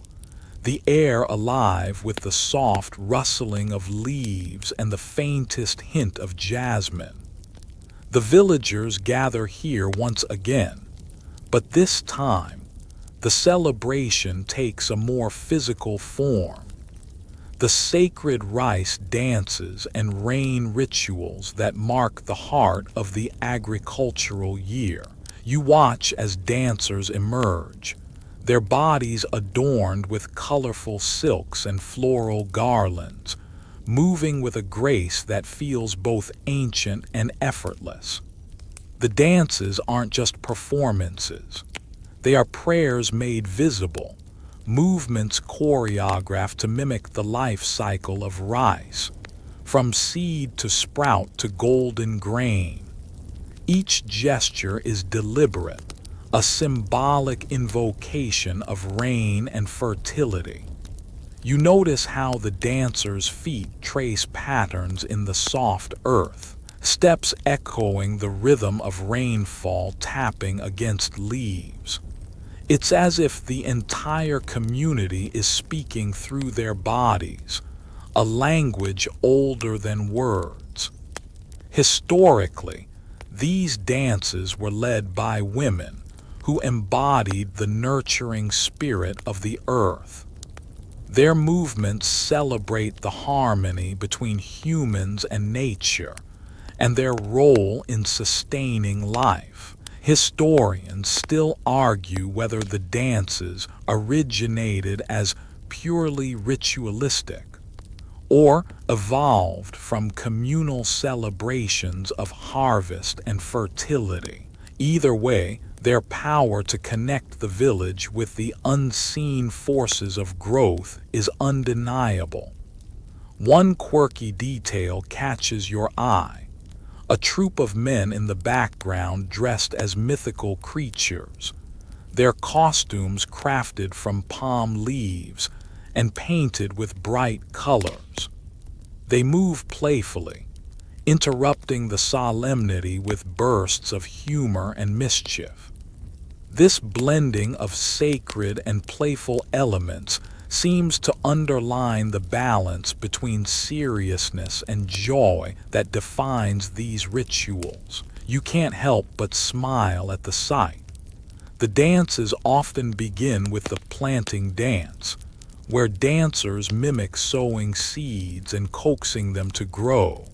the air alive with the soft rustling of leaves and the faintest hint of jasmine. The villagers gather here once again, but this time, the celebration takes a more physical form. The sacred rice dances and rain rituals that mark the heart of the agricultural year. You watch as dancers emerge, their bodies adorned with colorful silks and floral garlands, moving with a grace that feels both ancient and effortless. The dances aren't just performances. They are prayers made visible, movements choreographed to mimic the life cycle of rice, from seed to sprout to golden grain. Each gesture is deliberate, a symbolic invocation of rain and fertility. You notice how the dancers' feet trace patterns in the soft earth, steps echoing the rhythm of rainfall tapping against leaves. It's as if the entire community is speaking through their bodies, a language older than words. Historically, these dances were led by women who embodied the nurturing spirit of the earth. Their movements celebrate the harmony between humans and nature and their role in sustaining life. Historians still argue whether the dances originated as purely ritualistic or evolved from communal celebrations of harvest and fertility. Either way, their power to connect the village with the unseen forces of growth is undeniable. One quirky detail catches your eye: a troop of men in the background dressed as mythical creatures, their costumes crafted from palm leaves and painted with bright colors. They move playfully, interrupting the solemnity with bursts of humor and mischief. This blending of sacred and playful elements seems to underline the balance between seriousness and joy that defines these rituals. You can't help but smile at the sight. The dances often begin with the planting dance, where dancers mimic sowing seeds and coaxing them to grow.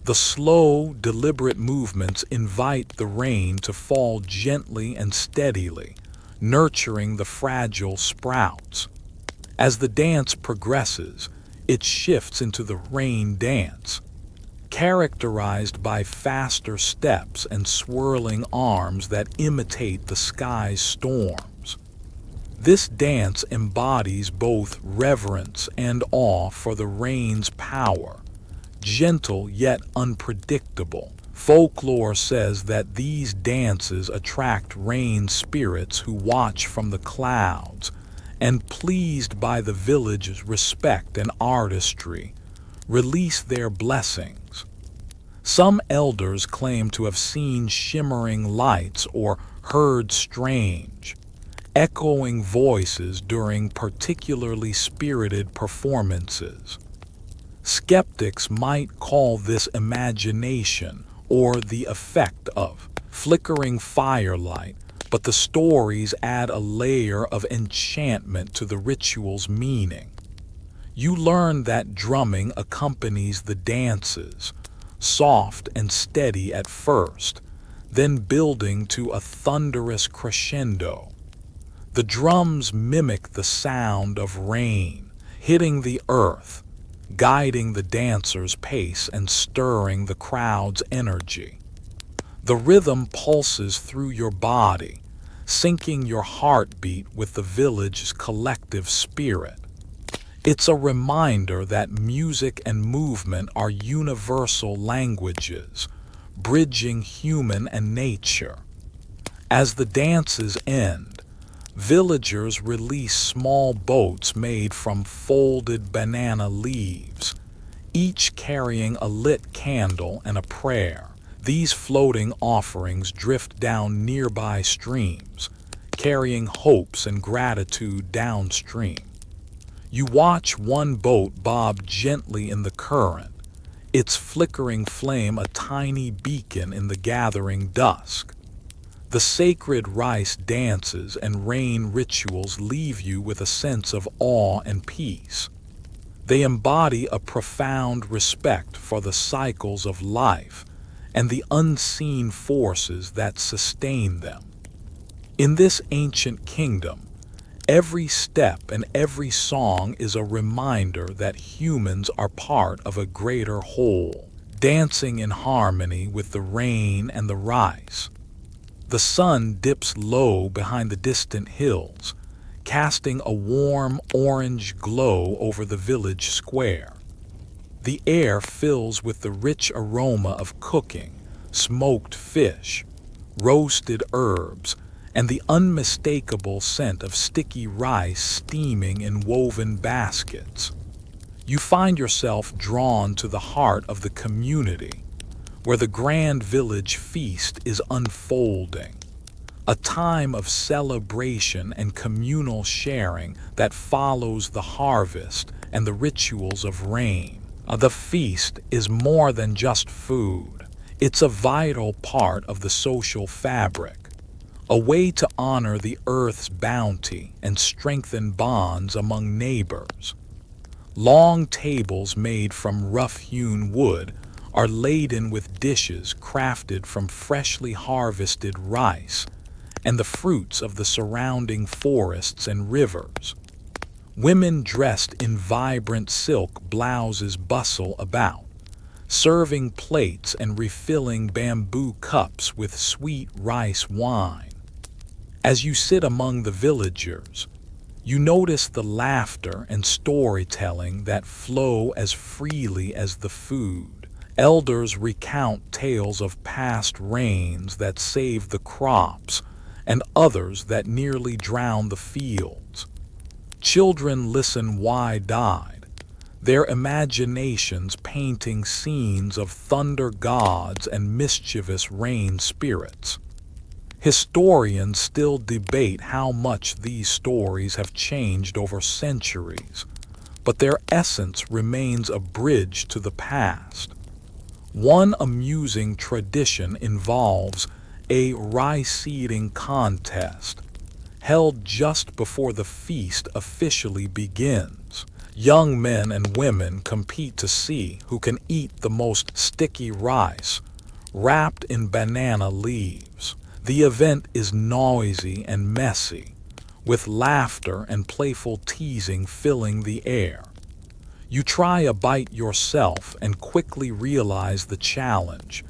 The slow, deliberate movements invite the rain to fall gently and steadily, nurturing the fragile sprouts. As the dance progresses, it shifts into the rain dance, characterized by faster steps and swirling arms that imitate the sky's storms. This dance embodies both reverence and awe for the rain's power, gentle yet unpredictable. Folklore says that these dances attract rain spirits who watch from the clouds, and pleased by the village's respect and artistry, release their blessings. Some elders claim to have seen shimmering lights or heard strange, echoing voices during particularly spirited performances. Skeptics might call this imagination or the effect of flickering firelight, but the stories add a layer of enchantment to the ritual's meaning. You learn that drumming accompanies the dances, soft and steady at first, then building to a thunderous crescendo. The drums mimic the sound of rain hitting the earth, guiding the dancer's pace and stirring the crowd's energy. The rhythm pulses through your body, syncing your heartbeat with the village's collective spirit. It's a reminder that music and movement are universal languages, bridging human and nature. As the dances end, villagers release small boats made from folded banana leaves, each carrying a lit candle and a prayer. These floating offerings drift down nearby streams, carrying hopes and gratitude downstream. You watch one boat bob gently in the current, its flickering flame a tiny beacon in the gathering dusk. The sacred rice dances and rain rituals leave you with a sense of awe and peace. They embody a profound respect for the cycles of life and the unseen forces that sustain them. In this ancient kingdom, every step and every song is a reminder that humans are part of a greater whole, dancing in harmony with the rain and the rice. The sun dips low behind the distant hills, casting a warm orange glow over the village square. The air fills with the rich aroma of cooking, smoked fish, roasted herbs, and the unmistakable scent of sticky rice steaming in woven baskets. You find yourself drawn to the heart of the community, where the grand village feast is unfolding, a time of celebration and communal sharing that follows the harvest and the rituals of rain. The feast is more than just food. It's a vital part of the social fabric, a way to honor the earth's bounty and strengthen bonds among neighbors. Long tables made from rough-hewn wood are laden with dishes crafted from freshly harvested rice and the fruits of the surrounding forests and rivers. Women dressed in vibrant silk blouses bustle about, serving plates and refilling bamboo cups with sweet rice wine. As you sit among the villagers, you notice the laughter and storytelling that flow as freely as the food. Elders recount tales of past rains that saved the crops and others that nearly drowned the fields. Children listen wide-eyed, their imaginations painting scenes of thunder gods and mischievous rain spirits. Historians still debate how much these stories have changed over centuries, but their essence remains a bridge to the past. One amusing tradition involves a rice-eating contest, held just before the feast officially begins. Young men and women compete to see who can eat the most sticky rice, wrapped in banana leaves. The event is noisy and messy, with laughter and playful teasing filling the air. You try a bite yourself and quickly realize the challenge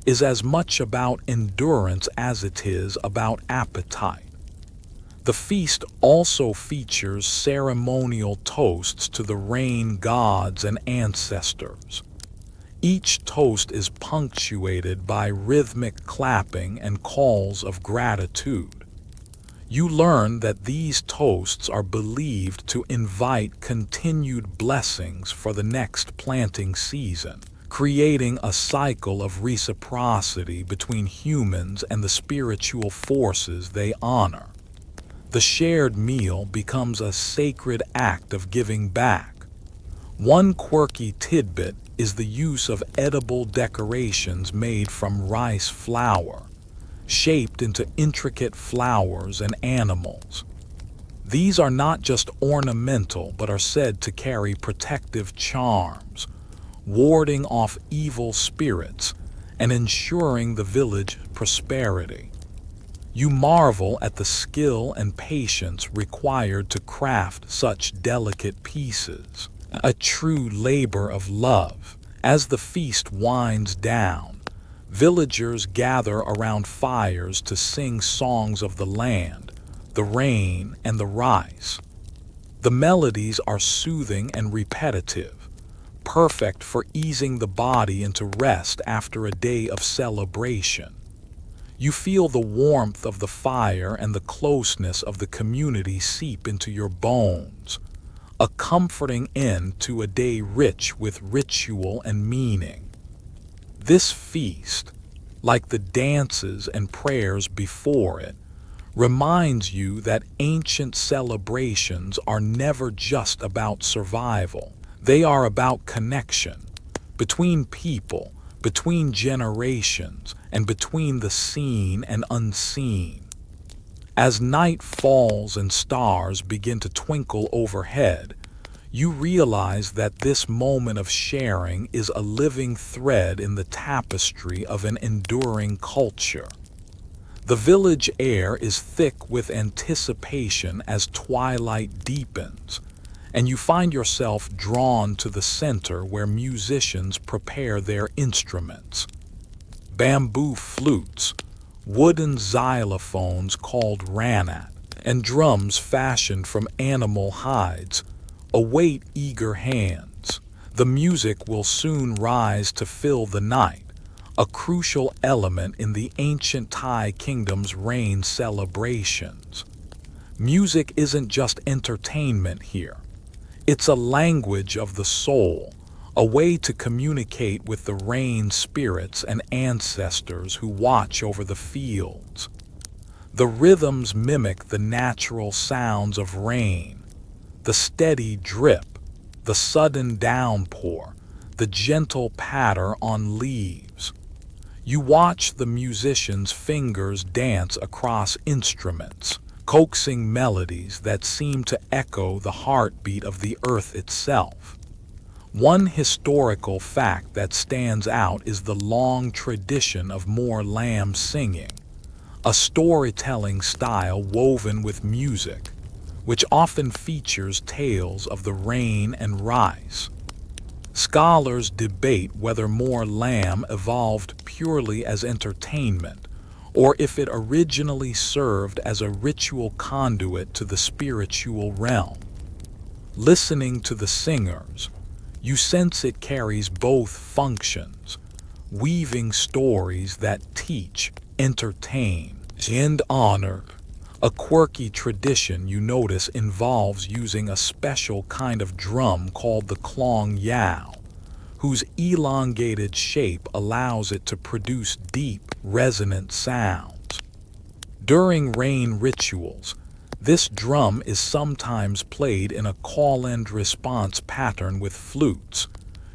is as much about endurance as it is about appetite. The feast also features ceremonial toasts to the rain gods and ancestors. Each toast is punctuated by rhythmic clapping and calls of gratitude. You learn that these toasts are believed to invite continued blessings for the next planting season, creating a cycle of reciprocity between humans and the spiritual forces they honor. The shared meal becomes a sacred act of giving back. One quirky tidbit is the use of edible decorations made from rice flour, shaped into intricate flowers and animals. These are not just ornamental but are said to carry protective charms, warding off evil spirits and ensuring the village prosperity. You marvel at the skill and patience required to craft such delicate pieces, a true labor of love. As the feast winds down, villagers gather around fires to sing songs of the land, the rain, and the rice. The melodies are soothing and repetitive, perfect for easing the body into rest after a day of celebration. You feel the warmth of the fire and the closeness of the community seep into your bones, a comforting end to a day rich with ritual and meaning. This feast, like the dances and prayers before it, reminds you that ancient celebrations are never just about survival. They are about connection between people, between generations, and between the seen and unseen. As night falls and stars begin to twinkle overhead, you realize that this moment of sharing is a living thread in the tapestry of an enduring culture. The village air is thick with anticipation as twilight deepens, and you find yourself drawn to the center where musicians prepare their instruments. Bamboo flutes, wooden xylophones called ranat, and drums fashioned from animal hides await eager hands. The music will soon rise to fill the night, a crucial element in the ancient Thai kingdom's rain celebrations. Music isn't just entertainment here. It's a language of the soul, a way to communicate with the rain spirits and ancestors who watch over the fields. The rhythms mimic the natural sounds of rain, the steady drip, the sudden downpour, the gentle patter on leaves. You watch the musicians' fingers dance across instruments, coaxing melodies that seem to echo the heartbeat of the earth itself. One historical fact that stands out is the long tradition of Moor lamb singing, a storytelling style woven with music, which often features tales of the rain and rice. Scholars debate whether Moor lamb evolved purely as entertainment, or if it originally served as a ritual conduit to the spiritual realm. Listening to the singers, you sense it carries both functions, weaving stories that teach, entertain, and honor. A quirky tradition you notice involves using a special kind of drum called the klong yao, whose elongated shape allows it to produce deep, resonant sounds. During rain rituals, this drum is sometimes played in a call-and-response pattern with flutes,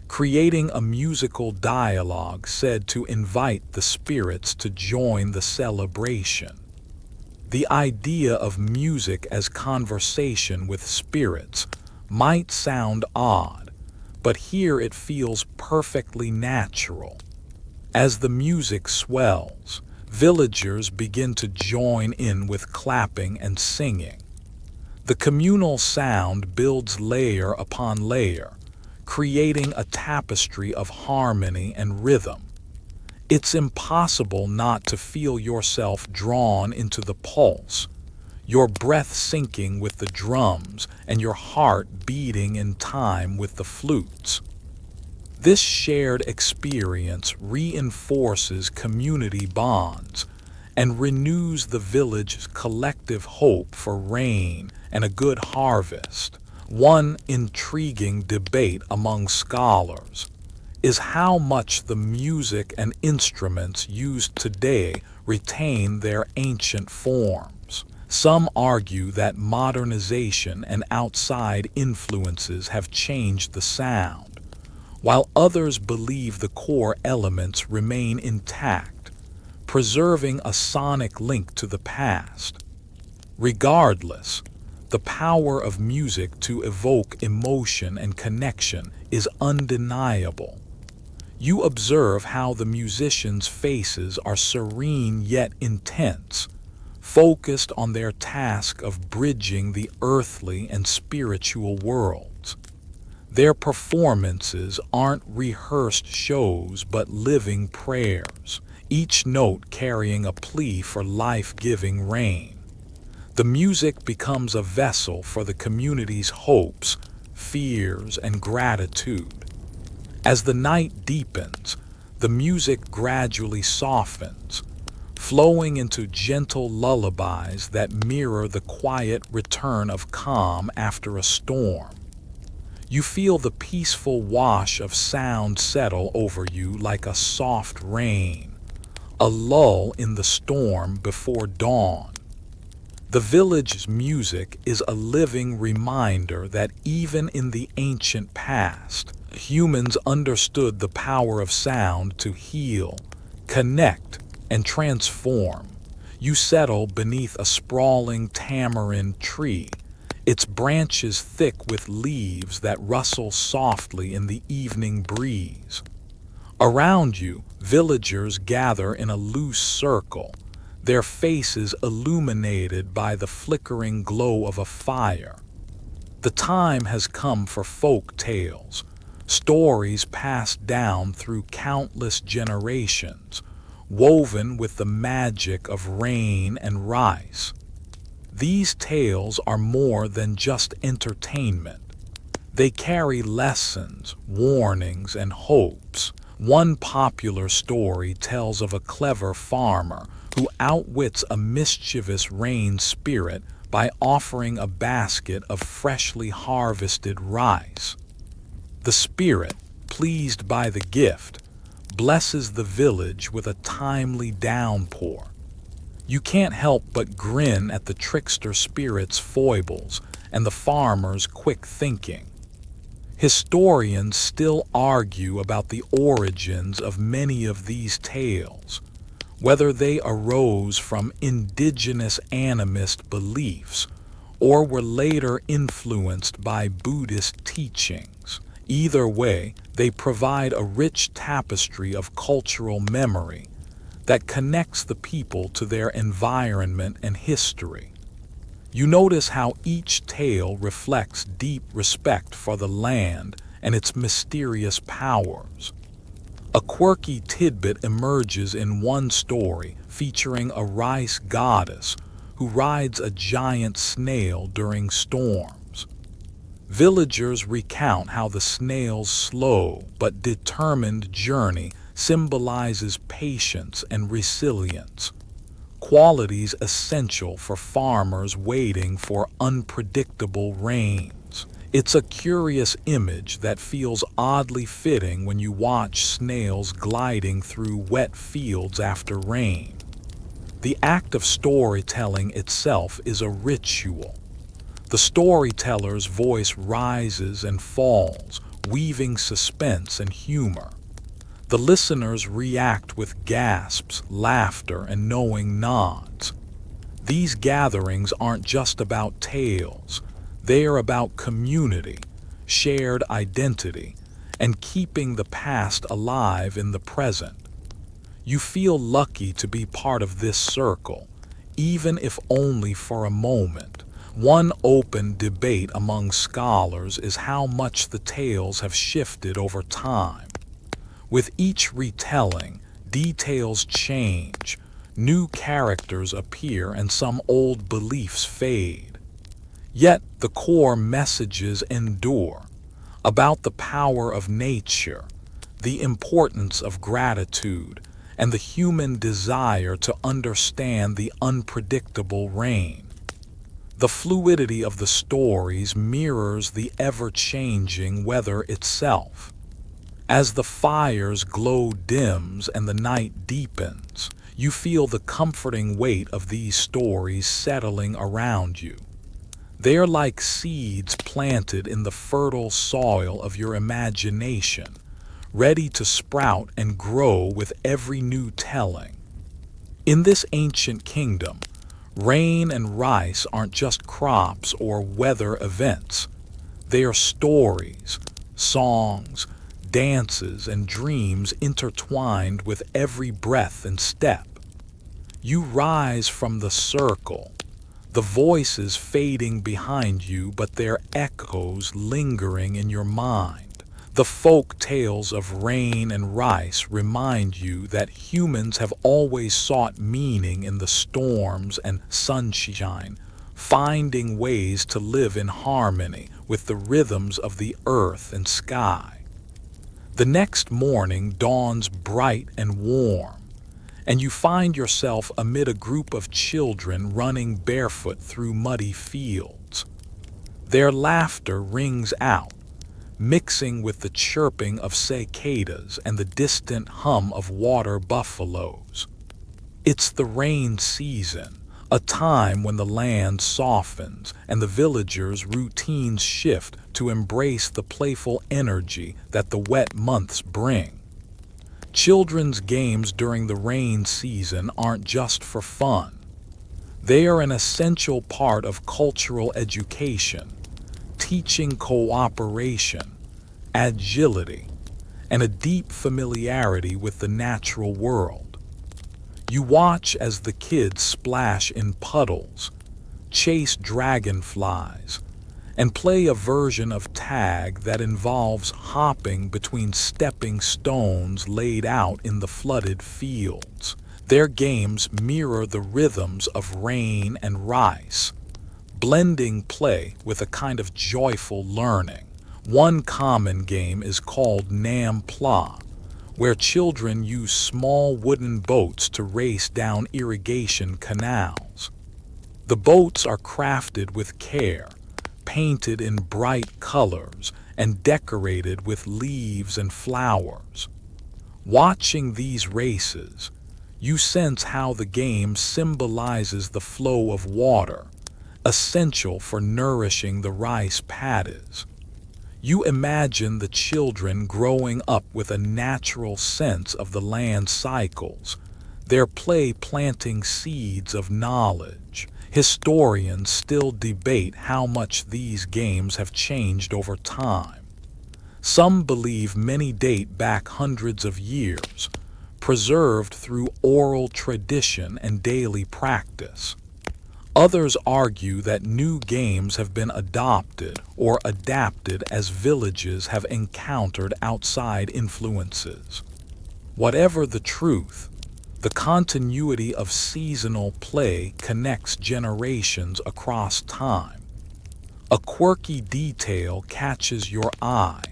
creating a musical dialogue said to invite the spirits to join the celebration. The idea of music as conversation with spirits might sound odd, but here it feels perfectly natural. As the music swells, Villagers begin to join in with clapping and singing. The communal sound builds layer upon layer, creating a tapestry of harmony and rhythm. It's impossible not to feel yourself drawn into the pulse, your breath syncing with the drums and your heart beating in time with the flutes. This shared experience reinforces community bonds and renews the village's collective hope for rain and a good harvest. One intriguing debate among scholars is how much the music and instruments used today retain their ancient forms. Some argue that modernization and outside influences have changed the sound, while others believe the core elements remain intact, preserving a sonic link to the past. Regardless, the power of music to evoke emotion and connection is undeniable. You observe how the musicians' faces are serene yet intense, focused on their task of bridging the earthly and spiritual worlds. Their performances aren't rehearsed shows but living prayers, each note carrying a plea for life-giving rain. The music becomes a vessel for the community's hopes, fears, and gratitude. As the night deepens, the music gradually softens, flowing into gentle lullabies that mirror the quiet return of calm after a storm. You feel the peaceful wash of sound settle over you like a soft rain, a lull in the storm before dawn. The village's music is a living reminder that even in the ancient past, humans understood the power of sound to heal, connect, and transform. You settle beneath a sprawling tamarind tree, its branches thick with leaves that rustle softly in the evening breeze. Around you, villagers gather in a loose circle, their faces illuminated by the flickering glow of a fire. The time has come for folk tales, stories passed down through countless generations, woven with the magic of rain and rice. These tales are more than just entertainment. They carry lessons, warnings, and hopes. One popular story tells of a clever farmer who outwits a mischievous rain spirit by offering a basket of freshly harvested rice. The spirit, pleased by the gift, blesses the village with a timely downpour. You can't help but grin at the trickster spirit's foibles and the farmer's quick thinking. Historians still argue about the origins of many of these tales, whether they arose from indigenous animist beliefs or were later influenced by Buddhist teachings. Either way, they provide a rich tapestry of cultural memory that connects the people to their environment and history. You notice how each tale reflects deep respect for the land and its mysterious powers. A quirky tidbit emerges in one story featuring a rice goddess who rides a giant snail during storms. Villagers recount how the snail's slow but determined journey symbolizes patience and resilience, qualities essential for farmers waiting for unpredictable rains. It's a curious image that feels oddly fitting when you watch snails gliding through wet fields after rain. The act of storytelling itself is a ritual. The storyteller's voice rises and falls, weaving suspense and humor. The listeners react with gasps, laughter, and knowing nods. These gatherings aren't just about tales. They are about community, shared identity, and keeping the past alive in the present. You feel lucky to be part of this circle, even if only for a moment. One open debate among scholars is how much the tales have shifted over time. With each retelling, details change, new characters appear, and some old beliefs fade. Yet the core messages endure, about the power of nature, the importance of gratitude, and the human desire to understand the unpredictable rain. The fluidity of the stories mirrors the ever-changing weather itself. As the fire's glow dims and the night deepens, you feel the comforting weight of these stories settling around you. They are like seeds planted in the fertile soil of your imagination, ready to sprout and grow with every new telling. In this ancient kingdom, rain and rice aren't just crops or weather events. They are stories, songs, dances, and dreams intertwined with every breath and step. You rise from the circle, the voices fading behind you, but their echoes lingering in your mind. The folk tales of rain and rice remind you that humans have always sought meaning in the storms and sunshine, finding ways to live in harmony with the rhythms of the earth and sky. The next morning dawns bright and warm, and you find yourself amid a group of children running barefoot through muddy fields. Their laughter rings out, mixing with the chirping of cicadas and the distant hum of water buffaloes. It's the rain season, a time when the land softens and the villagers' routines shift to embrace the playful energy that the wet months bring. Children's games during the rain season aren't just for fun. They are an essential part of cultural education, teaching cooperation, agility, and a deep familiarity with the natural world. You watch as the kids splash in puddles, chase dragonflies, and play a version of tag that involves hopping between stepping stones laid out in the flooded fields. Their games mirror the rhythms of rain and rice, blending play with a kind of joyful learning. One common game is called Nam Pla, where children use small wooden boats to race down irrigation canals. The boats are crafted with care, painted in bright colors, and decorated with leaves and flowers. Watching these races, you sense how the game symbolizes the flow of water, essential for nourishing the rice paddies. You imagine the children growing up with a natural sense of the land cycles, their play planting seeds of knowledge. Historians still debate how much these games have changed over time. Some believe many date back hundreds of years, preserved through oral tradition and daily practice. Others argue that new games have been adopted or adapted as villages have encountered outside influences. Whatever the truth, the continuity of seasonal play connects generations across time. A quirky detail catches your eye.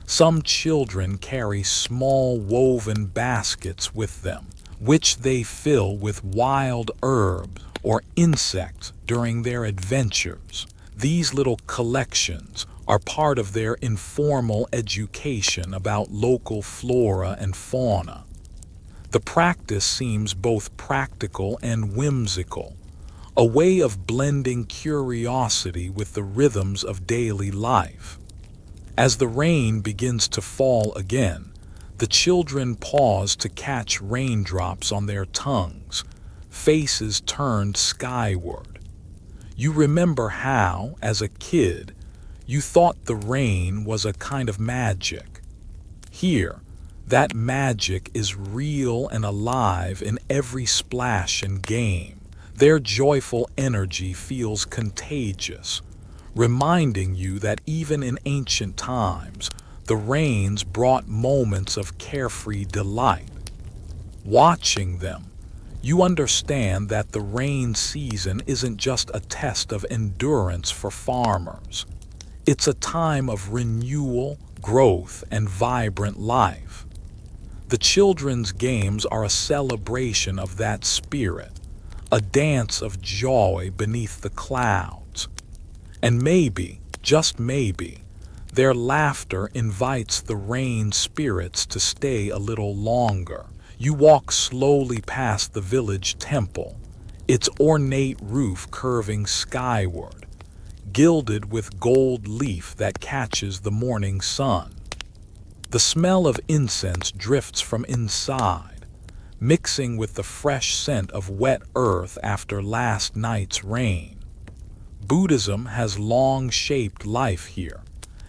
Some children carry small woven baskets with them, which they fill with wild herbs or insects during their adventures. These little collections are part of their informal education about local flora and fauna. The practice seems both practical and whimsical, a way of blending curiosity with the rhythms of daily life. As the rain begins to fall again, the children pause to catch raindrops on their tongues, faces turned skyward. You remember how, as a kid, you thought the rain was a kind of magic. Here, That magic is real and alive in every splash and game. Their joyful energy feels contagious, reminding you that even in ancient times, the rains brought moments of carefree delight. Watching them, you understand that the rain season isn't just a test of endurance for farmers. It's a time of renewal, growth, and vibrant life. The children's games are a celebration of that spirit, a dance of joy beneath the clouds. And maybe, just maybe, their laughter invites the rain spirits to stay a little longer. You walk slowly past the village temple, its ornate roof curving skyward, gilded with gold leaf that catches the morning sun. The smell of incense drifts from inside, mixing with the fresh scent of wet earth after last night's rain. Buddhism has long shaped life here,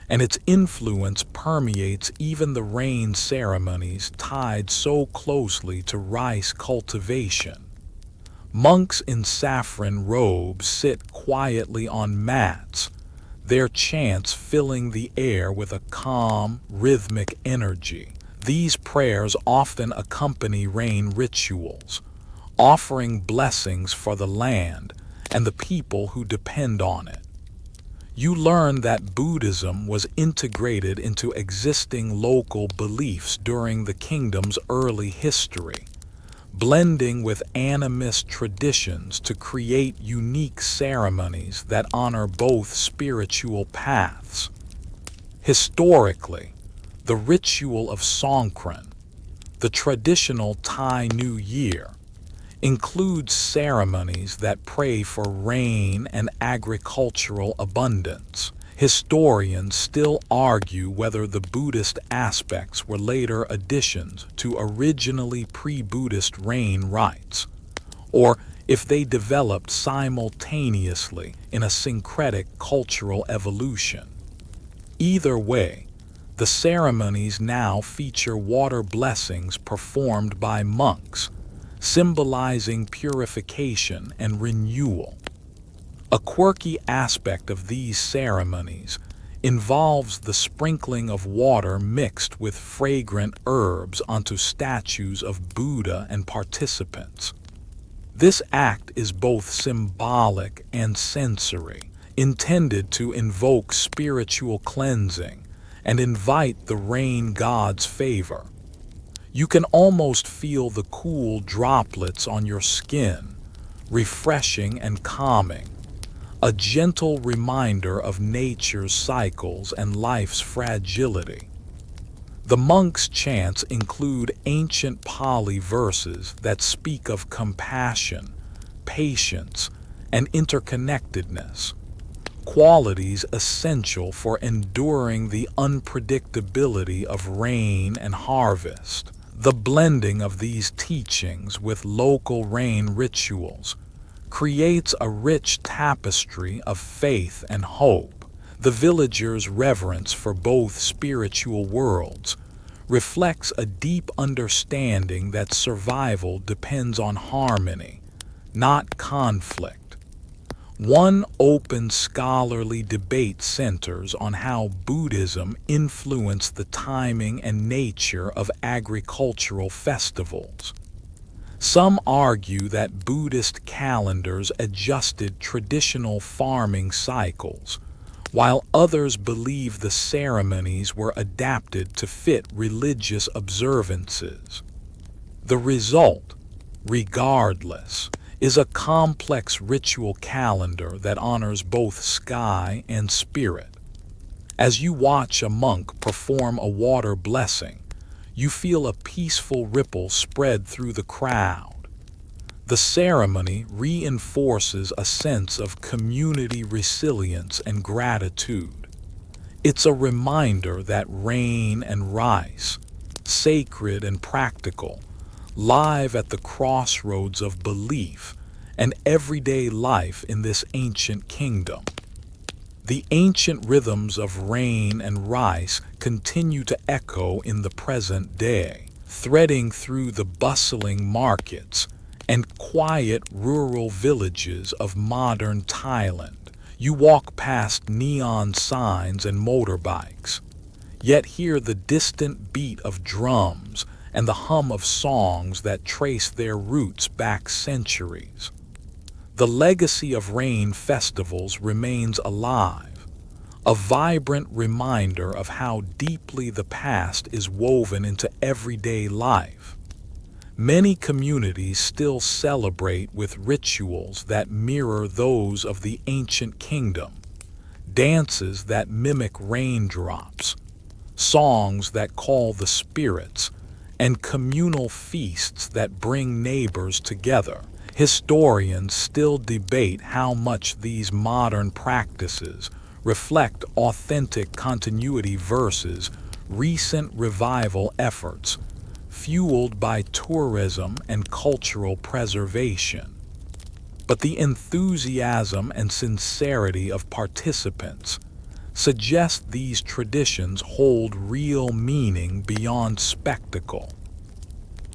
and its influence permeates even the rain ceremonies tied so closely to rice cultivation. Monks in saffron robes sit quietly on mats, their chants filling the air with a calm, rhythmic energy. These prayers often accompany rain rituals, offering blessings for the land and the people who depend on it. You learn that Buddhism was integrated into existing local beliefs during the kingdom's early history, blending with animist traditions to create unique ceremonies that honor both spiritual paths. Historically, the ritual of Songkran, the traditional Thai New Year, includes ceremonies that pray for rain and agricultural abundance. Historians still argue whether the Buddhist aspects were later additions to originally pre-Buddhist rain rites, or if they developed simultaneously in a syncretic cultural evolution. Either way, the ceremonies now feature water blessings performed by monks, symbolizing purification and renewal. A quirky aspect of these ceremonies involves the sprinkling of water mixed with fragrant herbs onto statues of Buddha and participants. This act is both symbolic and sensory, intended to invoke spiritual cleansing and invite the rain god's favor. You can almost feel the cool droplets on your skin, refreshing and calming, a gentle reminder of nature's cycles and life's fragility. The monks' chants include ancient Pali verses that speak of compassion, patience, and interconnectedness, qualities essential for enduring the unpredictability of rain and harvest. The blending of these teachings with local rain rituals creates a rich tapestry of faith and hope. The villagers' reverence for both spiritual worlds reflects a deep understanding that survival depends on harmony, not conflict. One open scholarly debate centers on how Buddhism influenced the timing and nature of agricultural festivals. Some argue that Buddhist calendars adjusted traditional farming cycles, while others believe the ceremonies were adapted to fit religious observances. The result, regardless, is a complex ritual calendar that honors both sky and spirit. As you watch a monk perform a water blessing, you feel a peaceful ripple spread through the crowd. The ceremony reinforces a sense of community resilience and gratitude. It's a reminder that rain and rice, sacred and practical, live at the crossroads of belief and everyday life in this ancient kingdom. The ancient rhythms of rain and rice continue to echo in the present day, threading through the bustling markets and quiet rural villages of modern Thailand. You walk past neon signs and motorbikes, yet hear the distant beat of drums and the hum of songs that trace their roots back centuries. The legacy of rain festivals remains alive, a vibrant reminder of how deeply the past is woven into everyday life. Many communities still celebrate with rituals that mirror those of the ancient kingdom, dances that mimic raindrops, songs that call the spirits, and communal feasts that bring neighbors together. Historians still debate how much these modern practices reflect authentic continuity versus recent revival efforts, fueled by tourism and cultural preservation. But the enthusiasm and sincerity of participants suggest these traditions hold real meaning beyond spectacle.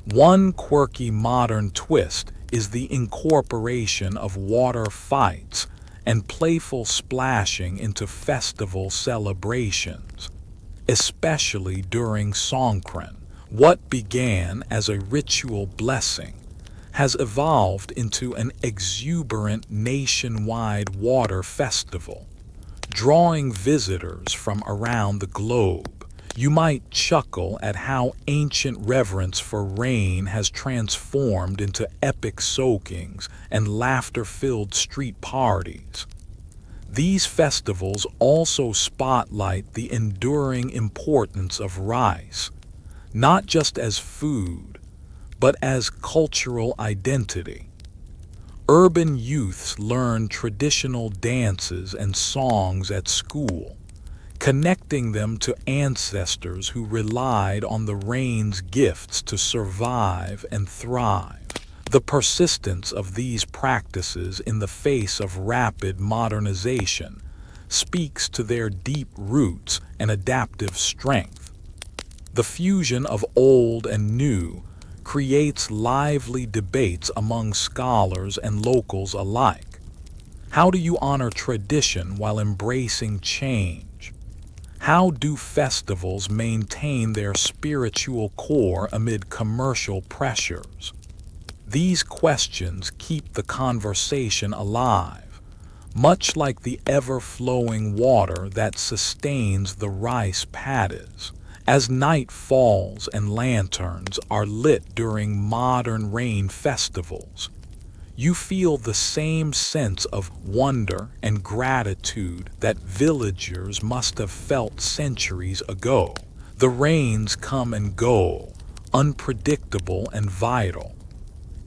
One quirky modern twist is the incorporation of water fights and playful splashing into festival celebrations, especially during Songkran. What began as a ritual blessing has evolved into an exuberant nationwide water festival, drawing visitors from around the globe. You might chuckle at how ancient reverence for rain has transformed into epic soakings and laughter-filled street parties. These festivals also spotlight the enduring importance of rice, not just as food, but as cultural identity. Urban youths learn traditional dances and songs at school, connecting them to ancestors who relied on the rain's gifts to survive and thrive. The persistence of these practices in the face of rapid modernization speaks to their deep roots and adaptive strength. The fusion of old and new creates lively debates among scholars and locals alike. How do you honor tradition while embracing change? How do festivals maintain their spiritual core amid commercial pressures? These questions keep the conversation alive, much like the ever-flowing water that sustains the rice paddies. As night falls and lanterns are lit during modern rain festivals, you feel the same sense of wonder and gratitude that villagers must have felt centuries ago. The rains come and go, unpredictable and vital.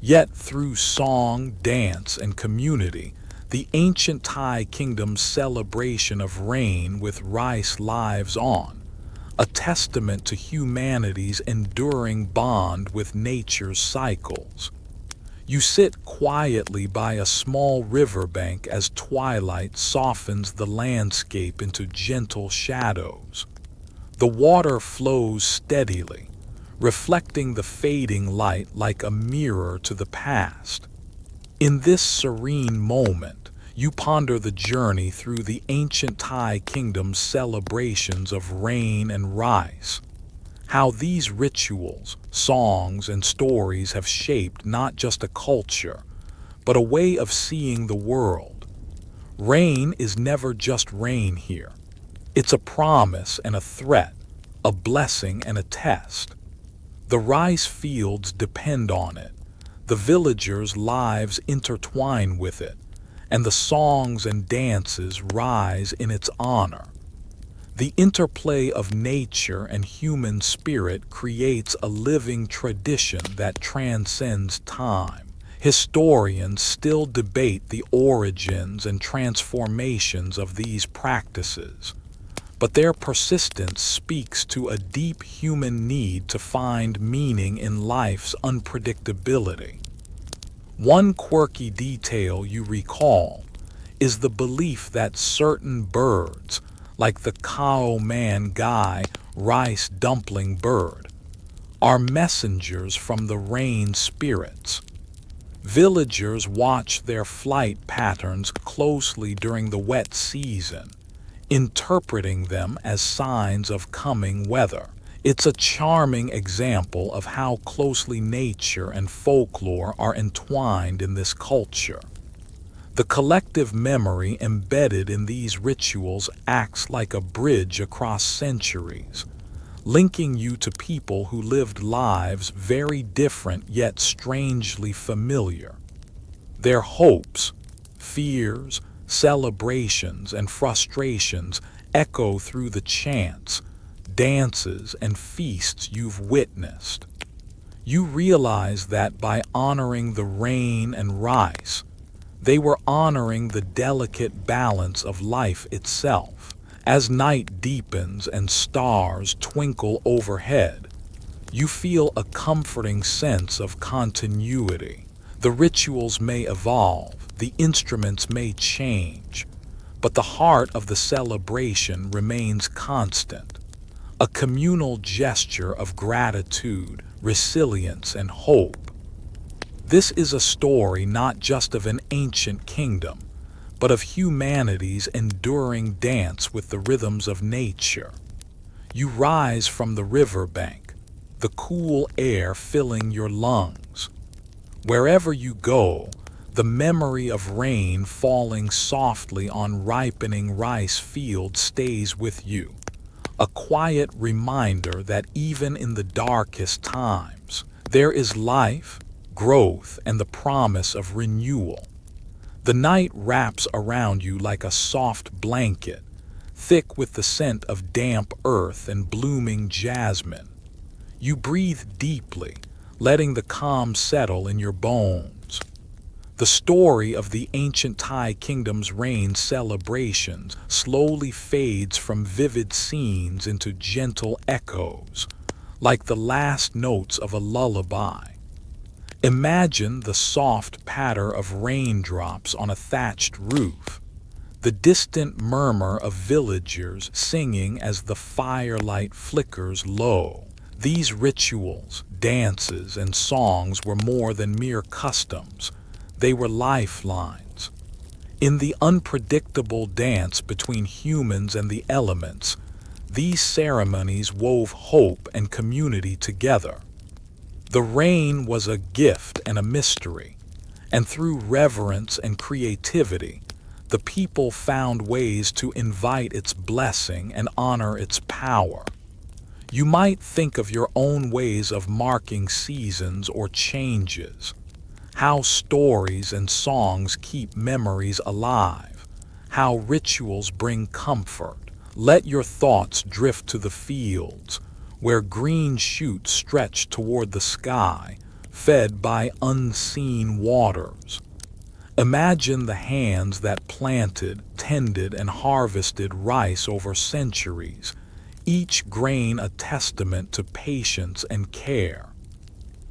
Yet through song, dance, and community, the ancient Thai kingdom's celebration of rain with rice lives on, a testament to humanity's enduring bond with nature's cycles. You sit quietly by a small riverbank as twilight softens the landscape into gentle shadows. The water flows steadily, reflecting the fading light like a mirror to the past. In this serene moment, you ponder the journey through the ancient Thai kingdom's celebrations of rain and rice, how these rituals, songs, and stories have shaped not just a culture, but a way of seeing the world. Rain is never just rain here. It's a promise and a threat, a blessing and a test. The rice fields depend on it, the villagers' lives intertwine with it, and the songs and dances rise in its honor. The interplay of nature and human spirit creates a living tradition that transcends time. Historians still debate the origins and transformations of these practices, but their persistence speaks to a deep human need to find meaning in life's unpredictability. One quirky detail you recall is the belief that certain birds, like the Khao Man Gai rice dumpling bird, are messengers from the rain spirits. Villagers watch their flight patterns closely during the wet season, interpreting them as signs of coming weather. It's a charming example of how closely nature and folklore are entwined in this culture. The collective memory embedded in these rituals acts like a bridge across centuries, linking you to people who lived lives very different yet strangely familiar. Their hopes, fears, celebrations, and frustrations echo through the chants, dances, and feasts you've witnessed. You realize that by honoring the rain and rice, they were honoring the delicate balance of life itself. As night deepens and stars twinkle overhead, you feel a comforting sense of continuity. The rituals may evolve, the instruments may change, but the heart of the celebration remains constant, a communal gesture of gratitude, resilience, and hope. This is a story not just of an ancient kingdom, but of humanity's enduring dance with the rhythms of nature. You rise from the riverbank, the cool air filling your lungs. Wherever you go, the memory of rain falling softly on ripening rice fields stays with you, a quiet reminder that even in the darkest times, there is life, growth, and the promise of renewal. The night wraps around you like a soft blanket, thick with the scent of damp earth and blooming jasmine. You breathe deeply, letting the calm settle in your bones. The story of the ancient Thai kingdom's rain celebrations slowly fades from vivid scenes into gentle echoes, like the last notes of a lullaby. Imagine the soft patter of raindrops on a thatched roof, the distant murmur of villagers singing as the firelight flickers low. These rituals, dances, and songs were more than mere customs. They were lifelines. In the unpredictable dance between humans and the elements, these ceremonies wove hope and community together. The rain was a gift and a mystery, and through reverence and creativity, the people found ways to invite its blessing and honor its power. You might think of your own ways of marking seasons or changes, how stories and songs keep memories alive, how rituals bring comfort. Let your thoughts drift to the fields, where green shoots stretch toward the sky, fed by unseen waters. Imagine the hands that planted, tended, and harvested rice over centuries, each grain a testament to patience and care.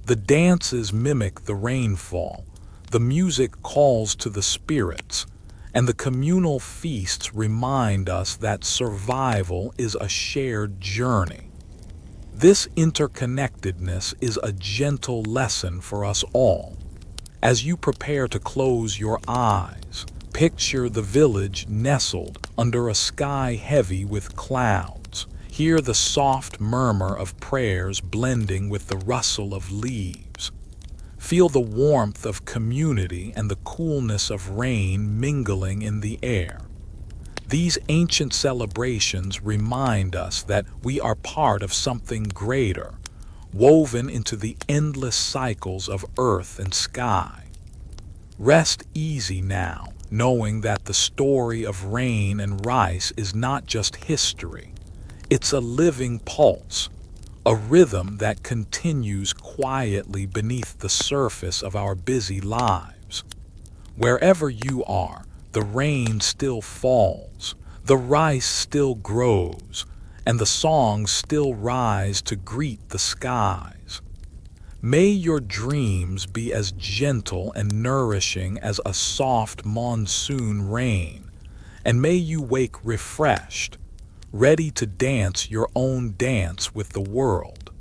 The dances mimic the rainfall, the music calls to the spirits, and the communal feasts remind us that survival is a shared journey. This interconnectedness is a gentle lesson for us all. As you prepare to close your eyes, picture the village nestled under a sky heavy with clouds. Hear the soft murmur of prayers blending with the rustle of leaves. Feel the warmth of community and the coolness of rain mingling in the air. These ancient celebrations remind us that we are part of something greater, woven into the endless cycles of earth and sky. Rest easy now, knowing that the story of rain and rice is not just history. It's a living pulse, a rhythm that continues quietly beneath the surface of our busy lives. Wherever you are, the rain still falls, the rice still grows, and the songs still rise to greet the skies. May your dreams be as gentle and nourishing as a soft monsoon rain, and may you wake refreshed, ready to dance your own dance with the world.